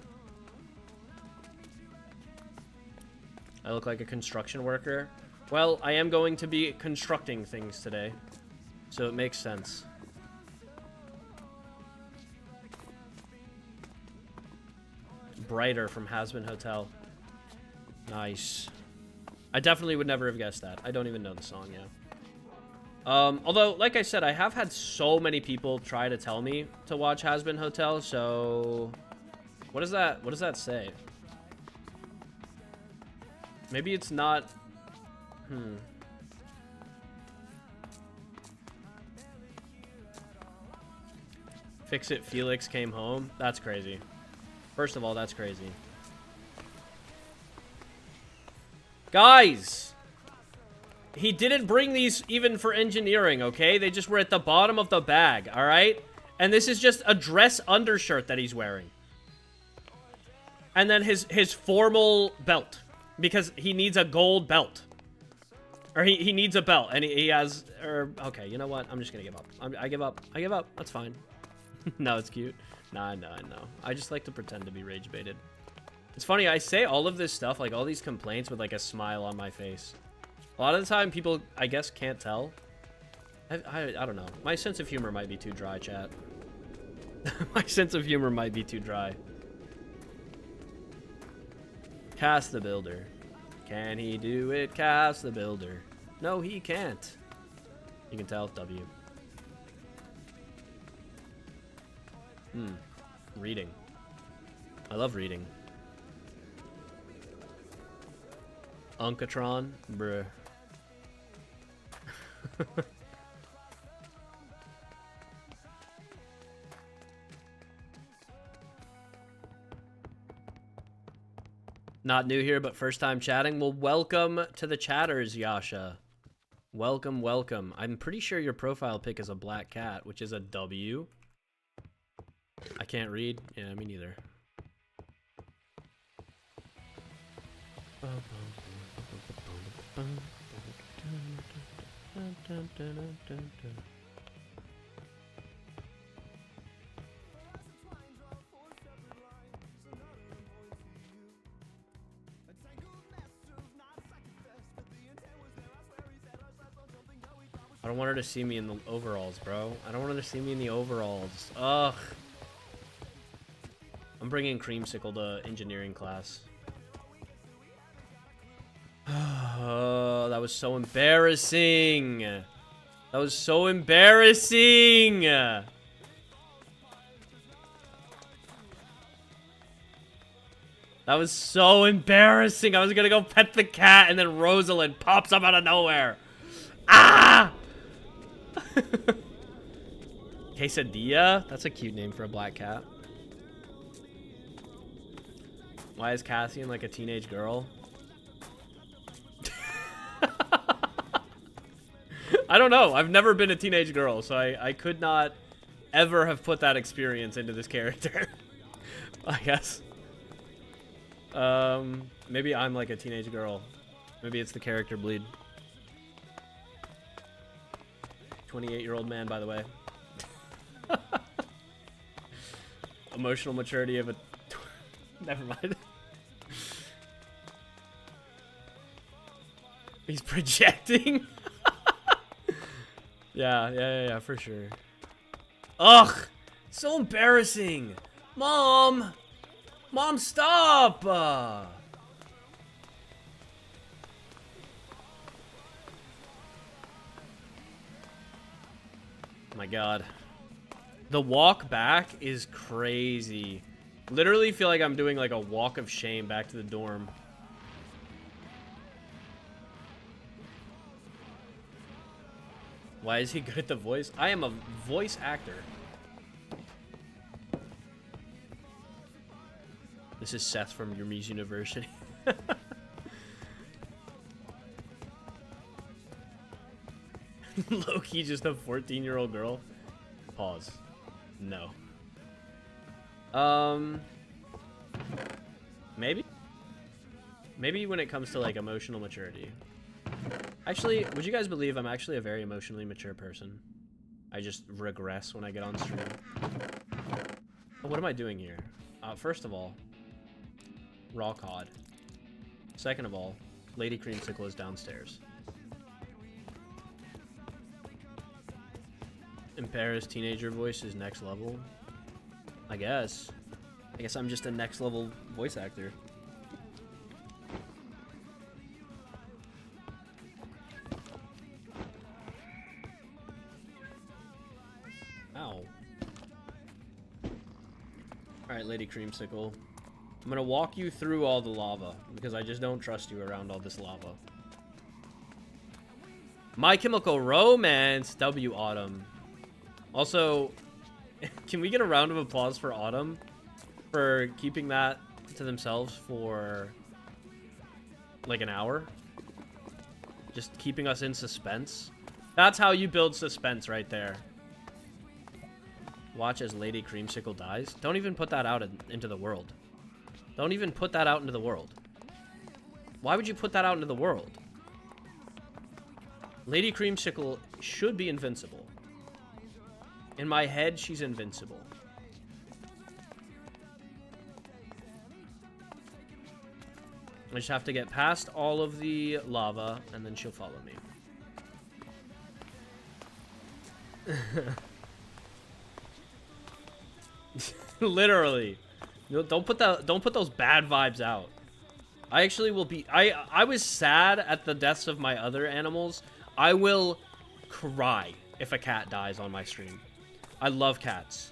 I look like a construction worker. Well, I am going to be constructing things today, so it makes sense. Brighter from Has-Been Hotel. Nice. I definitely would never have guessed that. I don't even know the song, yeah. Although, like I said, I have had so many people try to tell me to watch Has-Been Hotel, so... What does that say? Maybe it's not... Fix It Felix came home? That's crazy. First of all, that's crazy. Guys! He didn't bring these even for engineering, okay? They just were at the bottom of the bag, alright? And this is just a dress undershirt that he's wearing. And then his formal belt. Because he needs a gold belt. Or he needs a belt. And he has... okay, you know what? I'm just gonna give up. I give up. I give up. That's fine. No, it's cute. Nah, no. I just like to pretend to be rage baited. It's funny, I say all of this stuff, like all these complaints with like a smile on my face. A lot of the time, people, I guess, can't tell. I don't know. My sense of humor might be too dry, chat. My sense of humor might be too dry. Cass the Builder. Can he do it, Cass the Builder? No, he can't. You can tell, W. Reading. I love reading. Uncatron? Bruh. Not new here, but first time chatting. Well, welcome to the chatters, Yasha. Welcome, welcome. I'm pretty sure your profile pic is a black cat, which is a W. I can't read. Yeah, me neither. I don't want her to see me in the overalls, bro. I don't want her to see me in the overalls. Ugh. I'm bringing Creamsicle to engineering class. Oh, that was so embarrassing. That was so embarrassing. That was so embarrassing. I was gonna go pet the cat and then Rosalind pops up out of nowhere. Ah! Quesadilla? That's a cute name for a black cat. Why is Cassian like a teenage girl? I don't know. I've never been a teenage girl, so I could not ever have put that experience into this character. I guess. Maybe I'm like a teenage girl. Maybe it's the character bleed. 28-year-old man, by the way. Emotional maturity of a... Never mind. He's projecting? Yeah, for sure. Ugh! So embarrassing! Mom! Mom, stop! Oh my god. The walk back is crazy. Literally feel like I'm doing like a walk of shame back to the dorm. Why is he good at the voice? I am a voice actor. This is Seth from Hermes University. Low-key just a 14-year-old girl. Pause. No. Maybe? Maybe when it comes to, like, emotional maturity. Actually, would you guys believe I'm actually a very emotionally mature person? I just regress when I get on stream. Oh, what am I doing here? First of all, raw cod. Second of all, Lady Creamsicle is downstairs. Impera's teenager voice is next level. I guess I'm just a next level voice actor. Ow. Alright, Lady Creamsicle. I'm gonna walk you through all the lava, because I just don't trust you around all this lava. My Chemical Romance! W Autumn. Also, can we get a round of applause for Autumn? For keeping that to themselves for, like, an hour? Just keeping us in suspense? That's how you build suspense right there. Watch as Lady Creamsicle dies. Don't even put that out into the world. Don't even put that out into the world. Why would you put that out into the world? Lady Creamsicle should be invincible. In my head, she's invincible. I just have to get past all of the lava, and then she'll follow me. Literally. Don't put those bad vibes out. I actually will be... I was sad at the deaths of my other animals. I will cry if a cat dies on my stream. I love cats.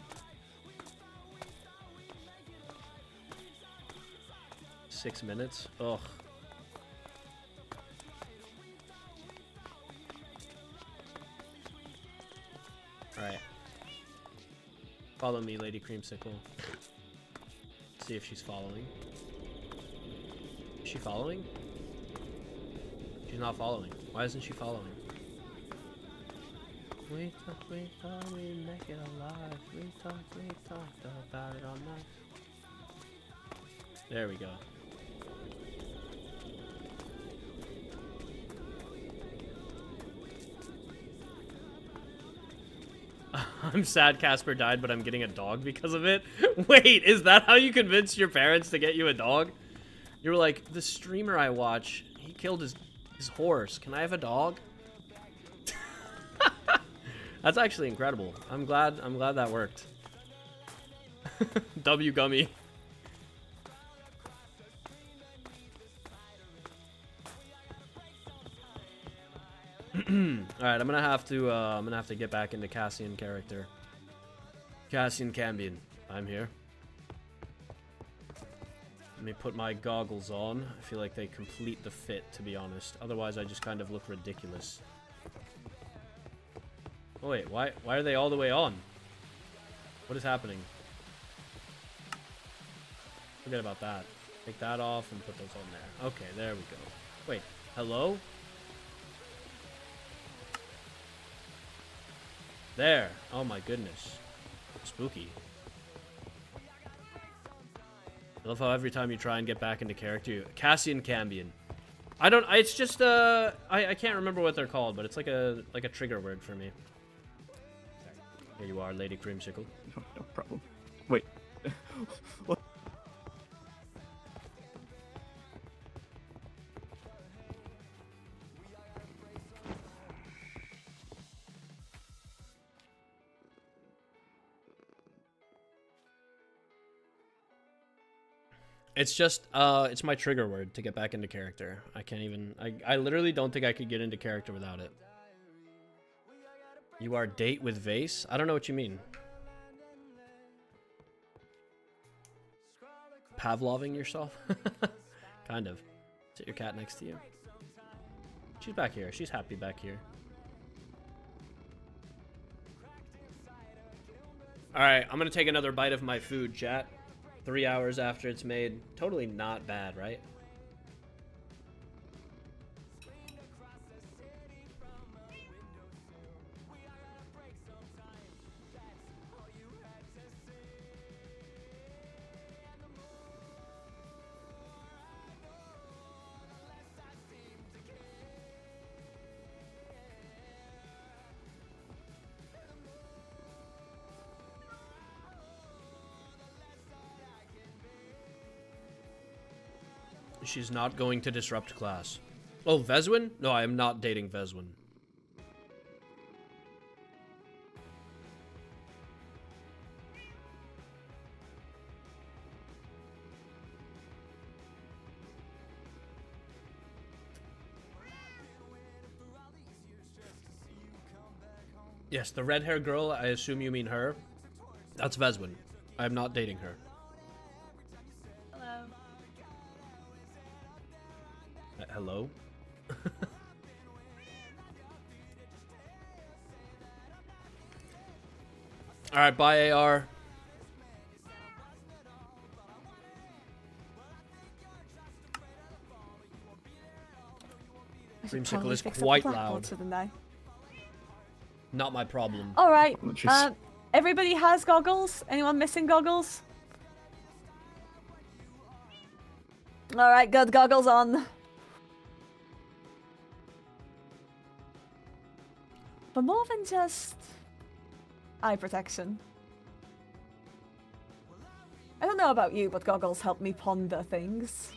6 minutes? Ugh. Alright. Follow me, Lady Creamsicle. See if she's following. Is she following? She's not following. Why isn't she following? We talked, we make it alive. We talked about it all night. There we go. I'm sad Casper died, but I'm getting a dog because of it. Wait, is that how you convinced your parents to get you a dog? You were like, the streamer I watch, he killed his horse. Can I have a dog? That's actually incredible. I'm glad that worked. W Gummy. All right, I'm gonna have to get back into Cassian character. Cassian Cambion, I'm here. Let me put my goggles on. I feel like they complete the fit, to be honest. Otherwise, I just kind of look ridiculous. Oh wait, why are they all the way on? What is happening? Forget about that. Take that off and put those on there. Okay, there we go. Wait, hello? There. Oh my goodness. Spooky. I love how every time you try and get back into character, you... Cassian Cambion. It's just, I can't remember what they're called, but it's like a trigger word for me. Here you are, Lady Creamsicle. No problem. Wait. What? It's just, it's my trigger word to get back into character. I can't even, I literally don't think I could get into character without it. You are date with Vase? I don't know what you mean. Pavloving yourself? Kind of. Sit your cat next to you. She's back here. She's happy back here. Alright, I'm gonna take another bite of my food, chat. 3 hours after it's made. Totally not bad, right? She's not going to disrupt class. Oh, Vezwin? No, I am not dating Vezwin. Yes, the red hair girl, I assume you mean her. That's Vezwin. I am not dating her. Hello. Hello? Alright, bye AR. Dreamsicle is quite loud. Not my problem. All right. Apologies. Everybody has goggles. Anyone missing goggles? All right, good. Goggles on. For more than just eye protection. I don't know about you, but goggles help me ponder things.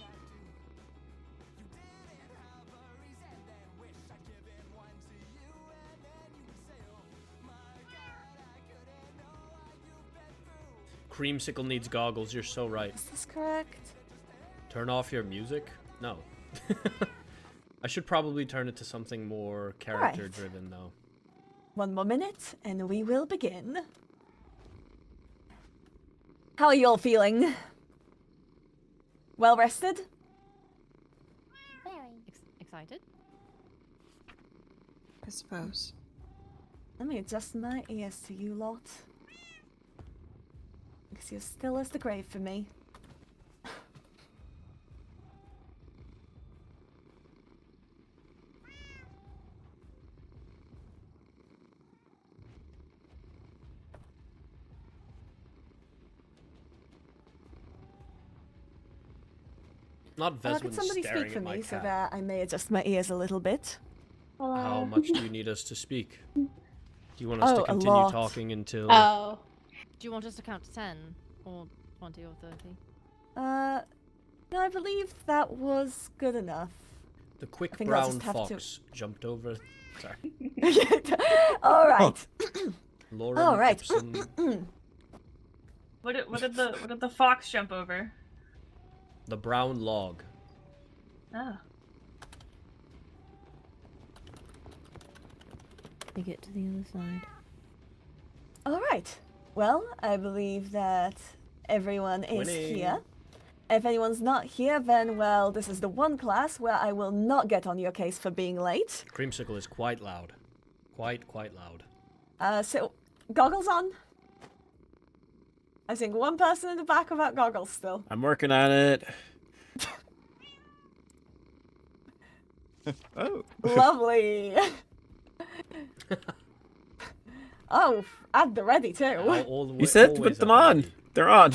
Creamsicle needs goggles, you're so right. Is this correct? Turn off your music? No. I should probably turn it to something more character-driven, though. 1 more minute, and we will begin. How are you all feeling? Well rested? Very excited. I suppose. Let me adjust my ears to you lot. Because you're still as the grave for me. Not Could Vezwin somebody staring speak for at my me so cat. that I may adjust my ears a little bit? How much do you need us to speak? Do you want us Oh, to a continue lot. talking until... Oh. Do you want us to count to 10? Or 20 or 30? No, I believe that was good enough. The quick think I'll brown just have to- fox jumped over... Sorry. Alright. Lauren All right. Gibson, What did the fox jump over? the brown log. Oh. We get to the other side. Alright. Well, I believe that everyone is Winning. here. If anyone's not here, then, well, this is the one class where I will not get on your case for being late. Creamsicle is quite loud. Quite loud. So, goggles on. I think one person in the back without goggles still. I'm working on it. Oh. Lovely. Oh, at the ready too. You said to put them on. They're on.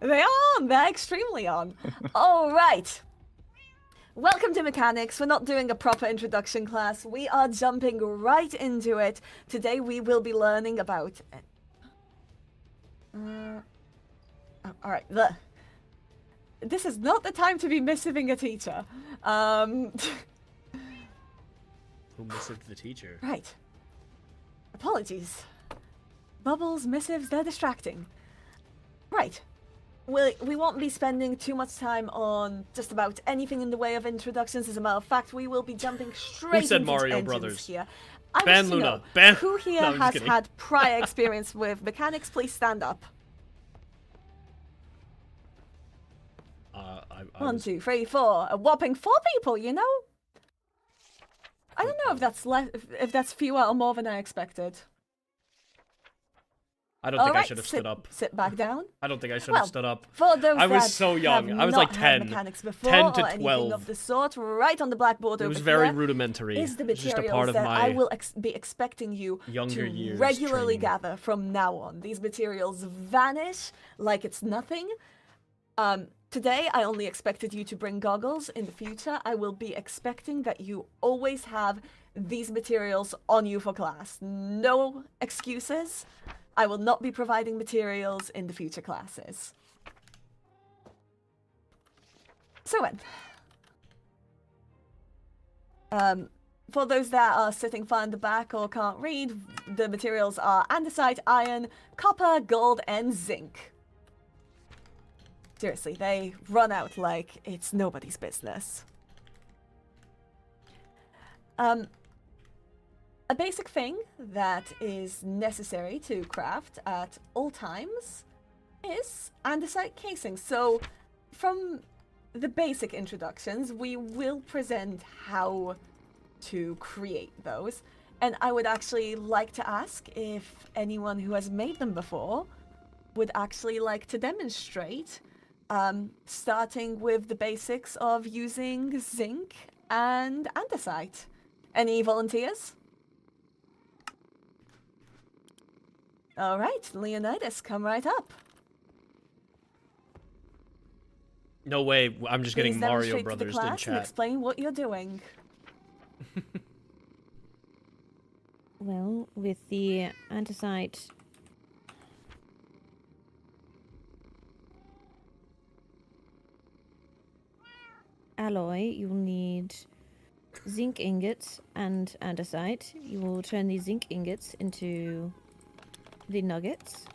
They are on. They're extremely on. All right. Welcome to Mechanics. We're not doing a proper introduction class. We are jumping right into it. Today we will be learning about... all right. This is not the time to be missiving a teacher. Who missed the teacher? Right. Apologies. Bubbles, missives, they're distracting. Right. We won't be spending too much time on just about anything in the way of introductions. As a matter of fact, we will be jumping straight said into Mario engines Brothers? here. I Ban wish to Luna. know, Ban- who here No, I'm just has kidding. had prior experience with mechanics? Please stand up. I 1, was- 2, 3, 4. A whopping 4 people, you know? I don't know if that's if that's fewer or more than I expected. I don't think I Alright, should have stood up. Sit back down. I don't think I should Well, have stood up. For those I was that so young. have I was not like had 10. mechanics before 10 to or anything 12. of the sort, right on the blackboard It over was very here rudimentary. is the It's just materials a part of that my I will be expecting you younger to years regularly training. gather from now on. These materials vanish like it's nothing. Today, I only expected you to bring goggles. In the future, I will be expecting that you always have these materials on you for class. No excuses. I will not be providing materials in the future classes. So then, for those that are sitting far in the back or can't read, the materials are andesite, iron, copper, gold, and zinc. Seriously, they run out like it's nobody's business. A basic thing that is necessary to craft at all times is andesite casing. So, from the basic introductions, we will present how to create those. And I would actually like to ask if anyone who has made them before would actually like to demonstrate, starting with the basics of using zinc and andesite. Any volunteers? All right, Leonidas, come right up. No way. I'm just getting Please Mario demonstrate to the Brothers in class and chat. explain what you're doing. Well, with the andesite alloy, you'll need zinc ingots and andesite. You will turn these zinc ingots into the nuggets.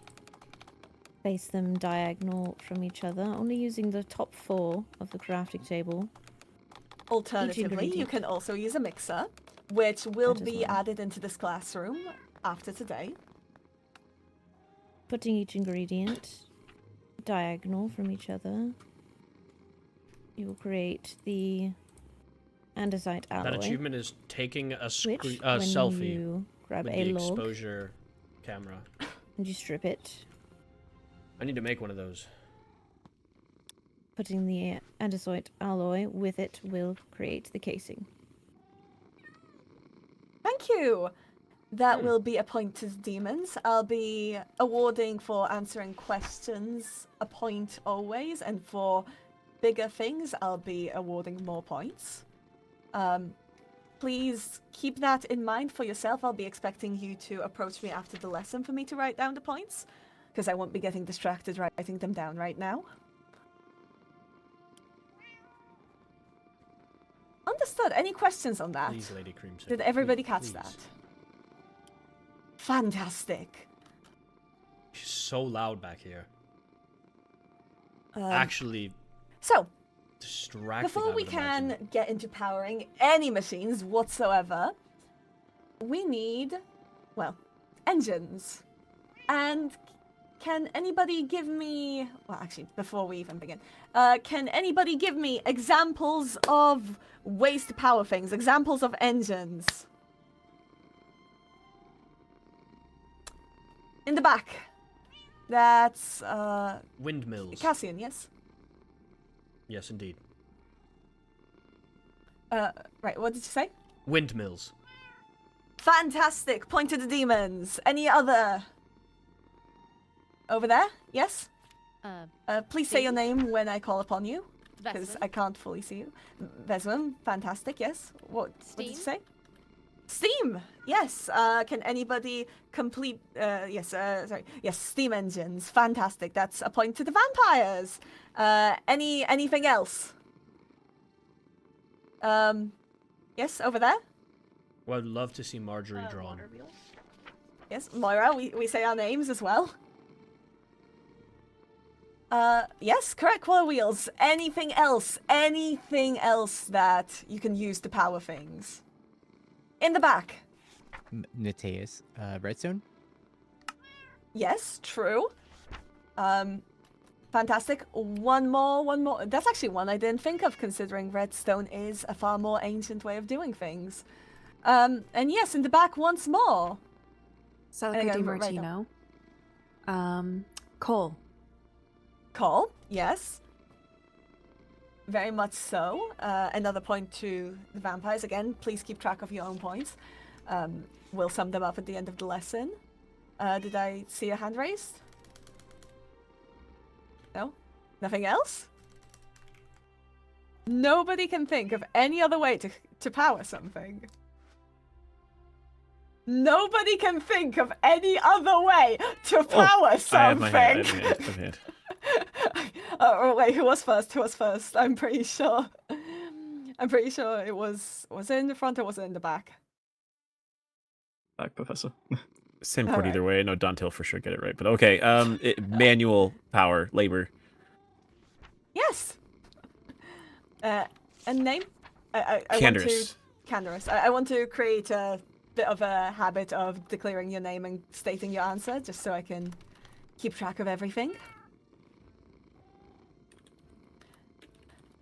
Place them diagonal from each other, only using the top 4 of the crafting table. Alternatively, you ingredient. can also use a mixer, which will That as be well. added into this classroom after today. Putting each ingredient diagonal from each other, you will create the andesite alloy. That achievement is taking a which, when selfie you grab with a the log exposure camera. and you strip it, I need to make one of those. putting the andesite alloy with it will create the casing. Thank you! That will be a point to the demons. I'll be awarding for answering questions a point always, and for bigger things, I'll be awarding more points. Please keep that in mind for yourself. I'll be expecting you to approach me after the lesson for me to write down the points, because I won't be getting distracted writing them down right now. Understood. Any questions on that? Please, Lady Creamsicle. Did everybody please, catch please. that? Fantastic. She's so loud back here. Um, Actually, So, distracting. before I we would can imagine. get into powering any machines whatsoever, we need, well, engines. And can anybody give me, well, actually, before we even begin, can anybody give me examples of ways to power things, examples of engines? In the back. That's, Windmills. Cassian, yes? Yes, indeed. Right, what did you say? Windmills. Fantastic! Point to the demons. Any other? Over there? Yes? Please say your name when I call upon you, because Vesman. I can't fully see you. Vesman, fantastic, yes. What did you Steam. say? Steam! Yes. Can anybody complete... Yes, steam engines. Fantastic. That's a point to the vampires. Anything else? Yes, over there? Well, I'd love to see Marjorie drawn. Water wheels. Yes, Moira, we say our names as well. Yes, correct, water wheels. Anything else? Anything else that you can use to power things? In the back. Nateus, redstone? Yes, true. Fantastic. One more. That's actually one I didn't think of, considering redstone is a far more ancient way of doing things. And yes, in the back once more. Sour And Cream again, right Martino. Cole. Call, yes. Very much so. Another point to the vampires. Again, please keep track of your own points. We'll sum them up at the end of the lesson. Did I see a hand raised? No? Nothing else? Nobody can think of any other way to power something. Nobody can think of any other way to power something. I have my hand. Oh wait, who was first? Who was first? I'm pretty sure. I'm pretty sure it was it in the front or was it in the back? Back, Professor. Same All point right. either way. No, Dante will for sure get it right. But okay, manual power, labor. Yes. A name? I want to Canderous. Canderous. I want to create a bit of a habit of declaring your name and stating your answer, just so I can keep track of everything.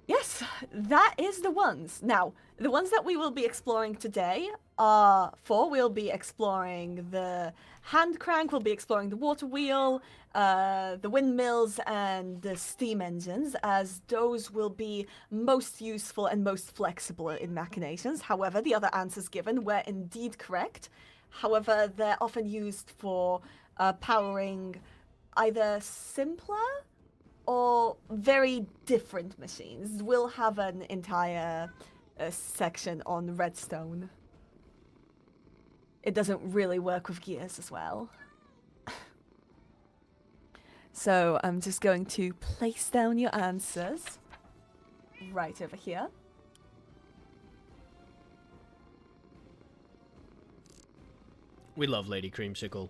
Yes, that is the ones. Now, the ones that we will be exploring today are four. We'll be exploring the hand crank, we'll be exploring the water wheel, the windmills, and the steam engines, as those will be most useful and most flexible in machinations. However, the other answers given were indeed correct. However, they're often used for powering either simpler or very different machines. We'll have an entire section on redstone. It doesn't really work with gears as well. So I'm just going to place down your answers right over here. We love Lady Creamsicle.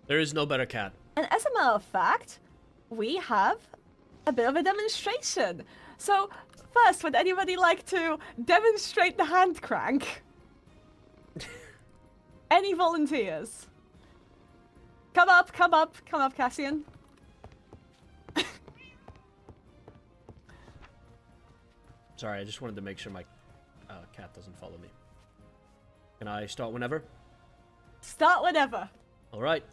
There is no better cat. And as a matter of fact, we have a bit of a demonstration. So first, would anybody like to demonstrate the hand crank? Any volunteers? Come up, Cassian. Sorry, I just wanted to make sure my cat doesn't follow me. Can I start whenever? Start whenever. All right.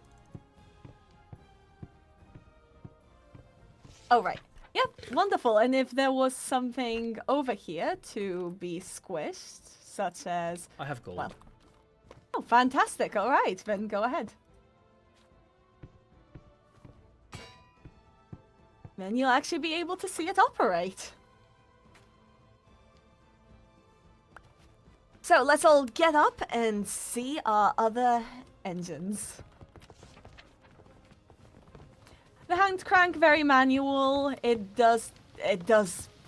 Oh, right. Yep, wonderful. And if there was something over here to be squished, such as... I have gold. Well. Oh, fantastic. All right, then go ahead. Then you'll actually be able to see it operate. So let's all get up and see our other engines. The hand crank, very manual. It does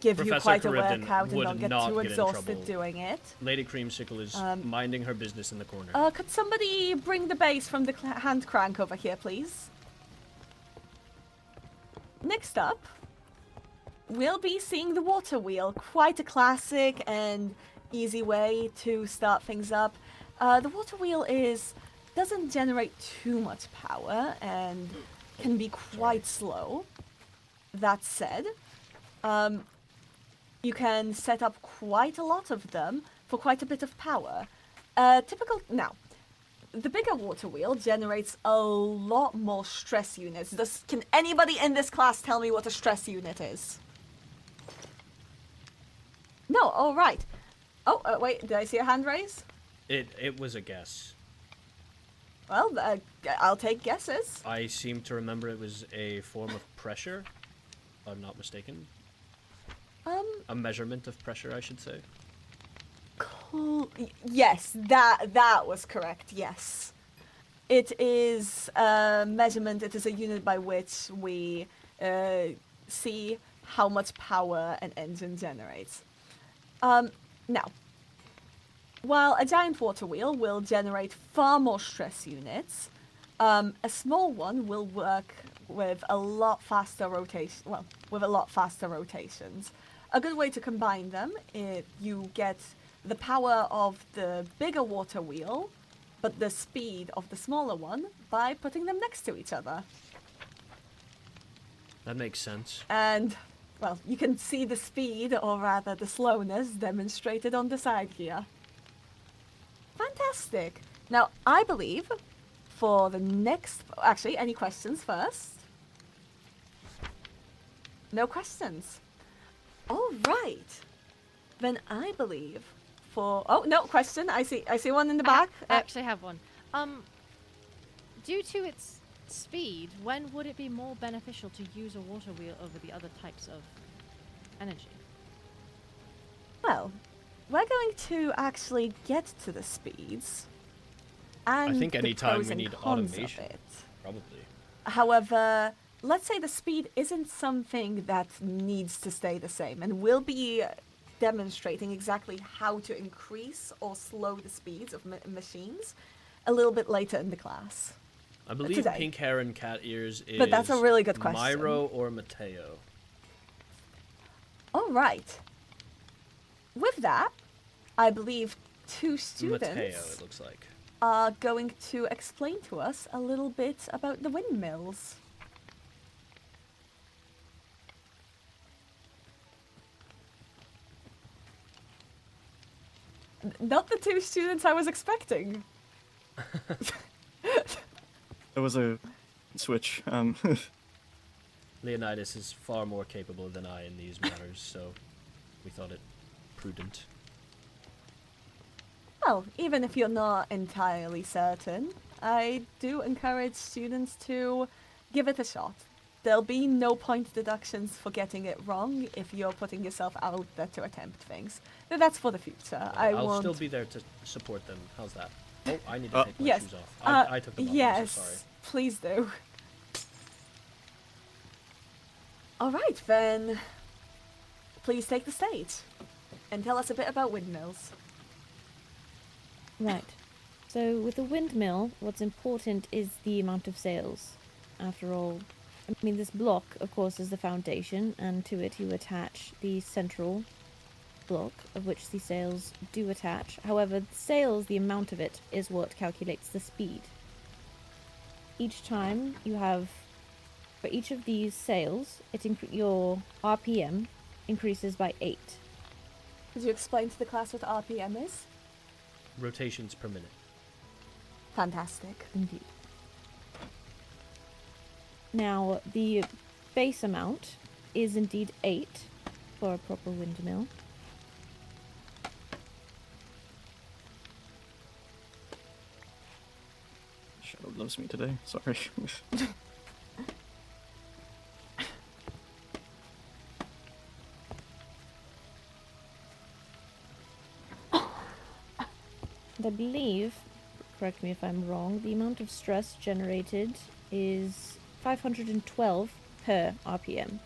give you Professor quite a Charybdis workout and would don't get not too get in exhausted trouble. doing it. Lady Creamsicle is minding her business in the corner. Could somebody bring the base from the hand crank over here, please? Next up, we'll be seeing the water wheel. Quite a classic and easy way to start things up. The water wheel doesn't generate too much power and can be quite slow. That said, you can set up quite a lot of them for quite a bit of power. Now, the bigger water wheel generates a lot more stress units. Can anybody in this class tell me what a stress unit is? No, all right. Oh, wait, did I see a hand raise? It was a guess. Well, I'll take guesses. I seem to remember it was a form of pressure, if I'm not mistaken. A measurement of pressure, I should say. Cool. Yes, that was correct, yes. It is a measurement, it is a unit by which we see how much power an engine generates. Now, while a giant water wheel will generate far more stress units, a small one will work with a lot faster rotation. Well, with a lot faster rotations. A good way to combine them is you get the power of the bigger water wheel, but the speed of the smaller one by putting them next to each other. That makes sense. And, well, you can see the speed, or rather the slowness, demonstrated on the side here. Fantastic. Now, I believe, for the next... Actually, any questions first? No questions. All right. Then I believe for... Oh, no, question. I see one in the back. I actually have one. Due to its speed, when would it be more beneficial to use a water wheel over the other types of energy? Well, we're going to actually get to the speeds. And I think the anytime pros we and need cons of automation, it. probably. However, let's say the speed isn't something that needs to stay the same, and we'll be demonstrating exactly how to increase or slow the speeds of machines a little bit later in the class. I believe Today. pink hair and cat ears is But that's a really good question. Myro or Mateo. All right. With that, I believe two students Mateo, it looks like. are going to explain to us a little bit about the windmills. Not the two students I was expecting. There was a switch. Leonidas is far more capable than I in these matters, so we thought it prudent. Well, even if you're not entirely certain, I do encourage students to give it a shot. There'll be no point deductions for getting it wrong if you're putting yourself out there to attempt things. But that's for the future. I'll still be there to support them. How's that? Oh, I need to take my yes. shoes off. I took them off. Yes, I'm so sorry. please do. All right, then. Please take the stage and tell us a bit about windmills. Right. So with a windmill, what's important is the amount of sails. After all, I mean, this block, of course, is the foundation, and to it you attach the central block, of which the sails do attach. However, the sails, the amount of it, is what calculates the speed. Each time you have, for each of these sails, your RPM increases by 8. Could you explain to the class what RPM is? Rotations per minute. Fantastic. Indeed. Now, the base amount is indeed 8 for a proper windmill. Shadow loves me today. Sorry. And I believe, correct me if I'm wrong, the amount of stress generated is 512 per RPM.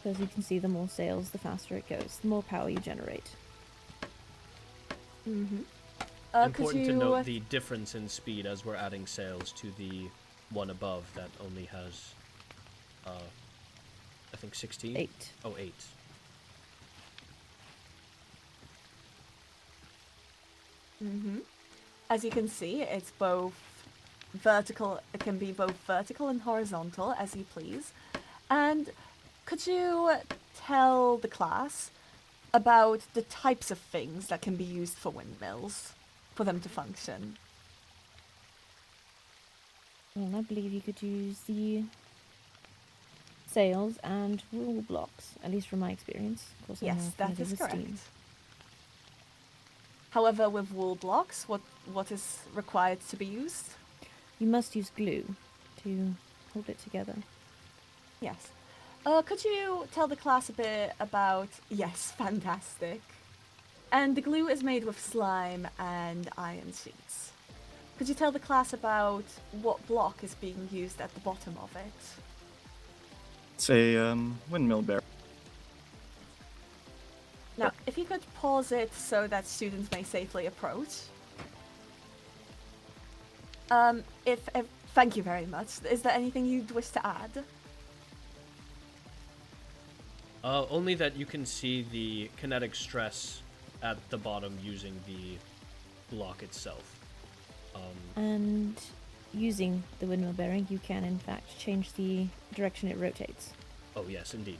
So as you can see, the more sails, the faster it goes, the more power you generate. Mm-hmm. Important to note the difference in speed as we're adding sails to the one above that only has, I think 16? 8. Oh, 8. Mm-hmm. As you can see, it's both vertical. It can be both vertical and horizontal, as you please. And could you tell the class about the types of things that can be used for windmills, for them to function? Well, I believe you could use the sails and wool blocks, at least from my experience. Of course, I'm Yes, more that familiar is with correct. steam. However, with wool blocks, what is required to be used? You must use glue to hold it together. Yes. Could you tell the class a bit about... Yes, fantastic. And the glue is made with slime and iron sheets. Could you tell the class about what block is being used at the bottom of it? It's a windmill barrel. Now, if you could pause it so that students may safely approach. Thank you very much. Is there anything you'd wish to add? Only that you can see the kinetic stress at the bottom using the block itself. And using the windmill bearing, you can in fact change the direction it rotates. Oh yes, indeed.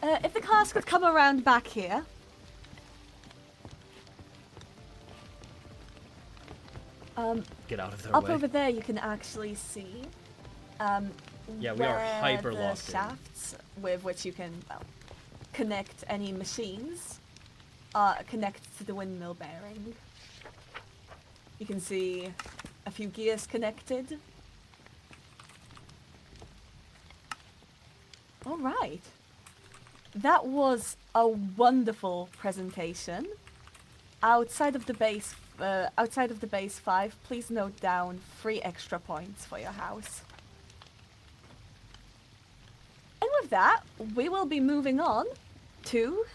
If the class could come around back here. Get out of their Up way. over there, you can actually see. Yeah, we are where hyper the locked in. shafts with which you can connect any machines connect to the windmill bearing. You can see a few gears connected. All right. That was a wonderful presentation. Outside of the base 5, please note down 3 extra points for your house. And with that, we will be moving on to,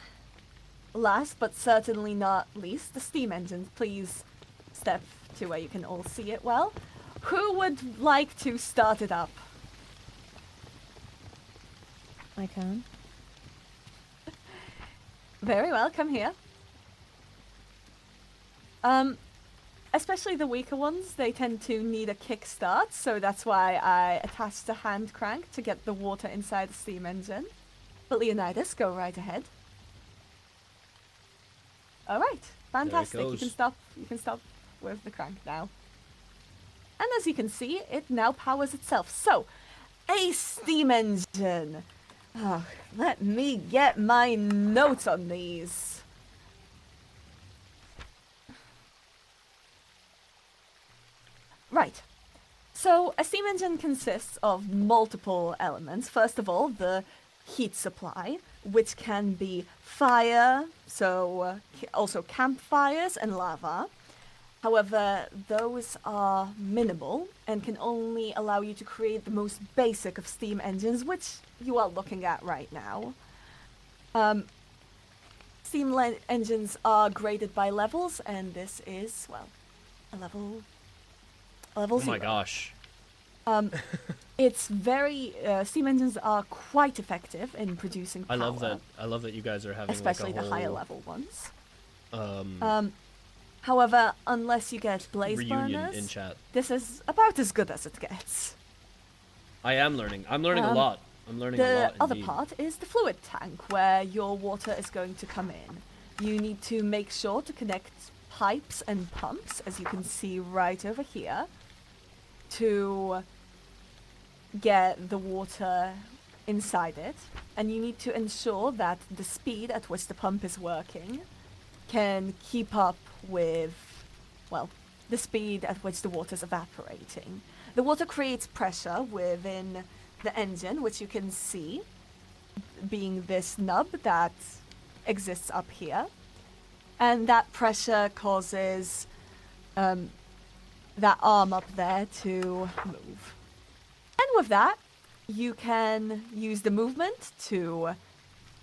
last but certainly not least, the steam engines. Please step to where you can all see it well. Who would like to start it up? I can. Very well, come here. Especially the weaker ones, they tend to need a kickstart, so that's why I attached a hand crank to get the water inside the steam engine. But Leonidas, go right ahead. All right, fantastic. You goes. can stop with the crank now. And as you can see, it now powers itself. So, a steam engine. Oh, let me get my notes on these. Right. So a steam engine consists of multiple elements. First of all, the heat supply, which can be fire, so also campfires and lava. However, those are minimal and can only allow you to create the most basic of steam engines, which you are looking at right now. Engines are graded by levels, and this is, well, a level Oh 0. my gosh. It's very steam engines are quite effective in producing power. I love that you guys are having especially like a the whole, higher level ones. um However, unless you get blaze reunion burners, in chat. this is about as good as it gets. I am learning. I'm learning a lot. I'm learning a The lot other indeed. part is the fluid tank, where your water is going to come in. You need to make sure to connect pipes and pumps, as you can see right over here, to get the water inside it. And you need to ensure that the speed at which the pump is working can keep up with, well, the speed at which the water is evaporating. The water creates pressure within the engine, which you can see being this nub that exists up here. And that pressure causes that arm up there to move. And with that, you can use the movement to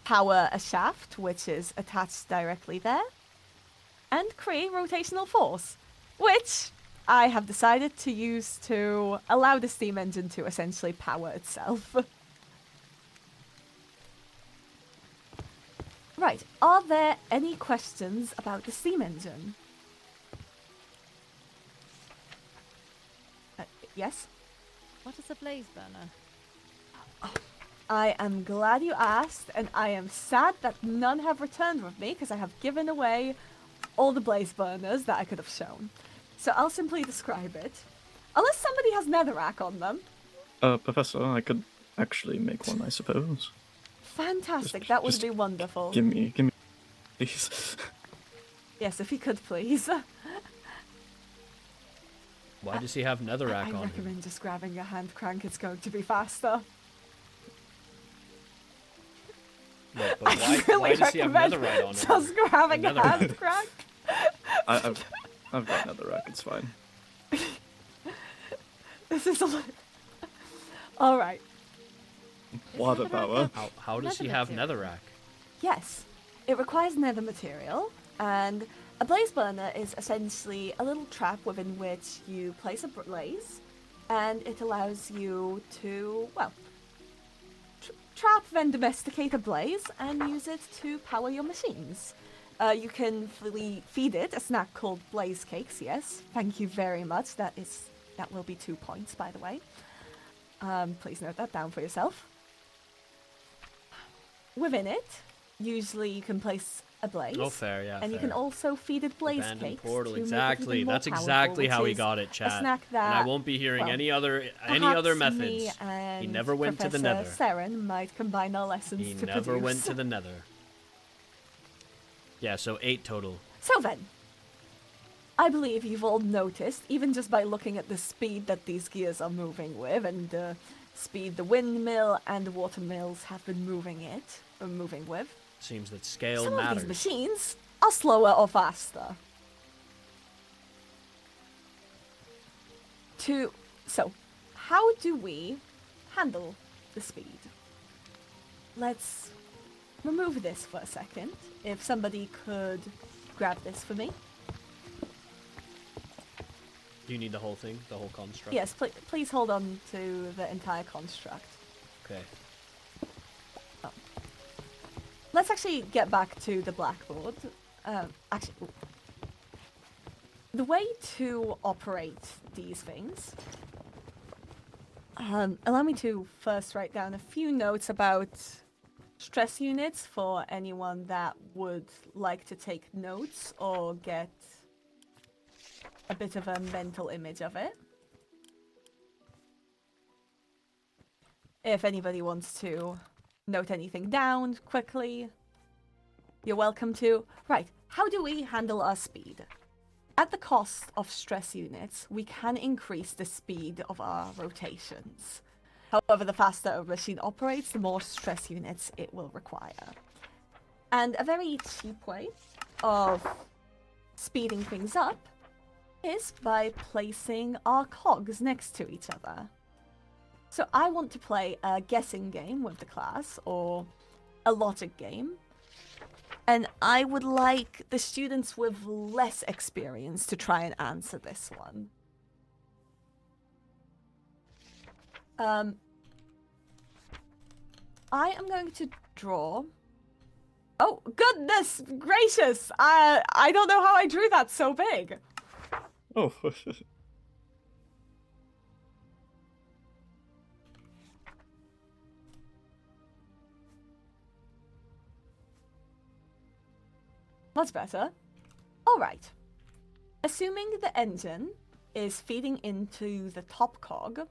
power a shaft, which is attached directly there, and create rotational force, which I have decided to use to allow the steam engine to essentially power itself. Right, are there any questions about the steam engine? Yes? What is a blaze burner? I am glad you asked, and I am sad that none have returned with me, because I have given away all the blaze burners that I could have shown. So I'll simply describe it. Unless somebody has netherrack on them. Professor, I could actually make one, I suppose. Fantastic, Just- that would just be wonderful. Give me, please. Yes, if you could, please. Why does he have netherrack I on him? recommend just grabbing your hand crank, it's going to be faster. No, but I why, really why does he have recommend netherite on him? just grabbing a Netherrack. hand crank. I've got netherrack, it's fine. This is a Alright. Water netherrack power. How does he Nether have material. netherrack? Yes, it requires nether material, and a blaze burner is essentially a little trap within which you place a blaze, and it allows you to, well, trap then domesticate a blaze and use it to power your machines. You can feed it a snack called blaze cakes. Yes, thank you very much. That will be 2 points, by the way. Please note that down for yourself. Within it, usually you can place a blaze. Oh, fair, yeah. And you fair. can also feed it blaze Abandoned cakes. portal, to make it exactly. even more That's powerful, exactly how which he is got it, a chat. snack And I that, won't be hearing well, any other perhaps methods. me He and never went to the Professor nether. Seren might combine our lessons He to never produce. went to the nether. Yeah, so 8 total. So then, I believe you've all noticed, even just by looking at the speed that these gears are moving with, and the speed the windmill and the water mills have been moving with, Seems that scale some matters. of these machines are slower or faster. So, how do we handle the speed? Let's remove this for a second. If somebody could grab this for me. Do you need the whole thing? The whole construct? Yes, please hold on to the entire construct. Okay. Let's actually get back to the blackboard. Actually, the way to operate these things. Allow me to first write down a few notes about stress units for anyone that would like to take notes or get a bit of a mental image of it. If anybody wants to note anything down quickly, you're welcome to. Right, how do we handle our speed? At the cost of stress units, we can increase the speed of our rotations. However, the faster a machine operates, the more stress units it will require. And a very cheap way of speeding things up is by placing our cogs next to each other. So I want to play a guessing game with the class, or a logic game, and I would like the students with less experience to try and answer this one. I am going to draw... Oh, goodness gracious! I don't know how I drew that so big. Oh. Much better. Alright. Assuming the engine is feeding into the top cog,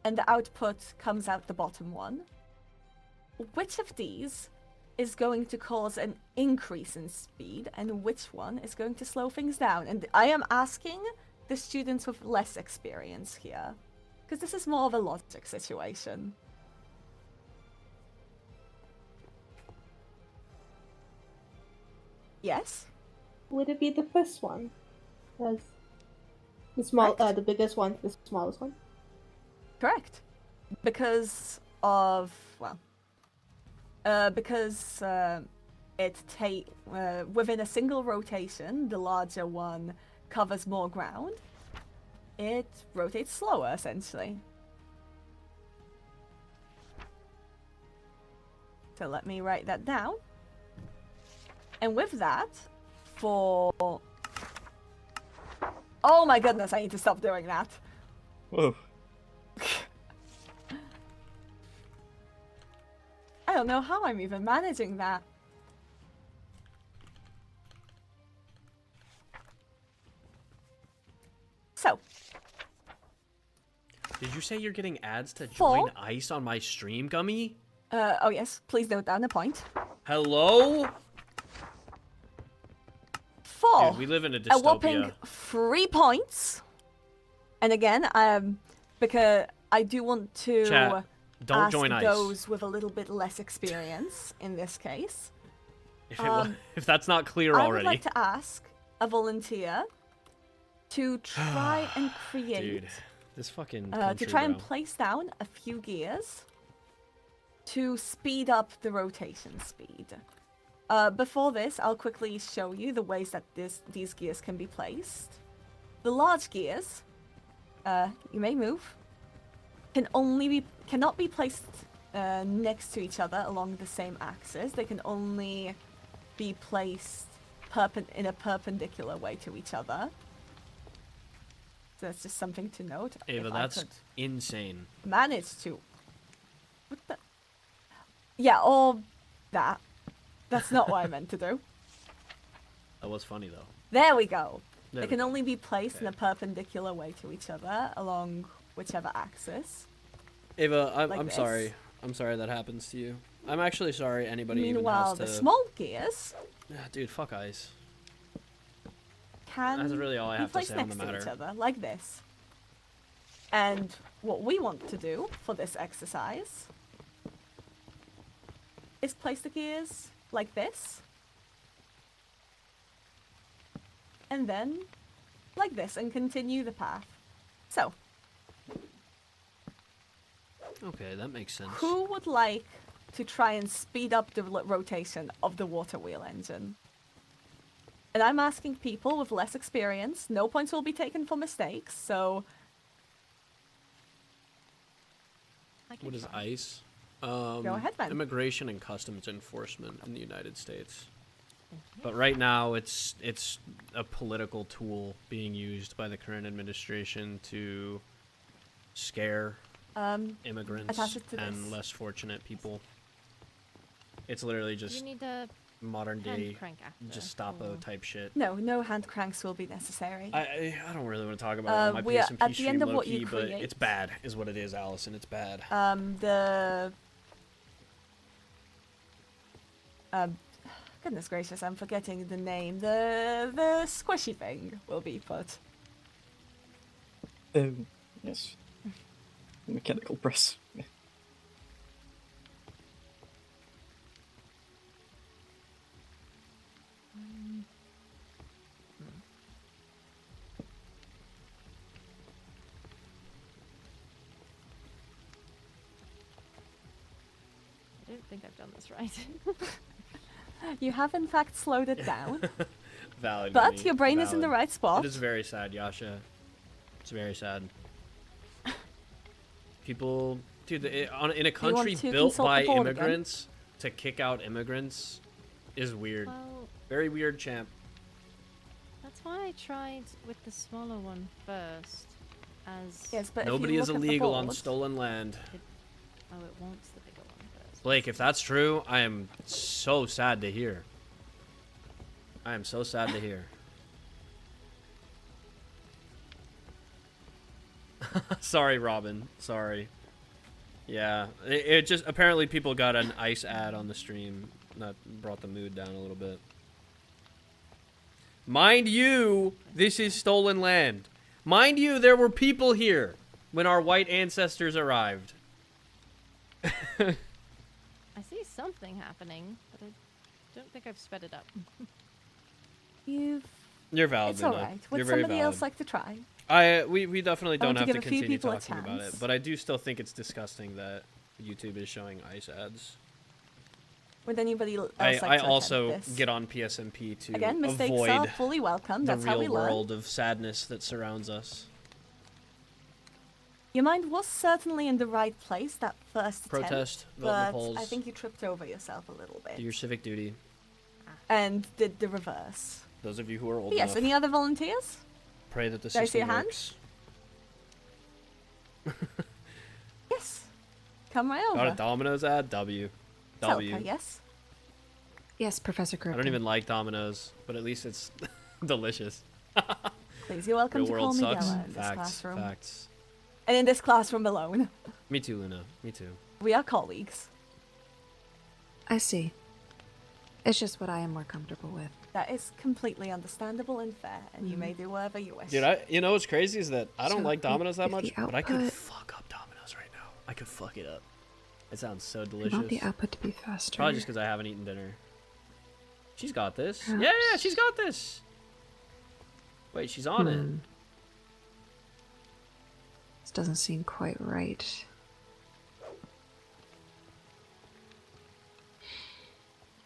and the output comes out the bottom one, which of these is going to cause an increase in speed, and which one is going to slow things down? And I am asking the students with less experience here, because this is more of a logic situation. Yes? Would it be the first one? As the small, the biggest one, the smallest one? Correct. Because of, well, within a single rotation, the larger one covers more ground. It rotates slower, essentially. So let me write that down. And with that, for... Oh my goodness, I need to stop doing that. Whoa. I don't know how I'm even managing that. So. Did you say you're getting ads to For- join ICE on my stream, Gummy? Oh yes, please note down the point. Hello? For Dude, we live in a a dystopia. whopping 3 points. And again, because I do want to Chat, don't ask join ICE. those with a little bit less experience in this case. If that's not clear I already. would like to ask a volunteer to try and create, Dude, this fucking to country, try and bro. place down a few gears to speed up the rotation speed. Before this, I'll quickly show you the ways that these gears can be placed. The large gears, you may move, cannot be placed next to each other along the same axis. They can only be placed in a perpendicular way to each other. So that's just something to note. Ava, If I that's could insane. manage to... What the... Yeah, or that. That's not what I meant to do. That was funny though. There we go. There They we can go. only be placed in a Okay. perpendicular way to each other along whichever axis. Ava, Like I'm this. sorry. I'm sorry that happens to you. I'm actually sorry anybody even Meanwhile, has to... the small gears Dude, fuck ice. can That's really all I be have to placed say on next the to each matter. other, like this. And what we want to do for this exercise is place the gears like this. And then like this, and continue the path. So, Okay, that makes sense. who would like to try and speed up the rotation of the water wheel engine? And I'm asking people with less experience. No points will be taken for mistakes, so I can What is try. ICE? go ahead, man. Immigration and Customs Enforcement in the United States. But right now, it's a political tool being used by the current administration to scare immigrants attach it to and this. less fortunate people. It's literally You just need a modern hand day crank after. Gestapo or- type shit. No hand cranks will be necessary. I don't really want to talk about it on my we are PSMP at the stream end of what low-key, you but create. it's bad, is what it is, Allison. It's bad. The goodness gracious, I'm forgetting the name. The squishy thing will be put. Yes. Mechanical press. I don't think I've done this right. You have in fact slowed it down, Valid. but Gumi, your brain is in the valid. right spot. It is very sad, Yasha. It's very sad. People, dude, in a country to built consult by the board again? immigrants to kick out immigrants is weird. Well, Very weird, champ. that's why I tried with the smaller one first. As Yes, but Nobody if you is look at the illegal on board- stolen land. oh, it wants the bigger one first. Blake, if that's true, I am so sad to hear. I am so sad to hear. Sorry, Robin. Sorry. Yeah, it just apparently people got an ice ad on the stream that brought the mood down a little bit. Mind you, this is stolen land. Mind you, there were people here when our white ancestors arrived. I see something happening, but I don't think I've sped it up. You've. You're valid, It's Luna. alright. You're Would very somebody valid. else like to try? We definitely I want don't to have to give a few continue people a talking about it, chance. but I do still think it's disgusting that YouTube is showing ice ads. Would anybody else I like to attempt also this? get on PSMP to Again, mistakes are avoid fully welcome. the That's how we real learn. world of sadness that surrounds us. Your mind was certainly in the right place that first attempt, Protest, vote in the but polls, I think you tripped over yourself a little bit do your civic duty. and did the reverse. Those of you who are old Yes. enough, Any other volunteers? pray that the Did I see system a hand? works. Yes. Come right Got a over. Domino's ad? W. W. Telka, yes. Yes, Professor I Kirk. don't even like Domino's, but at least it's delicious. Please, you're welcome Real to call world me sucks. Della in this Facts. classroom. Facts. And in this classroom alone. Me too, Luna. Me too. We are colleagues. I see. It's just what I am more comfortable with. That is completely understandable and fair, and you may do whatever you wish. Dude, you know what's crazy is that I don't So like Domino's that if much, the but I could output- fuck up Domino's right now. I could fuck it up. It sounds so I delicious. want the output to be faster. Probably just because I haven't eaten dinner. She's got this. Perhaps. Yeah, she's got this. Wait, she's on it. This doesn't seem quite right.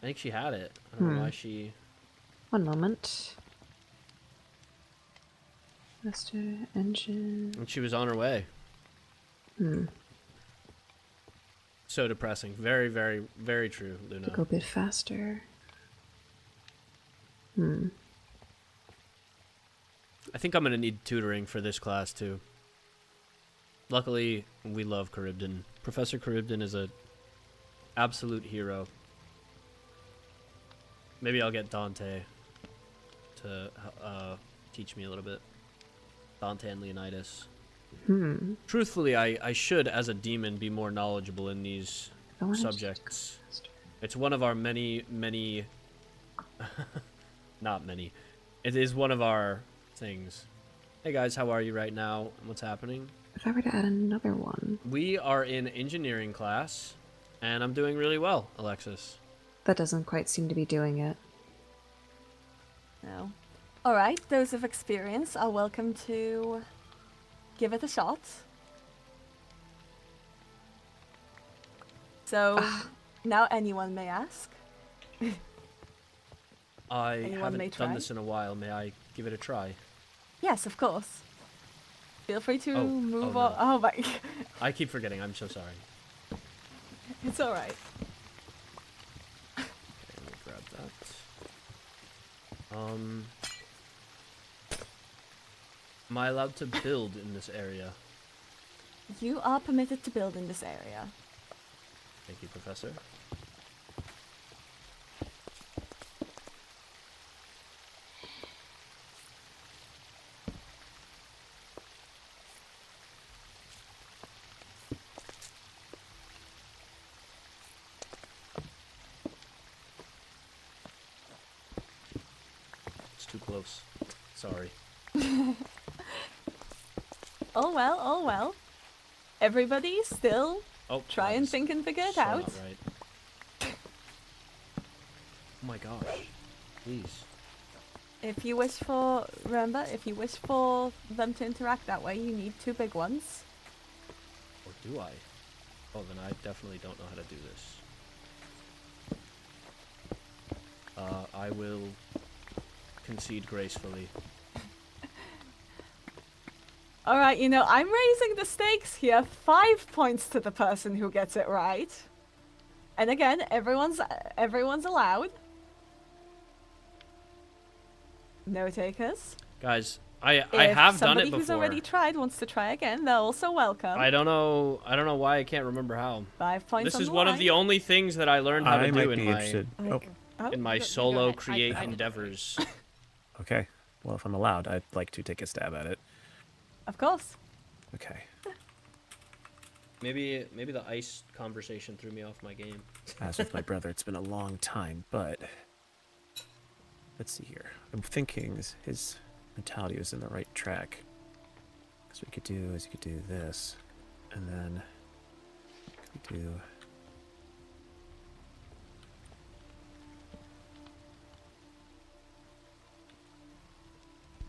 I think she had it. I don't know why she... One moment. Master engine. And she was on her way. So depressing. Very, very, very true, To Luna. go a bit faster. I think I'm going to need tutoring for this class, too. Luckily, we love Charybdin. Professor Charybdin is a absolute hero. Maybe I'll get Dante. to teach me a little bit. Dante and Leonidas. Truthfully, I should, as a demon, be more knowledgeable in these subjects. It's one of our many... not many. It is one of our things. Hey guys, how are you right now? What's happening? If I were to add another one... We are in engineering class, and I'm doing really well, Alexis. That doesn't quite seem to be doing it. No. Alright, those of experience are welcome to give it a shot. So, now anyone may ask. I Anyone may haven't done try? this in a while. May I give it a try? Yes, of course. Feel free to Oh, move oh, on. no. Oh my... I keep forgetting. I'm so sorry. It's alright. Okay, let me grab that. Am I allowed to build in this area? You are permitted to build in this area. Thank you, Professor. It's too close. Sorry. Oh well, oh well. Everybody still Oh, try that and is think and figure it so out. not right. Oh my gosh. Please. If you wish for, remember, if you wish for them to interact that way, you need two big ones. Or do I? Oh, then I definitely don't know how to do this. I will concede gracefully. Alright, you know, I'm raising the stakes here. 5 points to the person who gets it right. And again, everyone's allowed. No takers. Guys, I If have done somebody it before. who's already tried wants to try again, they're also welcome. I don't know why I can't remember how. 5 points This on is the one line. of the only things that I learned how to I do might in be my interested. Oh, in my Go solo ahead. create I- endeavors. okay. Well, if I'm allowed, I'd like to take a stab at it. Of course. Okay. Maybe the ice conversation threw me off my game. As with my brother, it's been a long time, but let's see here. I'm thinking his mentality was in the right track. Because what we could do is you could do this, and then we do.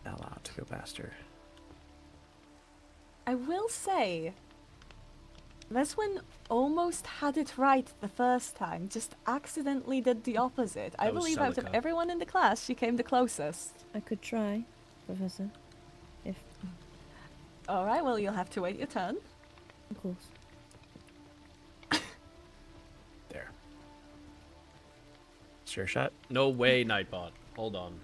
Allow it to go faster. I will say, Meswin almost had it right the first time, just accidentally did the opposite. I That was believe out of Celica. everyone in the class, she came the closest. I could try, Professor. If, Alright, well, you'll have to wait your turn. of course. There. Sure shot. No way, Nightbot. Hold on.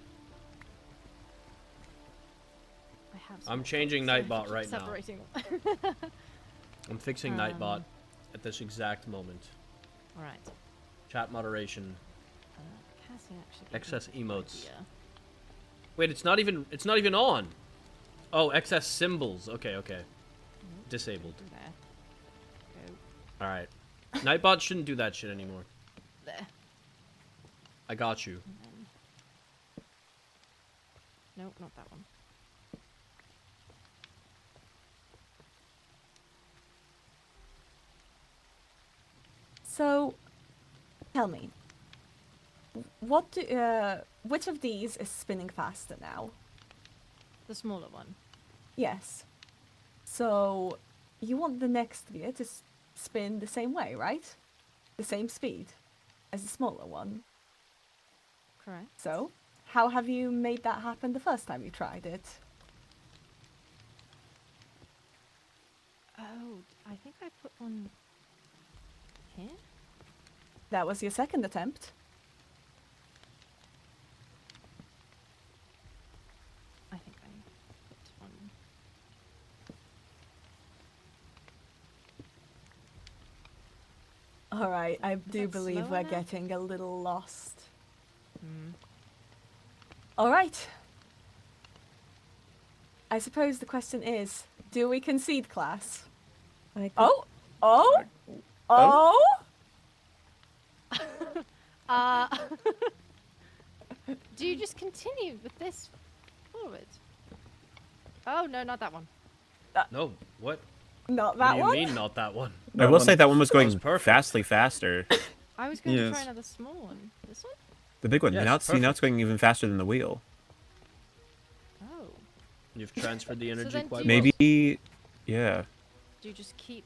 I have I'm some changing thoughts, so I Nightbot keep right now. separating. I'm fixing Nightbot at this exact moment. All right. Chat moderation. Cassie actually gave me Excess a good emotes. idea. Wait, it's not even on. Oh, excess symbols. Okay. Disabled. Do there. Go All right. Nightbot shouldn't do that shit anymore. there. I got you. And then... Nope, not that one. So, tell me, which of these is spinning faster now? The smaller one. Yes. So, you want the next gear to spin the same way, right? The same speed as the smaller one. Correct. So, how have you made that happen the first time you tried it? Oh, I think I put one here. That was your second attempt. I think I put one. Alright, I do that believe slow we're enough? getting a little lost. Hmm. Alright, I suppose the question is, do we concede, class? I could- Oh! Oh! Oh! Do you just continue with this forward? Oh, no, not that one. No, what? Not What that do you one? mean, not that one? I will say that one was going was perfect. vastly faster. I was going to try Yes. another small one. This one? The big one. Yes, now it's going even faster than the wheel. Oh. You've transferred the energy then quite do well. Maybe, yeah. Do you just keep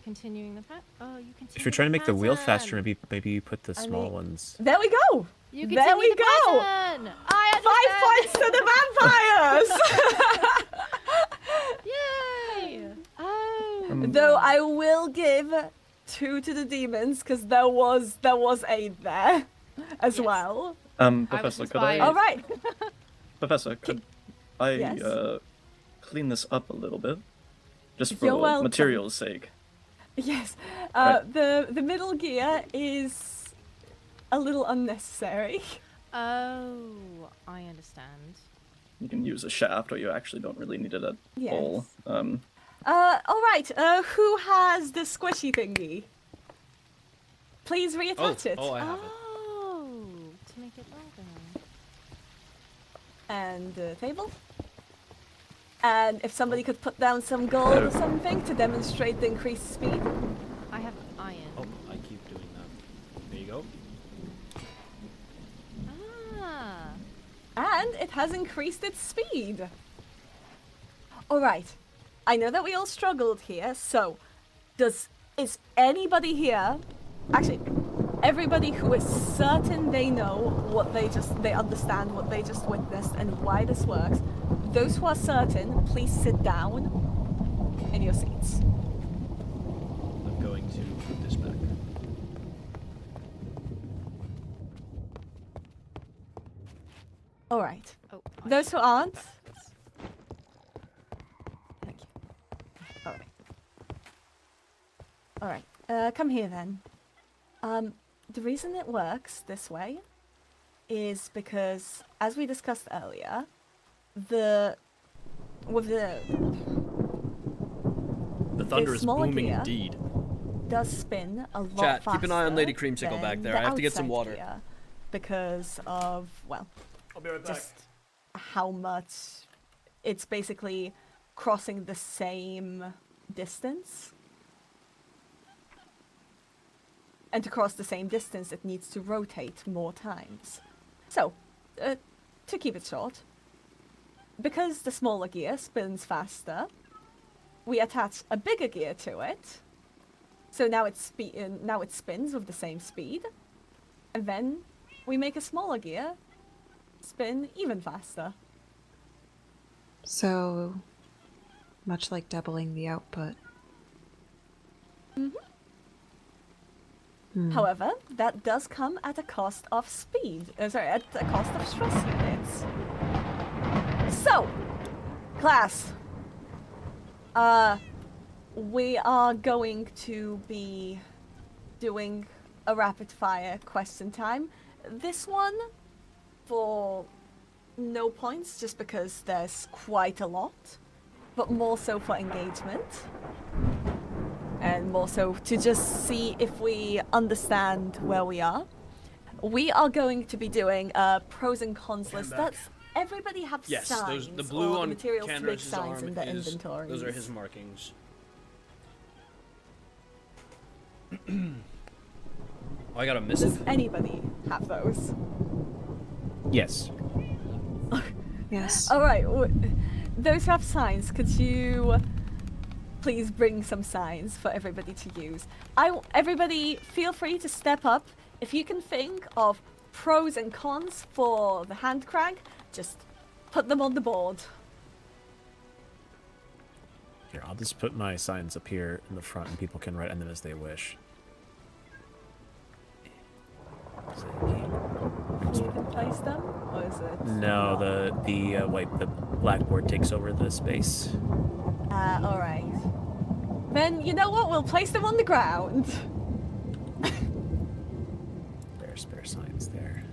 continuing the pattern? Oh, you continue If you're trying to make the wheel faster, pattern. maybe you put the I small mean- ones. There we go! You There continue we the go! pattern! I 5 points to the vampires! Yay! Oh. Though I will give 2 to the demons, because there was aid there as Yes. well. Professor, could I? inspired. All right. Professor, could I Yes. clean this up a little bit, just You're for welcome. material's sake? Yes. Right. The middle gear is a little unnecessary. Oh, I understand. You can use a shaft, or you actually don't really need it at Yes. all. All right. Who has the squishy thingy? Please reattach it. Oh, I have it. Oh, to make it longer. And the table. And if somebody could put down some gold or something to demonstrate the increased speed. I have iron. Oh, I keep doing that. There you go. Ah. And it has increased its speed. All right. I know that we all struggled here, so is anybody here, actually, everybody who is certain they know they understand what they just witnessed and why this works, those who are certain, please sit down in your seats. I'm going to put this back. All right. Oh. Those who aren't, thank you. All right. All right. Come here then. The reason it works this way is because, as we discussed earlier, The thunder is smaller booming gear indeed. does spin a lot Chat, faster. keep an eye on Lady Creamsicle back than there. the I have to get some outside water. gear because of, well, I'll be right back. just how much it's basically crossing the same distance. And to cross the same distance, it needs to rotate more times. So, to keep it short, because the smaller gear spins faster, we attach a bigger gear to it. So now it spins with the same speed, and then we make a smaller gear spin even faster. So, much like doubling the output. However, that does come at a cost of speed. At a cost of stress units. So, class, we are going to be doing a rapid fire question time. This one for no points, just because there's quite a lot, but more so for engagement. And more so to just see if we understand where we are. We are going to be doing a pros and cons list. That's everybody have Yes, signs the blue or on materials to make Candace's signs arm in the is, inventory. those are his markings. Oh, I got a Does missive. anybody have those? Yes. Yes. All right. Those who have signs, could you please bring some signs for everybody to use? Everybody, feel free to step up. If you can think of pros and cons for the hand crank, just put them on the board. Here, I'll just put my signs up here in the front, and people can write on them as they wish. Can you even place them, or is it? No, the blackboard takes over the space. All right. Then you know what? We'll place them on the ground. There are spare signs there.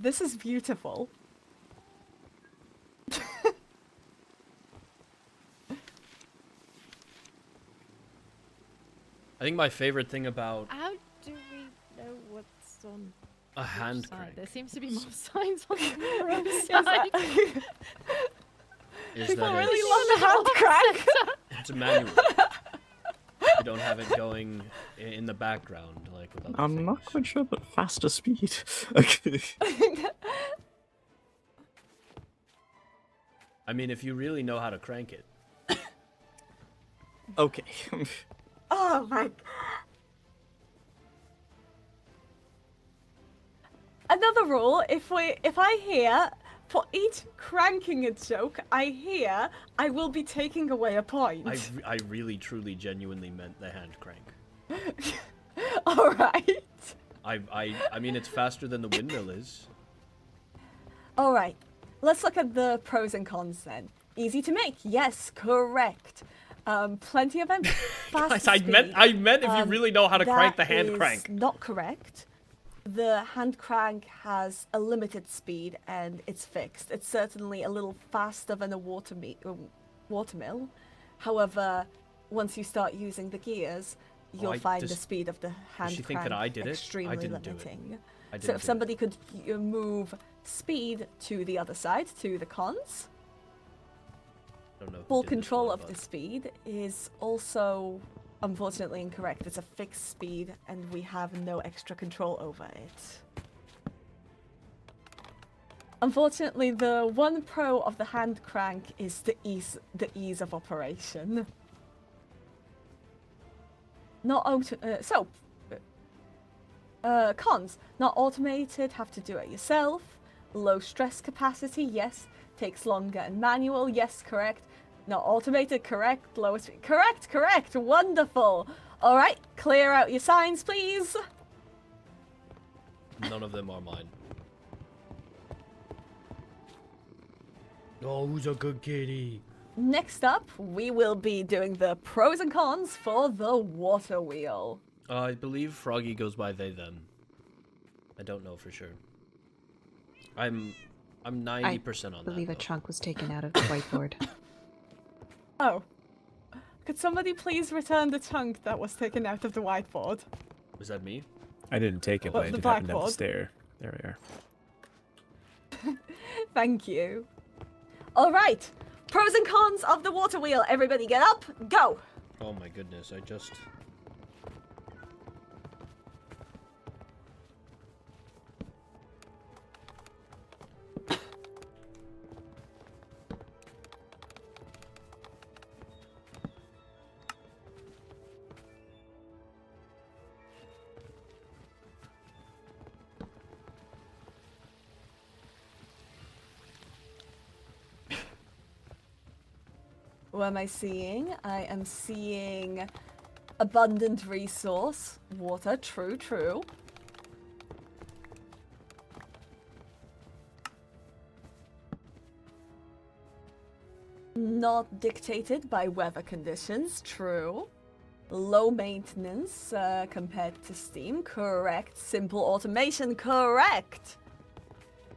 This is beautiful. I think my favorite thing about How do we know what's on a hand which side? crank There seems to be more signs on the wrong Yes, side. is People that really it's, love the hand crank. it's a manual. You don't have it going in the background like with other I'm not things. quite sure, but faster speed. Okay. I mean, if you really know how to crank it. Okay. Oh my. Another rule: if I hear for each cranking a joke I hear, I will be taking away a point. I really, truly, genuinely meant the hand crank. All right. I mean, it's faster than the windmill is. All right. Let's look at the pros and cons then. Easy to make. Yes, correct. Plenty of them. Guys, I meant if you really know how to crank the hand That crank. is not correct. The hand crank has a limited speed and it's fixed. It's certainly a little faster than a water mill. However, once you start using the gears, you'll find the speed of the hand Does she crank think that I did it? extremely I didn't limiting. do it. I So didn't if do somebody could move speed to the other side, to the cons, I don't know who full did this control one, of but- the speed is also unfortunately incorrect. It's a fixed speed and we have no extra control over it. Unfortunately, the one pro of the hand crank is the ease of operation. Cons: not automated, have to do it yourself. Low stress capacity, yes. Takes longer and manual, yes, correct. Not automated, correct. Lowest, correct. Wonderful. All right, clear out your signs, please. None of them are mine. Oh, who's a good kitty? Next up, we will be doing the pros and cons for the water wheel. I believe Froggy goes by they them. I don't know for sure. I'm 90% on that. I believe a though. chunk was taken out of the whiteboard. Oh. Could somebody please return the chunk that was taken out of the whiteboard? Was that me? I didn't take it, What, but I the did happen to have the blackboard? stair. There we are. Thank you. All right. Pros and cons of the water wheel. Everybody get up. Go. Oh my goodness, I just... What am I seeing? I am seeing abundant resource. Water. True. Not dictated by weather conditions. True. Low maintenance compared to steam. Correct. Simple automation. Correct.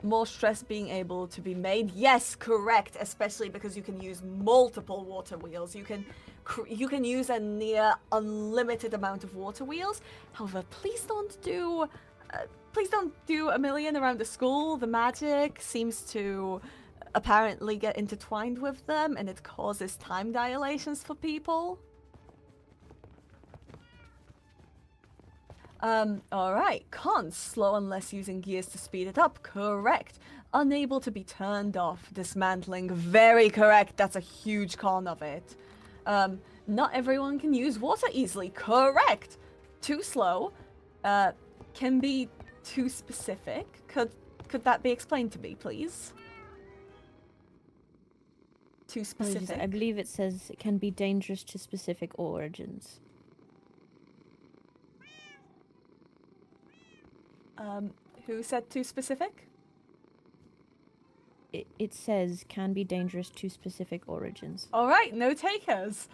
More stress being able to be made. Yes, correct. Especially because you can use multiple water wheels. You can use a near unlimited amount of water wheels. However, please don't do a million around the school. The magic seems to apparently get intertwined with them, and it causes time dilations for people. Alright. Cons: slow unless using gears to speed it up. Correct. Unable to be turned off. Dismantling. Very correct. That's a huge con of it. Not everyone can use water easily. Correct. Too slow. Can be too specific. Could that be explained to me, please? Too Apologies, specific. I believe it says it can be dangerous to specific origins. Who said too specific? It says can be dangerous to specific origins. Alright, no takers.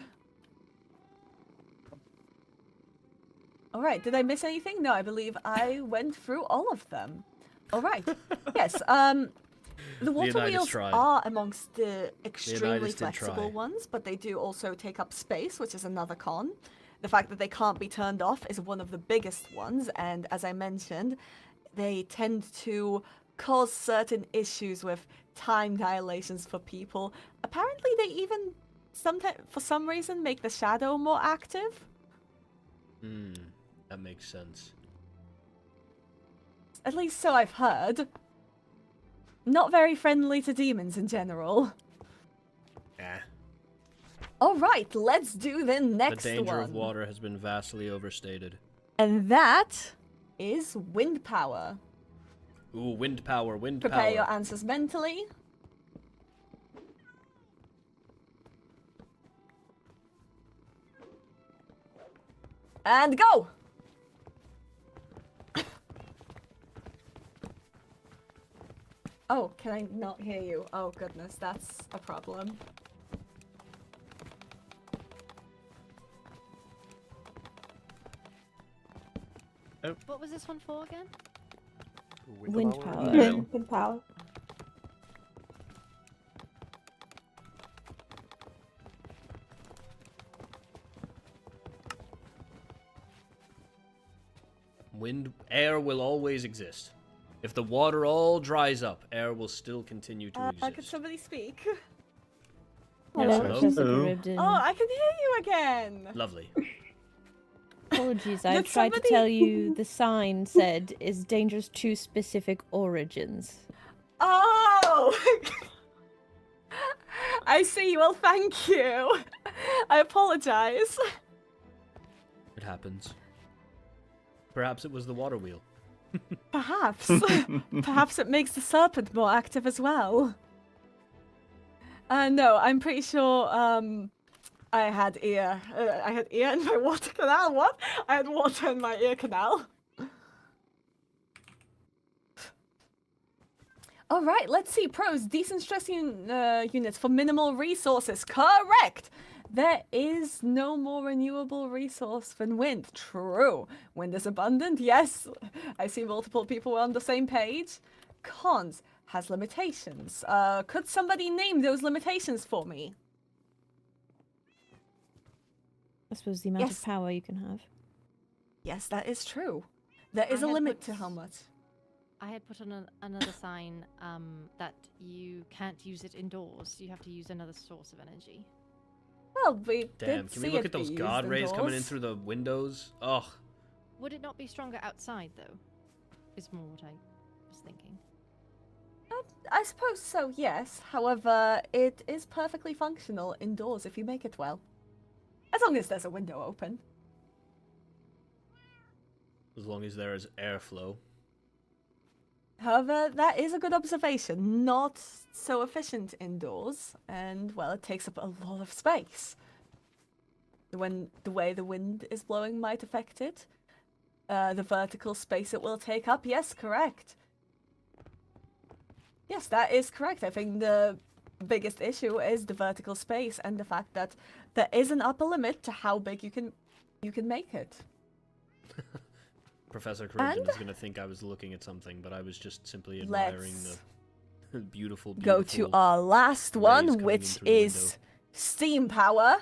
Alright, did I miss anything? No, I believe I went through all of them. All right. Yes. The water Leonidas wheels tried. are amongst the extremely Leonidas did flexible try. ones, but they do also take up space, which is another con. The fact that they can't be turned off is one of the biggest ones, and as I mentioned, they tend to cause certain issues with time dilations for people. Apparently, they even sometimes, for some reason, make the shadow more active. That makes sense. At least so I've heard. Not very friendly to demons in general. Yeah. Alright, let's do the next The danger one. of water has been vastly overstated. And that is wind power. Ooh, wind power, wind Prepare power. your answers mentally. And go! Oh, can I not hear you? Oh goodness, that's a problem. What was this one for again? Wind power. Wind power. Air will always exist. If the water all dries up, air will still continue to Could exist. somebody speak? Hello, Hello? Professor Hello. Charybdis. Oh, I can hear you again! Lovely. Apologies, I Did tried to somebody- tell you the sign said is dangerous to specific origins. Oh! I see. Well, thank you. I apologize. It happens. Perhaps it was the water wheel. Perhaps. Perhaps it makes the serpent more active as well. No, I'm pretty sure, I had ear in my water canal. What? I had water in my ear canal. All right, let's see. Pros, decent stress units for minimal resources. Correct. There is no more renewable resource than wind. True. Wind is abundant. Yes. I see multiple people on the same page. Cons, has limitations. Could somebody name those limitations for me? I suppose the amount Yes. of power you can have. Yes, that is true. There is I a had limit put- to how much. I had put on another sign that you can't use it indoors. You have to use another source of energy. Well, we Damn, did can see we look it at those be god used rays coming in indoors. through the windows? Ugh. Would it not be stronger outside, though? Is more what I was thinking. I suppose so, yes. However, it is perfectly functional indoors if you make it well. As long as there's a window open. As long as there is airflow. However, that is a good observation. Not so efficient indoors, and, well, it takes up a lot of space. When the way the wind is blowing might affect it. The vertical space it will take up, yes, correct. Yes, that is correct. I think the biggest issue is the vertical space and the fact that there is an upper limit to how big you can make it. Professor Charybdis is going to think I was looking at something, but I was just simply admiring the beautiful, Go to our last one, coming in which through the is window. steam power.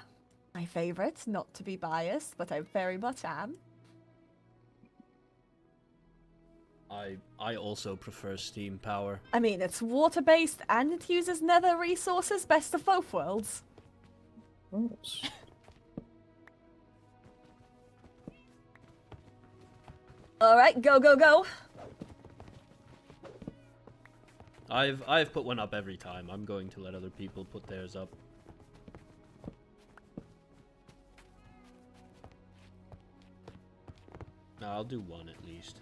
My favorite, not to be biased, but I very much am. I also prefer steam power. I mean, it's water-based and it uses nether resources, best of both worlds. Oops. Alright, go, go, go. I've put one up every time. I'm going to let other people put theirs up. No, I'll do one at least.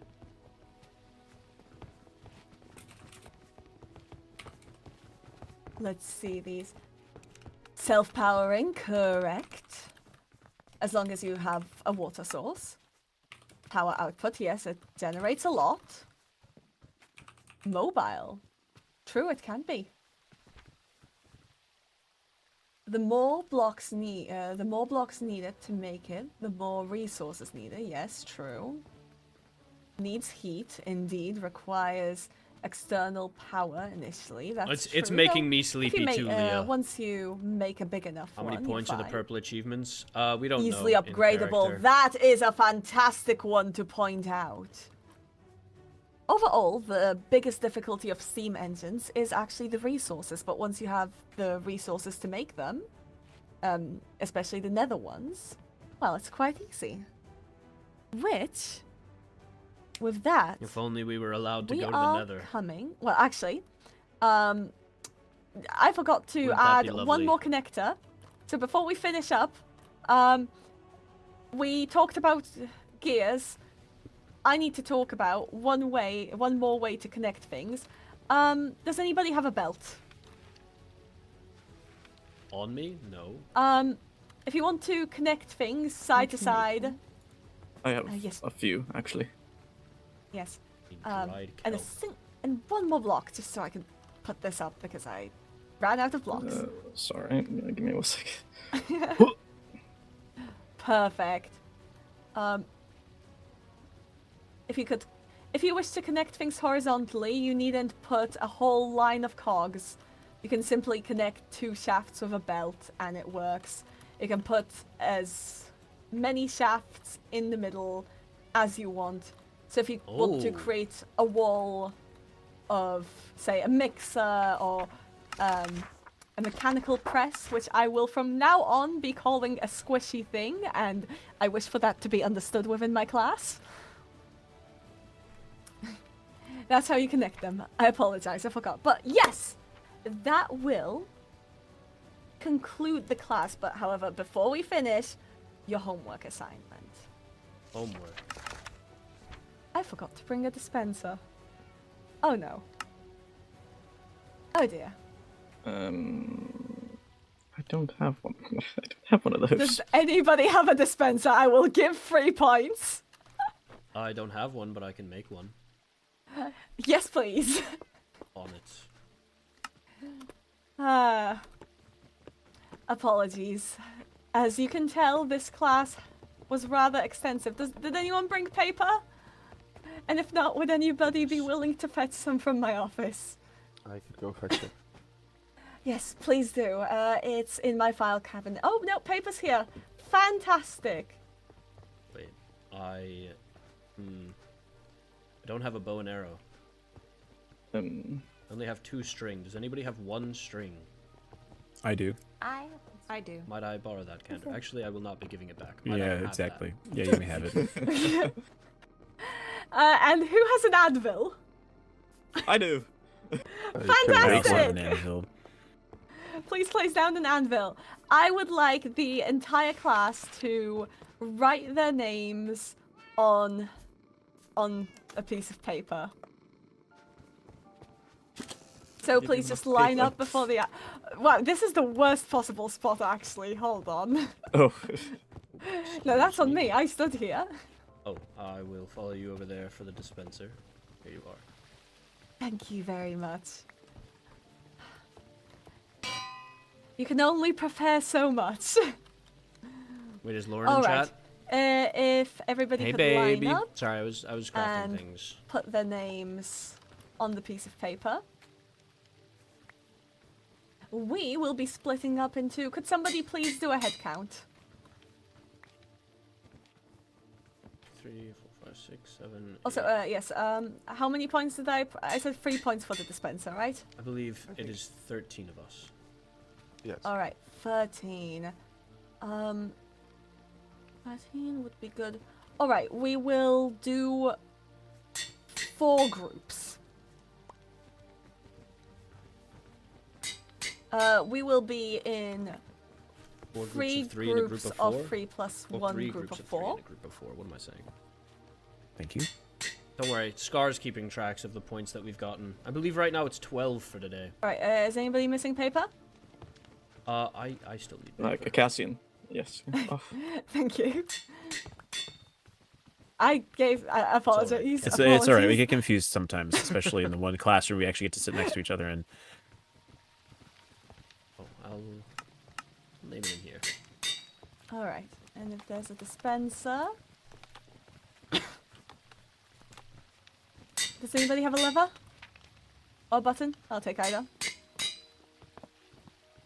Let's see these. Self-powering, correct. As long as you have a water source. Power output, yes, it generates a lot. Mobile. True, it can be. The more blocks needed to make it, the more resources needed. Yes, true. needs heat, indeed, requires external power initially. That's It's true, making though. me If sleepy you make, too, Leah. Once you make a big enough How one, many you're points are the fine. purple achievements? We don't Easily know. in upgradable. character. That is a fantastic one to point out. Overall, the biggest difficulty of steam engines is actually the resources, but once you have the resources to make them, especially the nether ones, well, it's quite easy. Which, with that, If only we were allowed to we go to the are nether. coming. Well, actually, I forgot to Wouldn't that be add one lovely? more connector. So before we finish up, we talked about gears. I need to talk about one more way to connect things. Does anybody have a belt? On me? No. If you want to connect things side to side, I have yes. a few, actually. yes. Dried And kelp. and one more block, just so I can put this up because I ran out of blocks. Sorry, give me 1 second. Perfect. If you wish to connect things horizontally, you needn't put a whole line of cogs. You can simply connect 2 shafts with a belt and it works. You can put as many shafts in the middle as you want. So if you want to Oh. create a wall of, say, a mixer or a mechanical press, which I will from now on be calling a squishy thing, and I wish for that to be understood within my class. That's how you connect them. I apologize, I forgot. But yes, that will conclude the class. But however, before we finish, your homework assignment. Homework. I forgot to bring a dispenser. Oh no. Oh dear. I don't have one. I don't have one of those. Does anybody have a dispenser? I will give 3 points. I don't have one, but I can make one. Yes, please. On it. Apologies. As you can tell, this class was rather extensive. Did anyone bring paper? And if not, would anybody be willing to fetch some from my office? I could go fetch it. Yes, please do. It's in my file cabinet. Oh, no, paper's here. Fantastic. Wait. I don't have a bow and arrow. I only have 2 string. Does anybody have 1 string? I do. I do. Might I borrow that, Candor? Actually, I will not be giving it back. Might I Yeah, have exactly. that? Yeah, you may have it. And who has an anvil? I do. Fantastic! I want an anvil. Please place down an anvil. I would like the entire class to write their names on a piece of paper. So please just line up before the... Wow, this is the worst possible spot, actually. Hold on. Oh. No, that's on me. I stood here. Oh, I will follow you over there for the dispenser. Here you are. Thank you very much. You can only prepare so much. Wait, is Lauren All in right. chat? If everybody Hey, could baby. line up Sorry, I was crafting and things. put their names on the piece of paper. We will be splitting up into... Could somebody please do a head count? 3, 4, 5, 6, 7. Also, 8. yes, how many points did I... I said 3 points for the dispenser, right? I believe it is 13 of us. Yes. Alright, 13. 13 would be good. Alright, we will do 4 groups. We will be in 4 3 groups of 3 in a group groups of 4? of 3 plus Or 1 3 group groups of of 3 4. in a group of 4. What am I saying? Thank you. Don't worry, Scar's keeping tracks of the points that we've gotten. I believe right now it's 12 for today. Alright, is anybody missing paper? I still need paper. Like a Cassian. Yes. Oh. Thank you. I gave... apologies. It's alright, we get confused sometimes, especially in the one class where we actually get to sit next to each other and... Oh, I'll name it in here. Alright, and if there's a dispenser... Does anybody have a lever? Or button? I'll take either.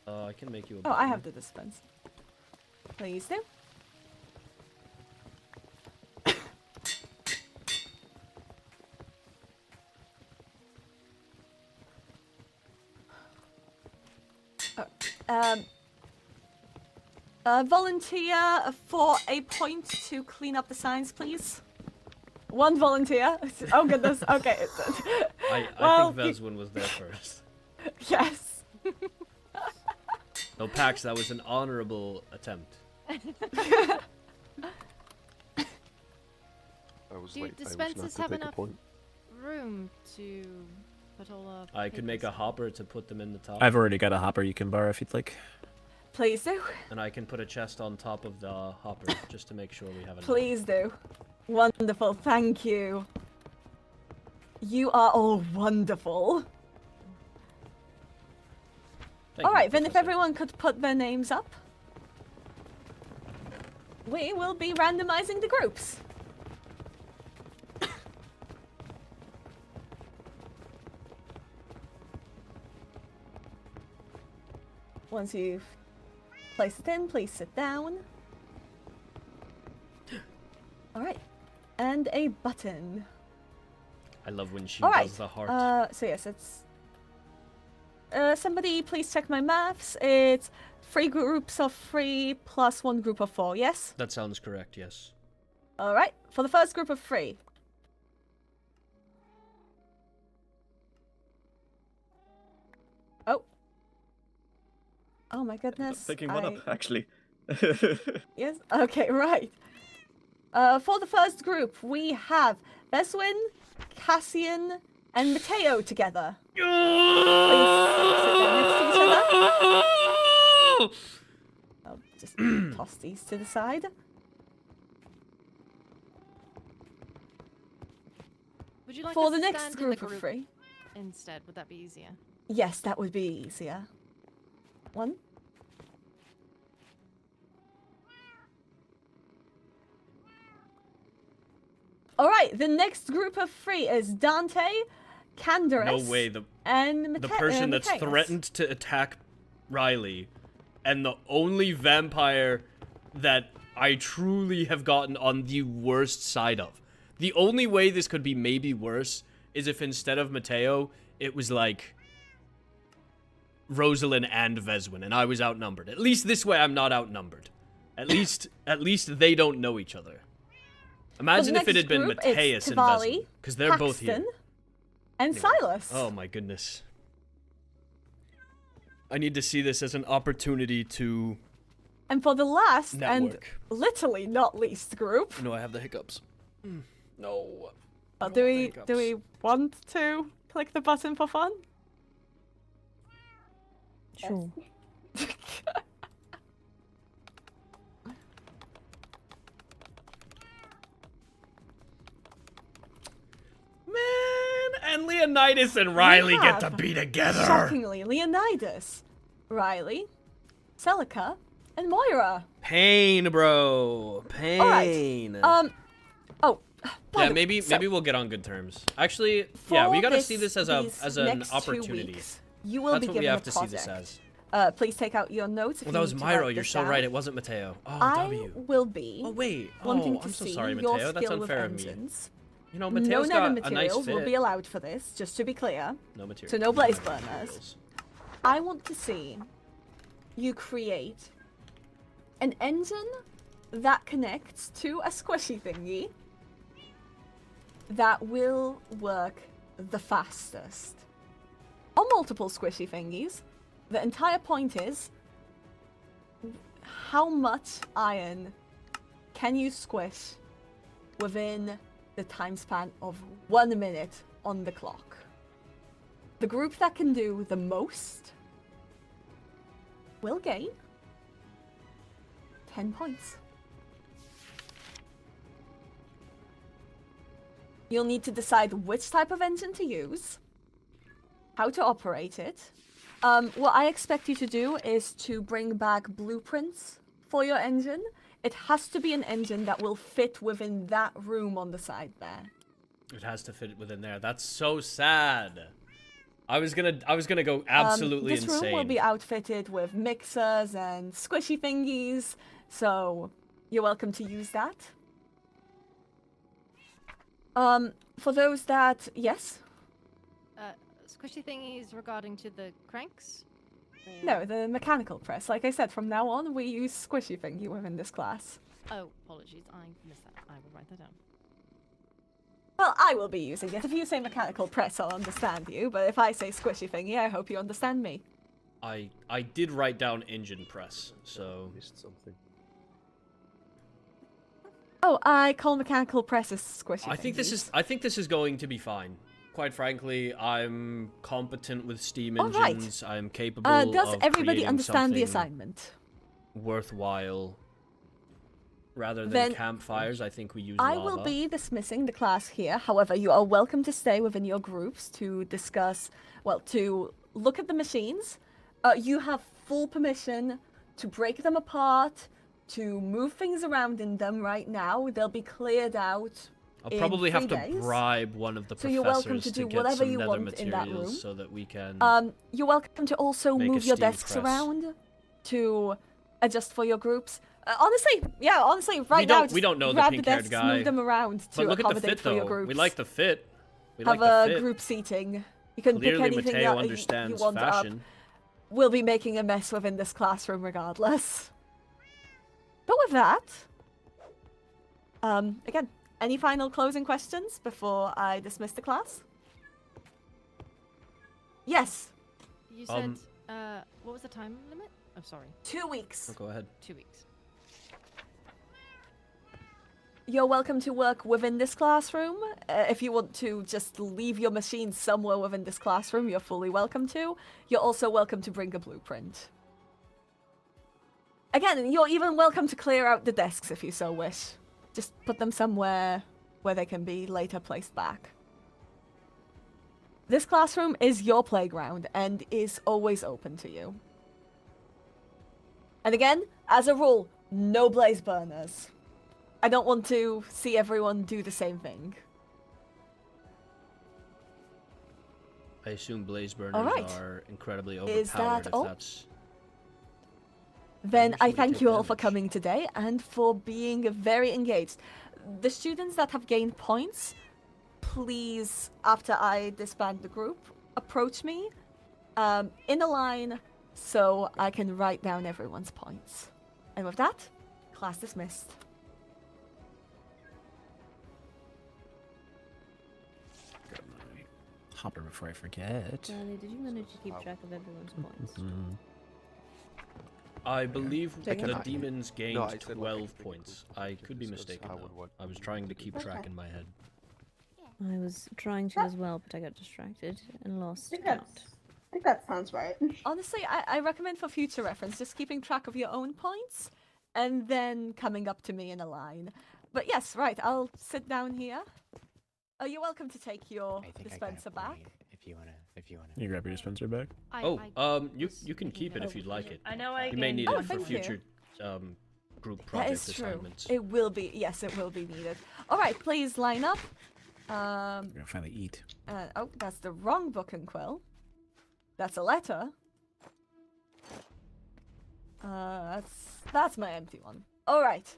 I can make you a Oh, button. I have the dispense. Please do. Volunteer for a point to clean up the signs, please. One volunteer. Oh goodness. Okay. I Well, think Veswin was there first. Yes. No, Pax, that was an honorable attempt. I was Do late. I was dispensers not to have take a enough point. room to put all our I could make a papers? hopper to put them in the top. I've already got a hopper you can borrow if you'd like. Please do. And I can put a chest on top of the hopper just to make sure we have enough. Please do. Wonderful. Thank you. You are all wonderful. Thank All you, right, then if Professor. everyone could put their names up, we will be randomizing the groups. Once you've placed it in, please sit down. All right, and a button. I love when she All right. does the heart. So yes, it's. Somebody please check my maths. It's 3 groups of 3 plus 1 group of 4. Yes. That sounds correct, yes. All right. For the first group of 3. Oh. Oh my goodness. Picking one up, actually. Yes. Okay. Right. For the first group, we have Beswin, Cassian, and Mateo together. Please sit down next to each other. I'll just toss these to the side. Would you like For us the to next stand in group the of 3. instead? Would that be easier? Yes, that would be easier. 1. All right, the next group of 3 is Dante, Candaris, No way, and the person that's Mateus. threatened to attack Riley, and the only vampire that I truly have gotten on the worst side of. The only way this could be maybe worse is if instead of Mateo, it was like Rosalind and Veswin, and I was outnumbered. At least this way I'm not outnumbered. At least they don't know each other. Imagine if it had been Mateus and Veswin, because they're both here. And Silas. Oh my goodness. I need to see this as an opportunity to And for the last network. and literally not least group, No, I have the hiccups. No. do we want to click the button for fun? Sure. Man, and Leonidas and Riley get to have, be together. Shockingly, Leonidas, Riley, Celica, and Moira. Pain, bro. Pain. Oh. by Yeah, the- maybe so, we'll get on good terms. Actually, yeah, we for gotta see this as these an next 2 opportunity. weeks, you will That's be what given we have a to see this project. as. Please take out your notes. If Well, you that was need to Myro. write You're this so down. right. It wasn't Mateo. Oh, I W. will be Oh wait. wanting Oh, to I'm so see sorry, your Mateo. That's skill with unfair of me. engines. You know, No Mateo's nether got a nice materials fit. will be allowed for this, just to be clear. No material. So no blaze No burners. materials. I want to see you create an engine that connects to a squishy thingy that will work the fastest. Or multiple squishy thingies. The entire point is, how much iron can you squish within the time span of 1 minute on the clock? The group that can do the most will gain 10 points. You'll need to decide which type of engine to use, how to operate it. What I expect you to do is to bring back blueprints for your engine. It has to be an engine that will fit within that room on the side there. It has to fit within there. That's so sad. I was gonna go absolutely this insane. room will be outfitted with mixers and squishy thingies, so you're welcome to use that. For those that, yes? Squishy thingies regarding to the cranks? No, the mechanical press. Like I said, from now on, we use squishy thingy within this class. Oh, apologies. I missed that. I will write that down. Well, I will be using it. If you say mechanical press, I'll understand you, but if I say squishy thingy, I hope you understand me. I did write down engine press, so... Missed something. Oh, I call mechanical presses squishy I think this is going to be fine. Quite frankly, I'm competent with steam engines. I'm capable of does everybody creating understand the something assignment? worthwhile. Rather than Then campfires, I think we use I lava. will be dismissing the class here. However, you are welcome to stay within your groups to discuss, well, to look at the machines. You have full permission to break them apart, to move things around in them right now. They'll be cleared out. I'll probably have to days. bribe one of the So professors you're welcome to do get whatever some you nether want in that materials room. so that we can. You're welcome to also make a move your steam desks press. around to adjust for your groups. Honestly, we now, don't know the grab the pink-haired desks, guy. move them around to But look at the accommodate fit, for your though. groups. We like the fit. We Have like the a fit. group seating. You can Clearly, pick anything Mateo that you understands want fashion. up. We'll be making a mess within this classroom regardless. But with that, again, any final closing questions before I dismiss the class? Yes. You said, what was the time limit? I'm sorry. 2 weeks. Oh, go ahead. 2 weeks. You're welcome to work within this classroom. If you want to just leave your machine somewhere within this classroom, you're fully welcome to. You're also welcome to bring a blueprint. Again, you're even welcome to clear out the desks if you so wish. Just put them somewhere where they can be later placed back. This classroom is your playground and is always open to you. And again, as a rule, no blaze burners. I don't want to see everyone do the same thing. I assume blaze burners Alright. are incredibly Is overpowered. that If all? that's Then I usually thank take you all for damage. coming today and for being very engaged. The students that have gained points, please, after I disband the group, approach me in a line so I can write down everyone's points. And with that, class dismissed. Grab my hopper before I forget. Charlie, did you manage to keep track of everyone's points? Mhm. I believe Take the it. demons gained No, I said, like, 12 I points. think I could be because mistaken I though. would want I was trying to keep track in my head. I was trying to as well, but I got distracted and lost I think count. that sounds right. Honestly, I recommend for future reference just keeping track of your own points and then coming up to me in a line. But yes, right, I'll sit down here. You're welcome to take your I think I got a dispenser back. point if you wanna. You grab your dispenser back. You can keep it if you'd like it. I know I You may gained need Oh, it for thank you. future group That project is true. assignments. It will be, yes, it will be needed. All right, please line up. We're gonna finally eat. Oh, that's the wrong book and quill. That's a letter. That's my empty one. All right.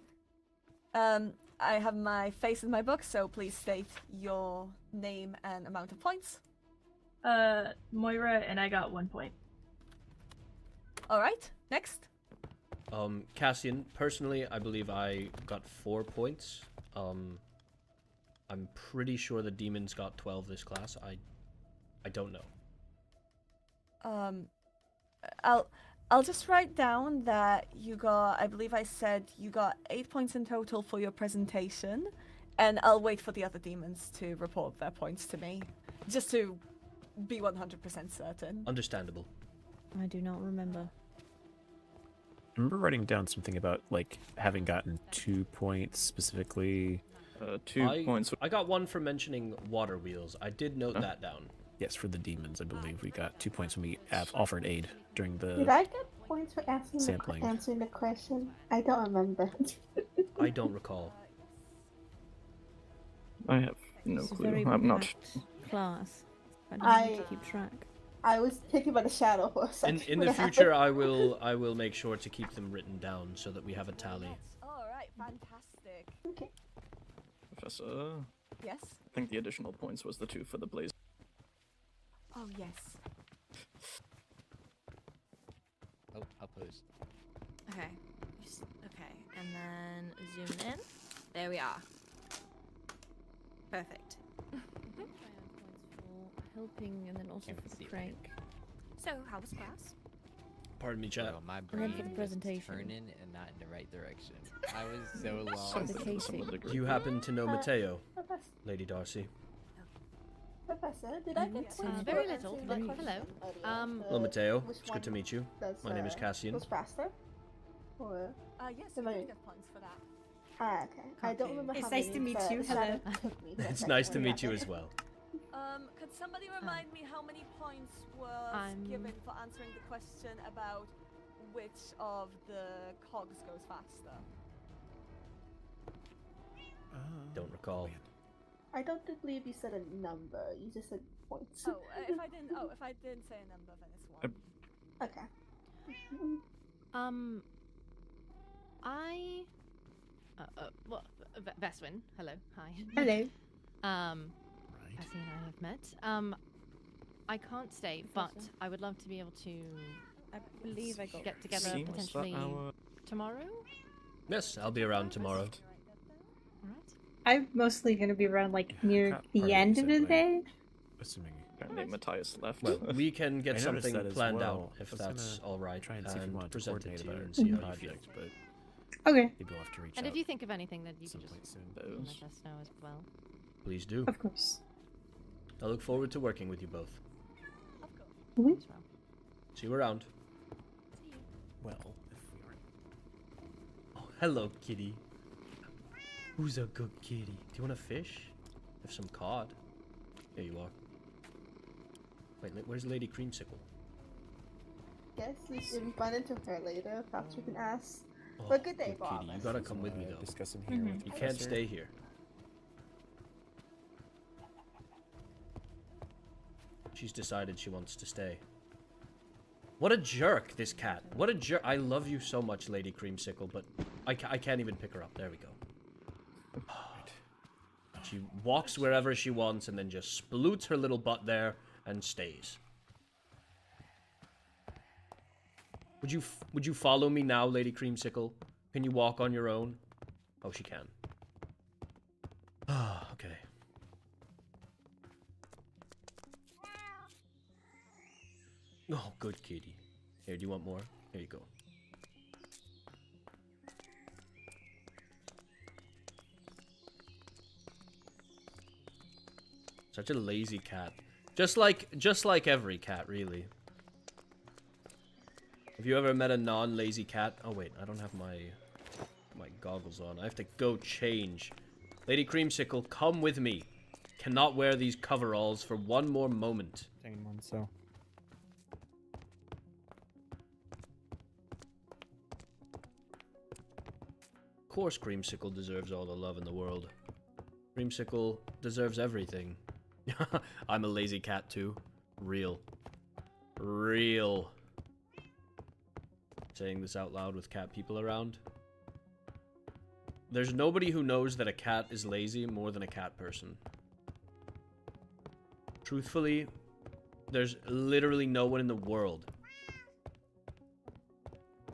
I have my face in my book, so please state your name and amount of points. Moira, and I got 1 point. All right, next. Cassian, personally, I believe I got 4 points. I'm pretty sure the demons got 12 this class. I don't know. I'll just write down that you got, I believe I said you got 8 points in total for your presentation, and I'll wait for the other demons to report their points to me, just to be 100% certain. Understandable. I do not remember. I remember writing down something about like having gotten 2 points specifically. 2 points. I got 1 for mentioning water wheels. I did note that down. Yes, for the demons, I believe we got 2 points when we offered aid during the. Did I get points for sampling. answering the question? I don't remember. I don't recall. I have No It's a clue. very I'm not. packed class. I don't need to keep track. I was taken by the shadow for a second. In when the it future, happened. I will make sure to keep them written down so that we have a tally. All right, fantastic. Okay. Professor, Yes. I think the additional points was the 2 for the blaze. Oh yes. Oh, I'll post. Okay. Okay, and then zoom in. There we are. Perfect. Points for helping, and then also Can't for see the it right prank. So, how was class? Pardon me, chat. Bro, my then brain for the was presentation. turning and not in the right direction. I was so lost. Something to casing. some degree. Do you happen to know Mateo, Professor, Lady Darcy? did I get Let's see. points Very for little, answering but the hello. question earlier? Hello, Mateo. Which It's good to one meet you. does, My name is Cassian. goes faster? Or... Yes, Am you I- do get points for that. Ah, okay. I don't remember It's how nice many, to meet so you. it kinda Hello. took me for a It's second nice to when it meet you as happened. well. Could somebody remind me how many points was I'm- given for answering the question about which of the cogs goes faster? Don't recall. I don't believe you said a number. You just said points. Oh, if I didn't say a number, then it's one. Okay. I. Well, Veswin, hello, hi. Hello. Right. Cassie and I have met. I can't stay, but I would love to be able to I believe I got get together Seems that potentially our- tomorrow. Yes, I'll be around tomorrow. Alright. I'm mostly going to be around like near Part the of it end you of said, the but day. Assuming. Apparently Matthias left. Well, we can I get noticed something that as planned well. out if I was that's gonna all right, try and see if we wanted to present it coordinate to you about and see how you feel. project, but Okay, maybe we'll have to reach And out if you think of anything, then you some can just point soon. Those. let us know as well. Please do. of course. I look forward to working with you both. Of course. Mhm. As well. See you around. Well, if we aren't. Oh, hello, kitty. Who's a good kitty? Do you want a fish? Have some cod. There you are. Wait, where's Lady Creamsicle? Guess if we run into her later, perhaps we can ask. Oh, But good day, good Bob. kitty. You gotta come with me though. Discussing here with You the can't professor. stay here. She's decided she wants to stay. What a jerk, this cat. What a jerk. I love you so much, Lady Creamsicle, but I can't even pick her up. There we go. She walks wherever she wants and then just sploots her little butt there and stays. Would you follow me now, Lady Creamsicle? Can you walk on your own? Oh, she can. Ah, okay. Oh, good kitty. Here, do you want more? Here you go. Such a lazy cat. Just like every cat, really. Have you ever met a non-lazy cat? Oh wait, I don't have my goggles on. I have to go change. Lady Creamsicle, come with me. Cannot wear these coveralls for one more moment. Dang one, so. Of course Creamsicle deserves all the love in the world. Creamsicle deserves everything. I'm a lazy cat too. Real. Real. Saying this out loud with cat people around. There's nobody who knows that a cat is lazy more than a cat person. Truthfully, there's literally no one in the world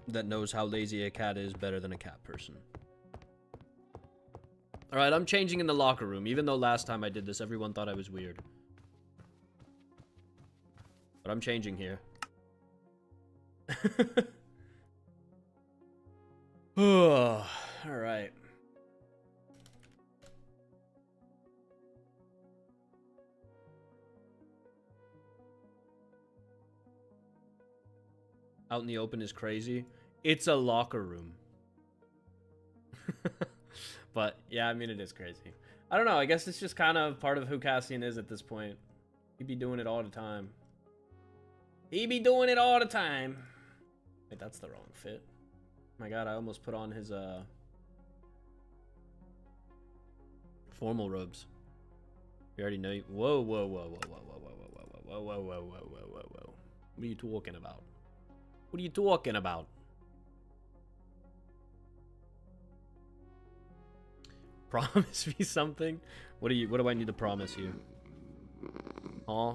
that knows how lazy a cat is better than a cat person. Alright, I'm changing in the locker room, even though last time I did this, everyone thought I was weird. But I'm changing here. Alright. Out in the open is crazy. It's a locker room. But, yeah, I mean, it is crazy. I don't know, I guess it's just kind of part of who Cassian is at this point. He'd be doing it all the time. He be doing it all the time. Wait, that's the wrong fit. My god, I almost put on his, formal robes. We already know you. Whoa, whoa, whoa, whoa, whoa, whoa, whoa, whoa, whoa, whoa, whoa, whoa, whoa, whoa, whoa, whoa. What are you talking about? What are you talking about? Promise me something? What do I need to promise you? Huh?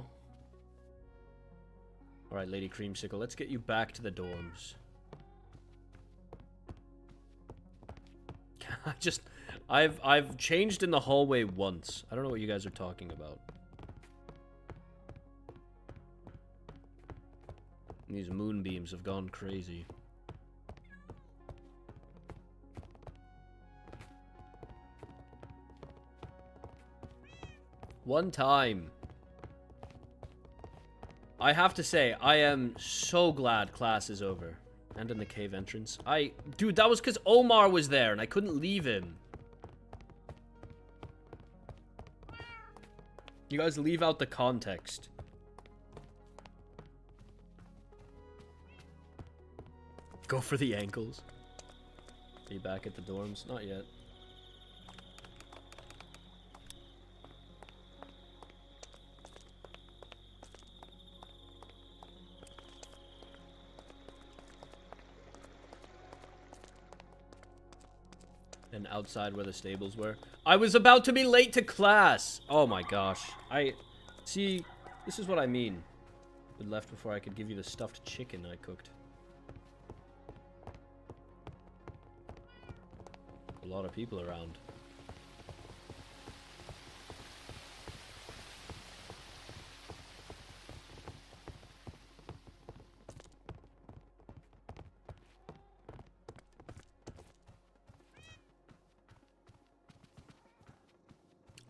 Alright, Lady Creamsicle, let's get you back to the dorms. I've changed in the hallway once. I don't know what you guys are talking about. These moonbeams have gone crazy. One time. I have to say, I am so glad class is over. And in the cave entrance. Dude, that was because Omar was there and I couldn't leave him. You guys leave out the context. Go for the ankles. Are you back at the dorms? Not yet. And outside where the stables were. I was about to be late to class! Oh my gosh. See, this is what I mean. We left before I could give you the stuffed chicken I cooked. A lot of people around.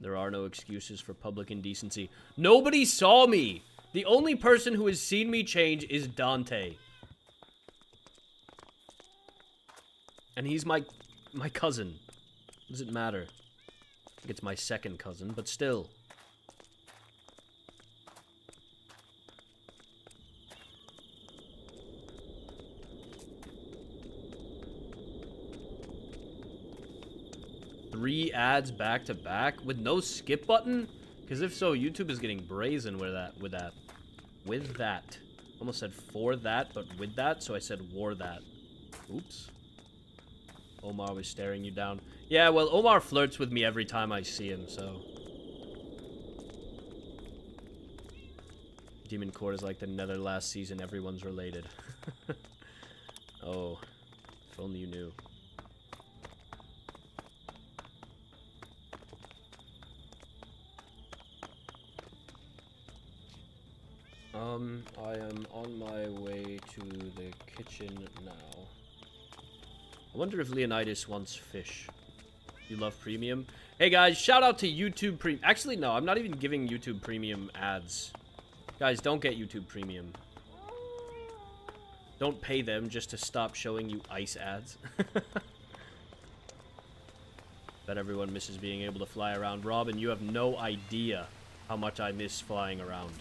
There are no excuses for public indecency. Nobody saw me! The only person who has seen me change is Dante. And he's my cousin. Does it matter? I think it's my second cousin, but still. Three ads back to back with no skip button? Because if so, YouTube is getting brazen with that. Almost said for that, but with that, so I said wore that. Oops. Omar was staring you down. Yeah, well, Omar flirts with me every time I see him, so. Demon Court is like the Nether last season. Everyone's related. Oh, if only you knew. I am on my way to the kitchen now. I wonder if Leonidas wants fish. You love premium? Hey guys, shout out to YouTube Premium. Actually, no, I'm not even giving YouTube Premium ads. Guys, don't get YouTube Premium. Don't pay them just to stop showing you ice ads. Bet everyone misses being able to fly around. Robin, you have no idea how much I miss flying around.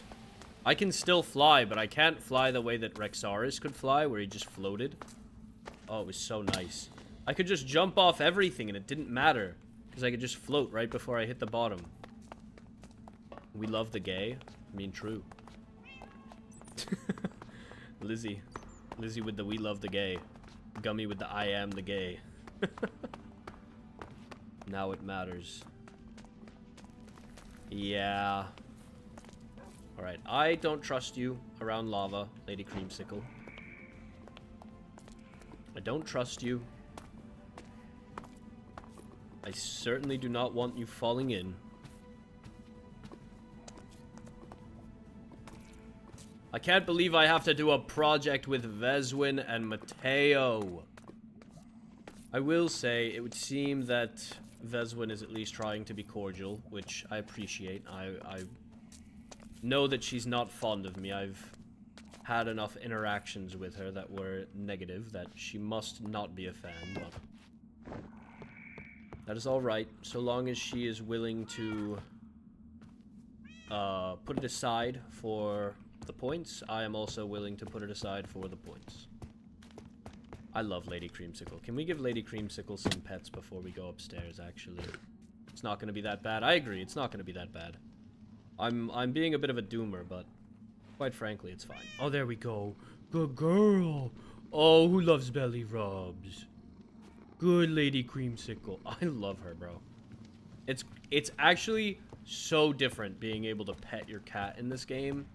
I can still fly, but I can't fly the way that Rexaris could fly, where he just floated. Oh, it was so nice. I could just jump off everything and it didn't matter. Because I could just float right before I hit the bottom. We love the gay. I mean, true. Lizzie. Lizzie with the we love the gay. Gummy with the I am the gay. Now it matters. Yeah. Alright, I don't trust you around lava, Lady Creamsicle. I don't trust you. I certainly do not want you falling in. I can't believe I have to do a project with Veswin and Mateo. I will say, it would seem that Veswin is at least trying to be cordial, which I appreciate. I know that she's not fond of me. I've had enough interactions with her that were negative, that she must not be a fan, but that is alright, so long as she is willing to put it aside for the points. I am also willing to put it aside for the points. I love Lady Creamsicle. Can we give Lady Creamsicle some pets before we go upstairs, actually? It's not going to be that bad. I agree, it's not going to be that bad. I'm being a bit of a doomer, but quite frankly, it's fine. Oh, there we go. Good girl. Oh, who loves belly rubs? Good lady creamsicle. I love her, bro. It's actually so different being able to pet your cat in this game.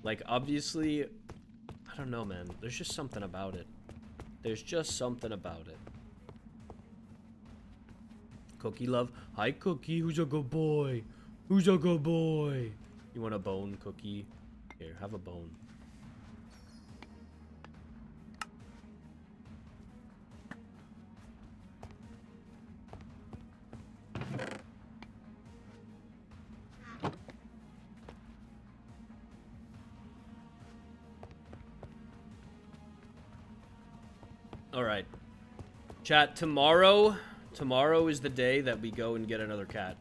Like, obviously, I don't know, man. There's just something about it. There's just something about it. Cookie love. Hi, Cookie. Who's a good boy? Who's a good boy? You want a bone, Cookie? Here, have a bone. Alright. Chat, tomorrow is the day that we go and get another cat.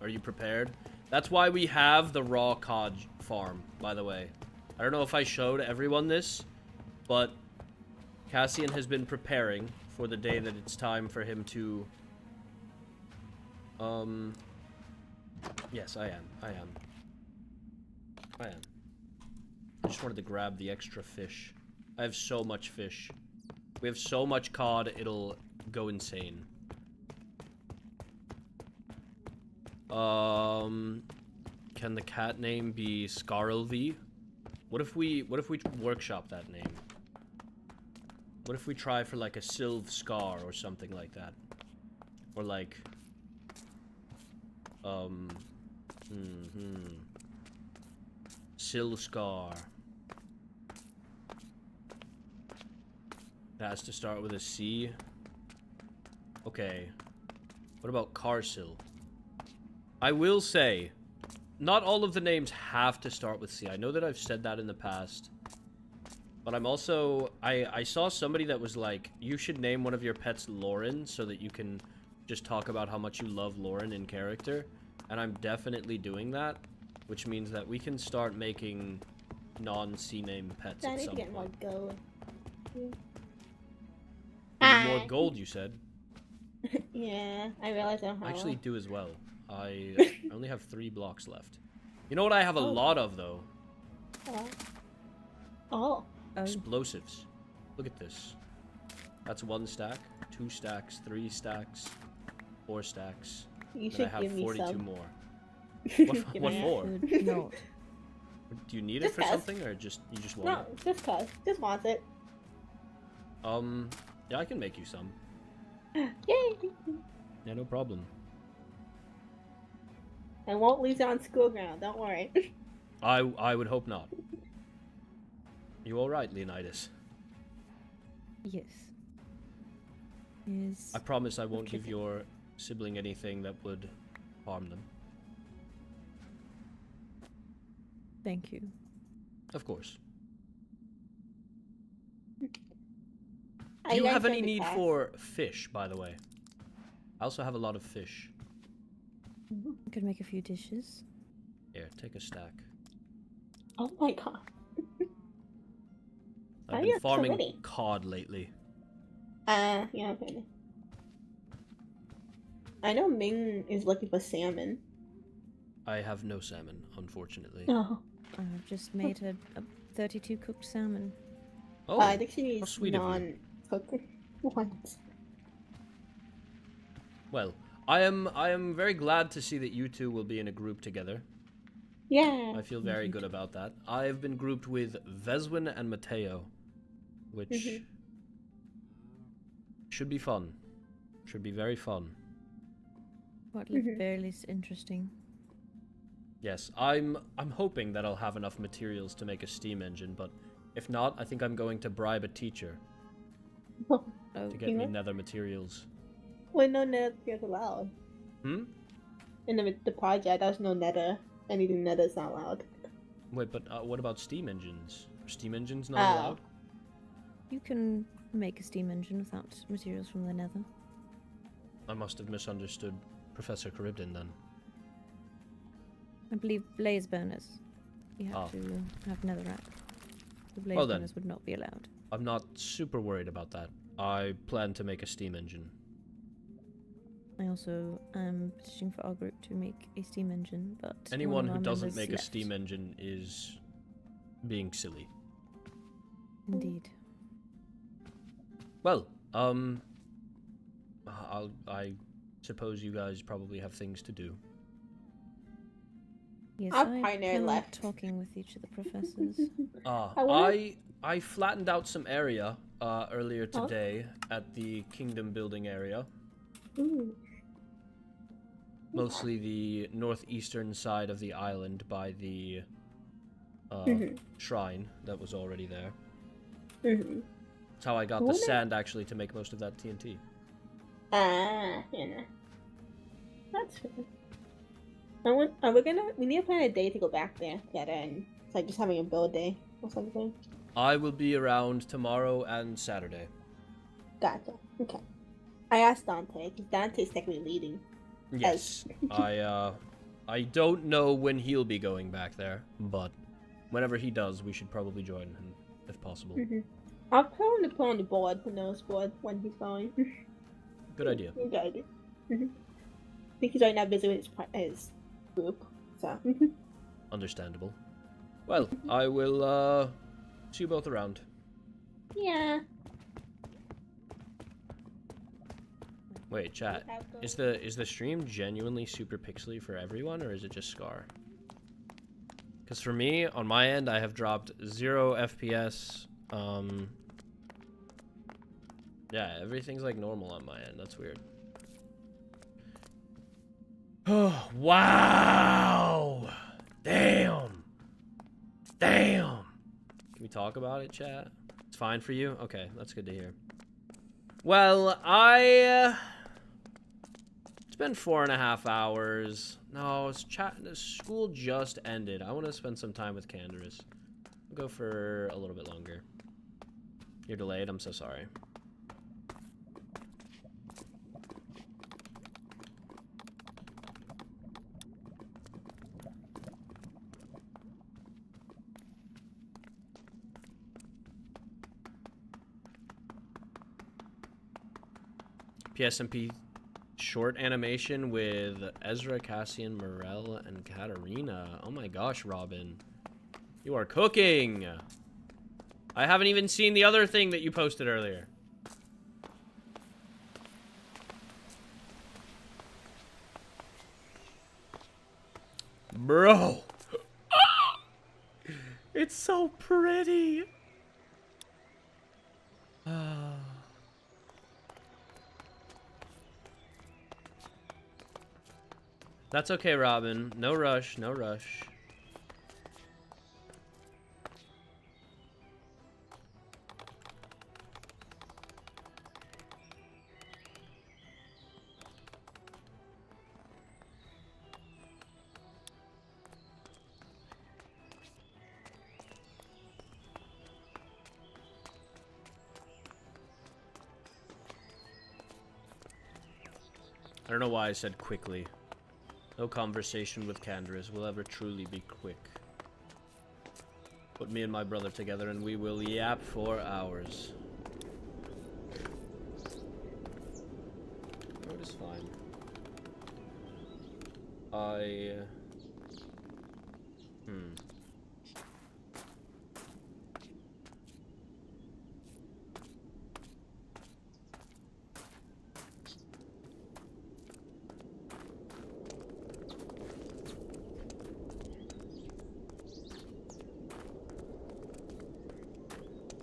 Are you prepared? That's why we have the raw cod farm, by the way. I don't know if I showed everyone this, but Cassian has been preparing for the day that it's time for him to... Yes, I am. I just wanted to grab the extra fish. I have so much fish. We have so much cod, it'll go insane. Can the cat name be Scarlv? What if we workshop that name? What if we try for like a Sylv Scar or something like that? Or like Silscar. That has to start with a C. Okay. What about Carsil? I will say, not all of the names have to start with C. I know that I've said that in the past. But I'm also... I saw somebody that was like, you should name one of your pets Lauren so that you can just talk about how much you love Lauren in character. And I'm definitely doing that. Which means that we can start making non-C name pets I at need some to get more point. gold. You need more gold, you said? Yeah, I realized I don't have I actually one. do as well. I only have 3 blocks left. You know what I have a lot of, though? Oh. Explosives. Look at this. That's 1 stack, 2 stacks, 3 stacks, 4 stacks. You and should I have give me 42 some. more. Give What me for? No. Do you need it Just for 'cause. something, or just you just want No, just cause. Just want it. it? Yeah, I can make you some. Yay! Yeah, no problem. I won't lose it on school ground, don't worry. I would hope not. You all right, Leonidas? Yes. Yes. I promise I won't Okay. give your sibling anything that would harm them. Thank you. Of course. Are Do you guys have any going to need class? for fish, by the way? I also have a lot of fish. I could make a few dishes. Here, take a stack. Oh my god. I've Why been are so farming many? cod lately. Yeah, okay. I know Ming is looking for salmon. I have no salmon, unfortunately. Oh. I've just made a 32 cooked salmon. Oh, I think she how needs sweet of you. non-cooked ones. Well, I am very glad to see that you two will be in a group together. Yeah. I feel very good about that. I've been grouped with Veswin and Mateo, which should be fun. Should be very fun. What looked very least interesting. Yes, I'm hoping that I'll have enough materials to make a steam engine, but if not, I think I'm going to bribe a teacher to get me nether materials. Well, no nether is allowed. Hmm? In the project, there's no nether. Anything nether is not allowed. Wait, but what about steam engines? Are steam engines not Oh. allowed? You can make a steam engine without materials from the nether. I must have misunderstood Professor Charybdin then. I believe blaze burners. You have to have netherrack. The blaze Well then. burners would not be allowed. I'm not super worried about that. I plan to make a steam engine. I also am petitioning for our group to make a steam engine, but Anyone one of who our doesn't members make a left. steam engine is being silly. Indeed. Well, I suppose you guys probably have things to do. Yes, Our I pioneer plan on left. talking with each of the professors. I flattened out some area earlier today at the kingdom building area. Ooh. Mostly the northeastern side of the island by the shrine that was already there. That's how I got the sand actually to make most of that TNT. Ah, yeah. That's fair. We need to plan a day to go back there together, and it's like just having a build day or something. I will be around tomorrow and Saturday. Gotcha. Okay. I asked Dante because Dante's technically leading. Yes. I don't know when he'll be going back there, but whenever he does, we should probably join him if possible. I'll tell him to put on the board, the nose board, when he's going. Good idea. Good idea. I think he's right now busy with his group, so. Understandable. Well, I will see you both around. Yeah. Wait, chat. Is the stream genuinely super pixely for everyone, or is it just Scar? Because for me, on my end, I have dropped 0 FPS. Yeah, everything's like normal on my end. That's weird. Oh, wow! Damn! Damn! Can we talk about it, chat? It's fine for you? Okay, that's good to hear. Well, it's been 4.5 hours. No, the school just ended. I want to spend some time with Candace. I'll go for a little bit longer. You're delayed, I'm so sorry. SMP short animation with Ezra, Cassian, Morel, and Katarina. Oh my gosh, Robin. You are cooking! I haven't even seen the other thing that you posted earlier. Bro! It's so pretty! That's okay, Robin. No rush, no rush. I don't know why I said quickly. No conversation with Candace will ever truly be quick. Put me and my brother together and we will yap for hours. Road is fine.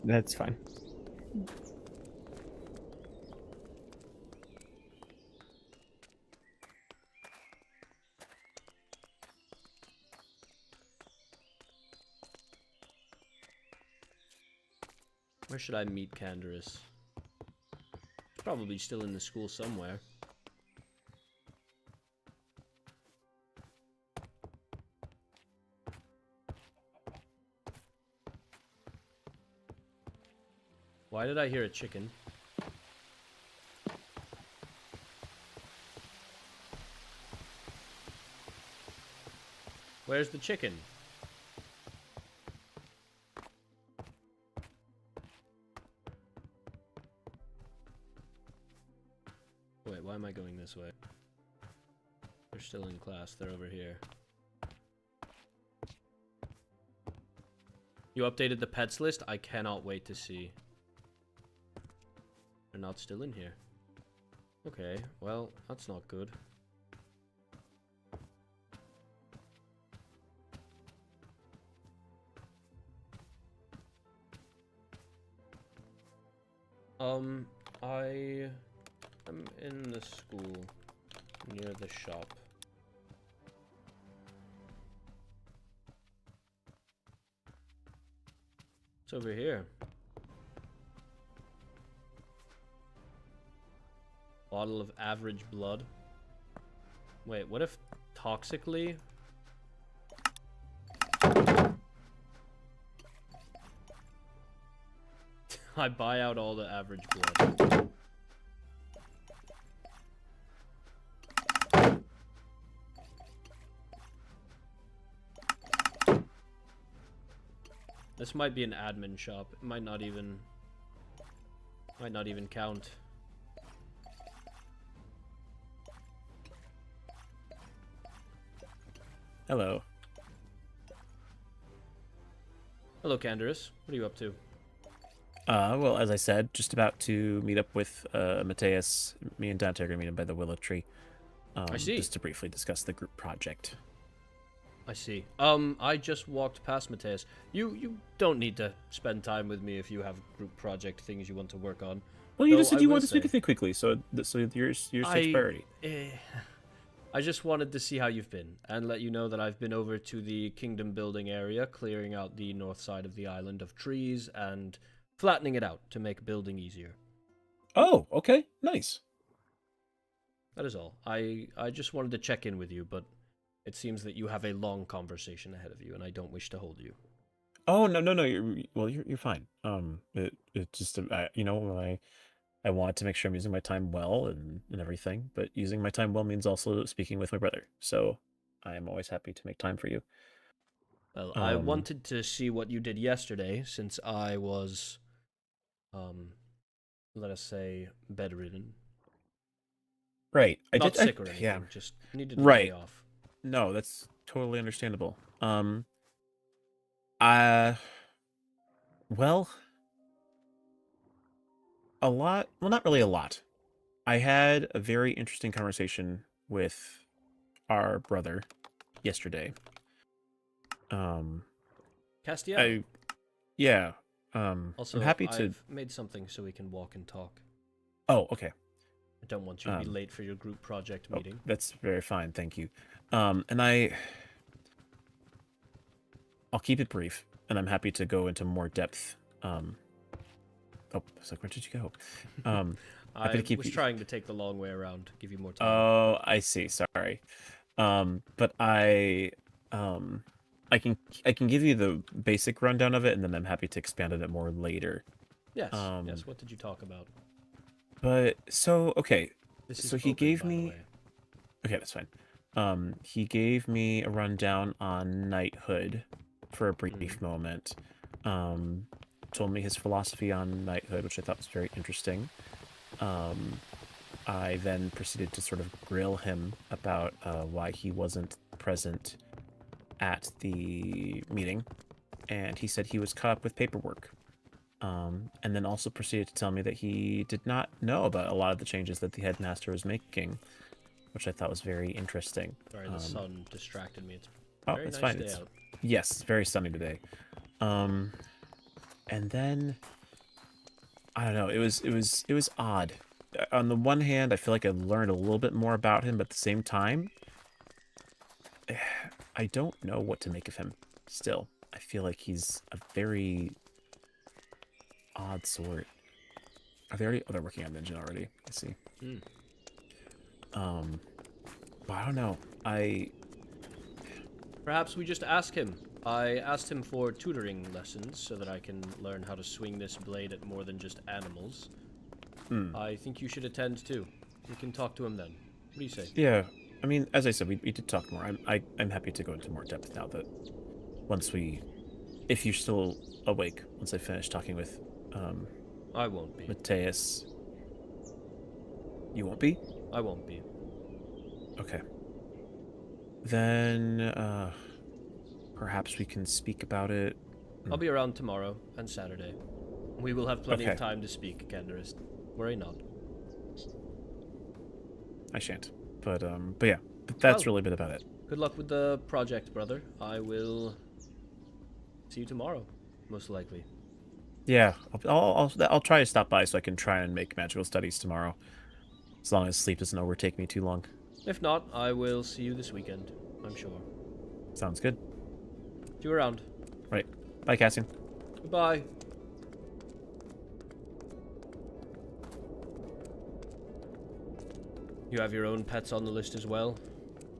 That's fine. Where should I meet Candace? Probably still in the school somewhere. Why did I hear a chicken? Where's the chicken? Wait, why am I going this way? still in class. They're over here. You updated the pets list? I cannot wait to see. They're not still in here. Okay, well, that's not good. I am in the school near the shop. It's over here. Bottle of average blood. Wait, what if toxically? I buy out all the average blood. This might be an admin shop. It might not even count. Hello. Hello, Canderous. What are you up to? Well, as I said, just about to meet up with Mateus. Me and Dante are going to meet him by the willow tree. I see. Just to briefly discuss the group project. I see. I just walked past Mateus. You don't need to spend time with me if you have group project things you want to work on. Well, you Though just said I you will wanted to speak say- with me quickly, so yours takes priority. I just wanted to see how you've been, and let you know that I've been over to the kingdom building area, clearing out the north side of the island of trees, and flattening it out to make building easier. Oh, okay, nice. That is all. I just wanted to check in with you, but it seems that you have a long conversation ahead of you, and I don't wish to hold you. Oh no, you're fine. It just I wanted to make sure I'm using my time well and everything, but using my time well means also speaking with my brother. So I am always happy to make time for you. Well, I wanted to see what you did yesterday, since I was, let us say, bedridden. Right. Not sick or anything, yeah. just needed a Right. day off. No, that's totally understandable. Well, a lot. Well, not really a lot. I had a very interesting conversation with our brother yesterday. Castiel. Yeah. Also, I'm happy to. I've made something so we can walk and talk. Oh, okay. I don't want you to be late for your group project meeting. That's very fine, thank you. And I'll keep it brief, and I'm happy to go into more depth. Oh, it's like, where did you go? I was trying to take the long way around, give you more time. Oh, I see. Sorry. But I can give you the basic rundown of it, and then I'm happy to expand on it more later. Yes. Yes. What did you talk about? But so okay. This is So he open, gave by the me. way. Okay, that's fine. He gave me a rundown on knighthood for a brief moment. Told me his philosophy on knighthood, which I thought was very interesting. I then proceeded to sort of grill him about why he wasn't present at the meeting, and he said he was caught up with paperwork. And then also proceeded to tell me that he did not know about a lot of the changes that the headmaster was making, which I thought was very interesting. Sorry, the sun distracted me. It's a very it's nice fine. day out. Yes, it's very sunny today. And then I don't know. It was odd. On the one hand, I feel like I learned a little bit more about him, but at the same time, I don't know what to make of him. Still, I feel like he's a very odd sort. Are they already? Oh, they're working on the engine already. I see. Well, I don't know. Perhaps we just ask him. I asked him for tutoring lessons so that I can learn how to swing this blade at more than just animals. I think you should attend too. We can talk to him then. What do you say? Yeah, I mean, as I said, we did talk more. I'm happy to go into more depth now that if you're still awake, once I finish talking with I won't be. Mateus. You won't be? I won't be. Okay. then perhaps we can speak about it. I'll be around tomorrow and Saturday. We will have plenty of Okay. time to speak, Canderist. Worry not. I shan't. But yeah, but that's Well, really been about it. Good luck with the project, brother. I will see you tomorrow, most likely. Yeah, I'll try to stop by so I can try and make magical studies tomorrow. As long as sleep doesn't overtake me too long. If not, I will see you this weekend, I'm sure. Sounds good. See you around. Right. Bye, Cassian. Goodbye. You have your own pets on the list as well?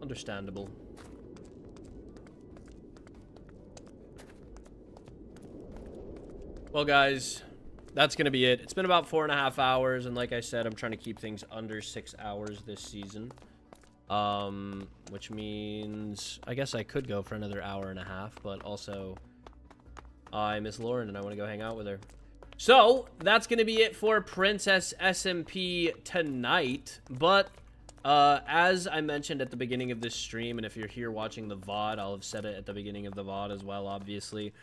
Understandable. Well, guys, that's going to be it. It's been about 4.5 hours, and like I said, I'm trying to keep things under 6 hours this season. Which means I guess I could go for another hour and a half, but also I miss Lauren and I want to go hang out with her. So that's going to be it for Princess SMP tonight. But as I mentioned at the beginning of this stream, and if you're here watching the VOD, I'll have said it at the beginning of the VOD as well, obviously.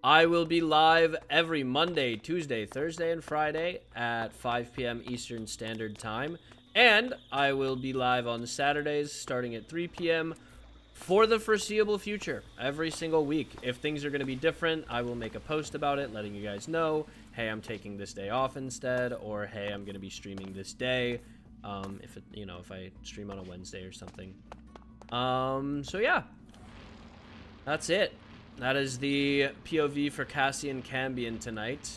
I will be live every Monday, Tuesday, Thursday, and Friday at 5 p.m. Eastern Standard Time. And I will be live on Saturdays starting at 3 p.m. for the foreseeable future, every single week. If things are going to be different, I will make a post about it, letting you guys know, hey, I'm taking this day off instead, or hey, I'm going to be streaming this day, if I stream on a Wednesday or something. So yeah, that's it. That is the POV for Cassian Cambion tonight.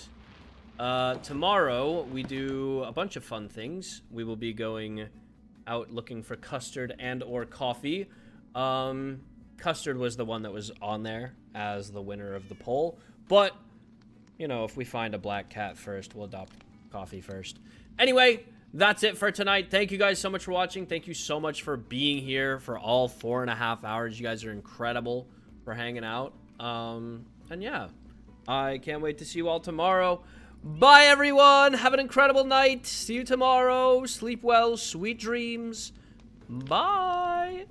Tomorrow, we do a bunch of fun things. We will be going out looking for custard and or coffee. Custard was the one that was on there as the winner of the poll. But, you know, if we find a black cat first, we'll adopt coffee first. Anyway, that's it for tonight. Thank you guys so much for watching. Thank you so much for being here for all 4.5 hours. You guys are incredible for hanging out. And yeah, I can't wait to see you all tomorrow. Bye, everyone. Have an incredible night. See you tomorrow. Sleep well. Sweet dreams. Bye.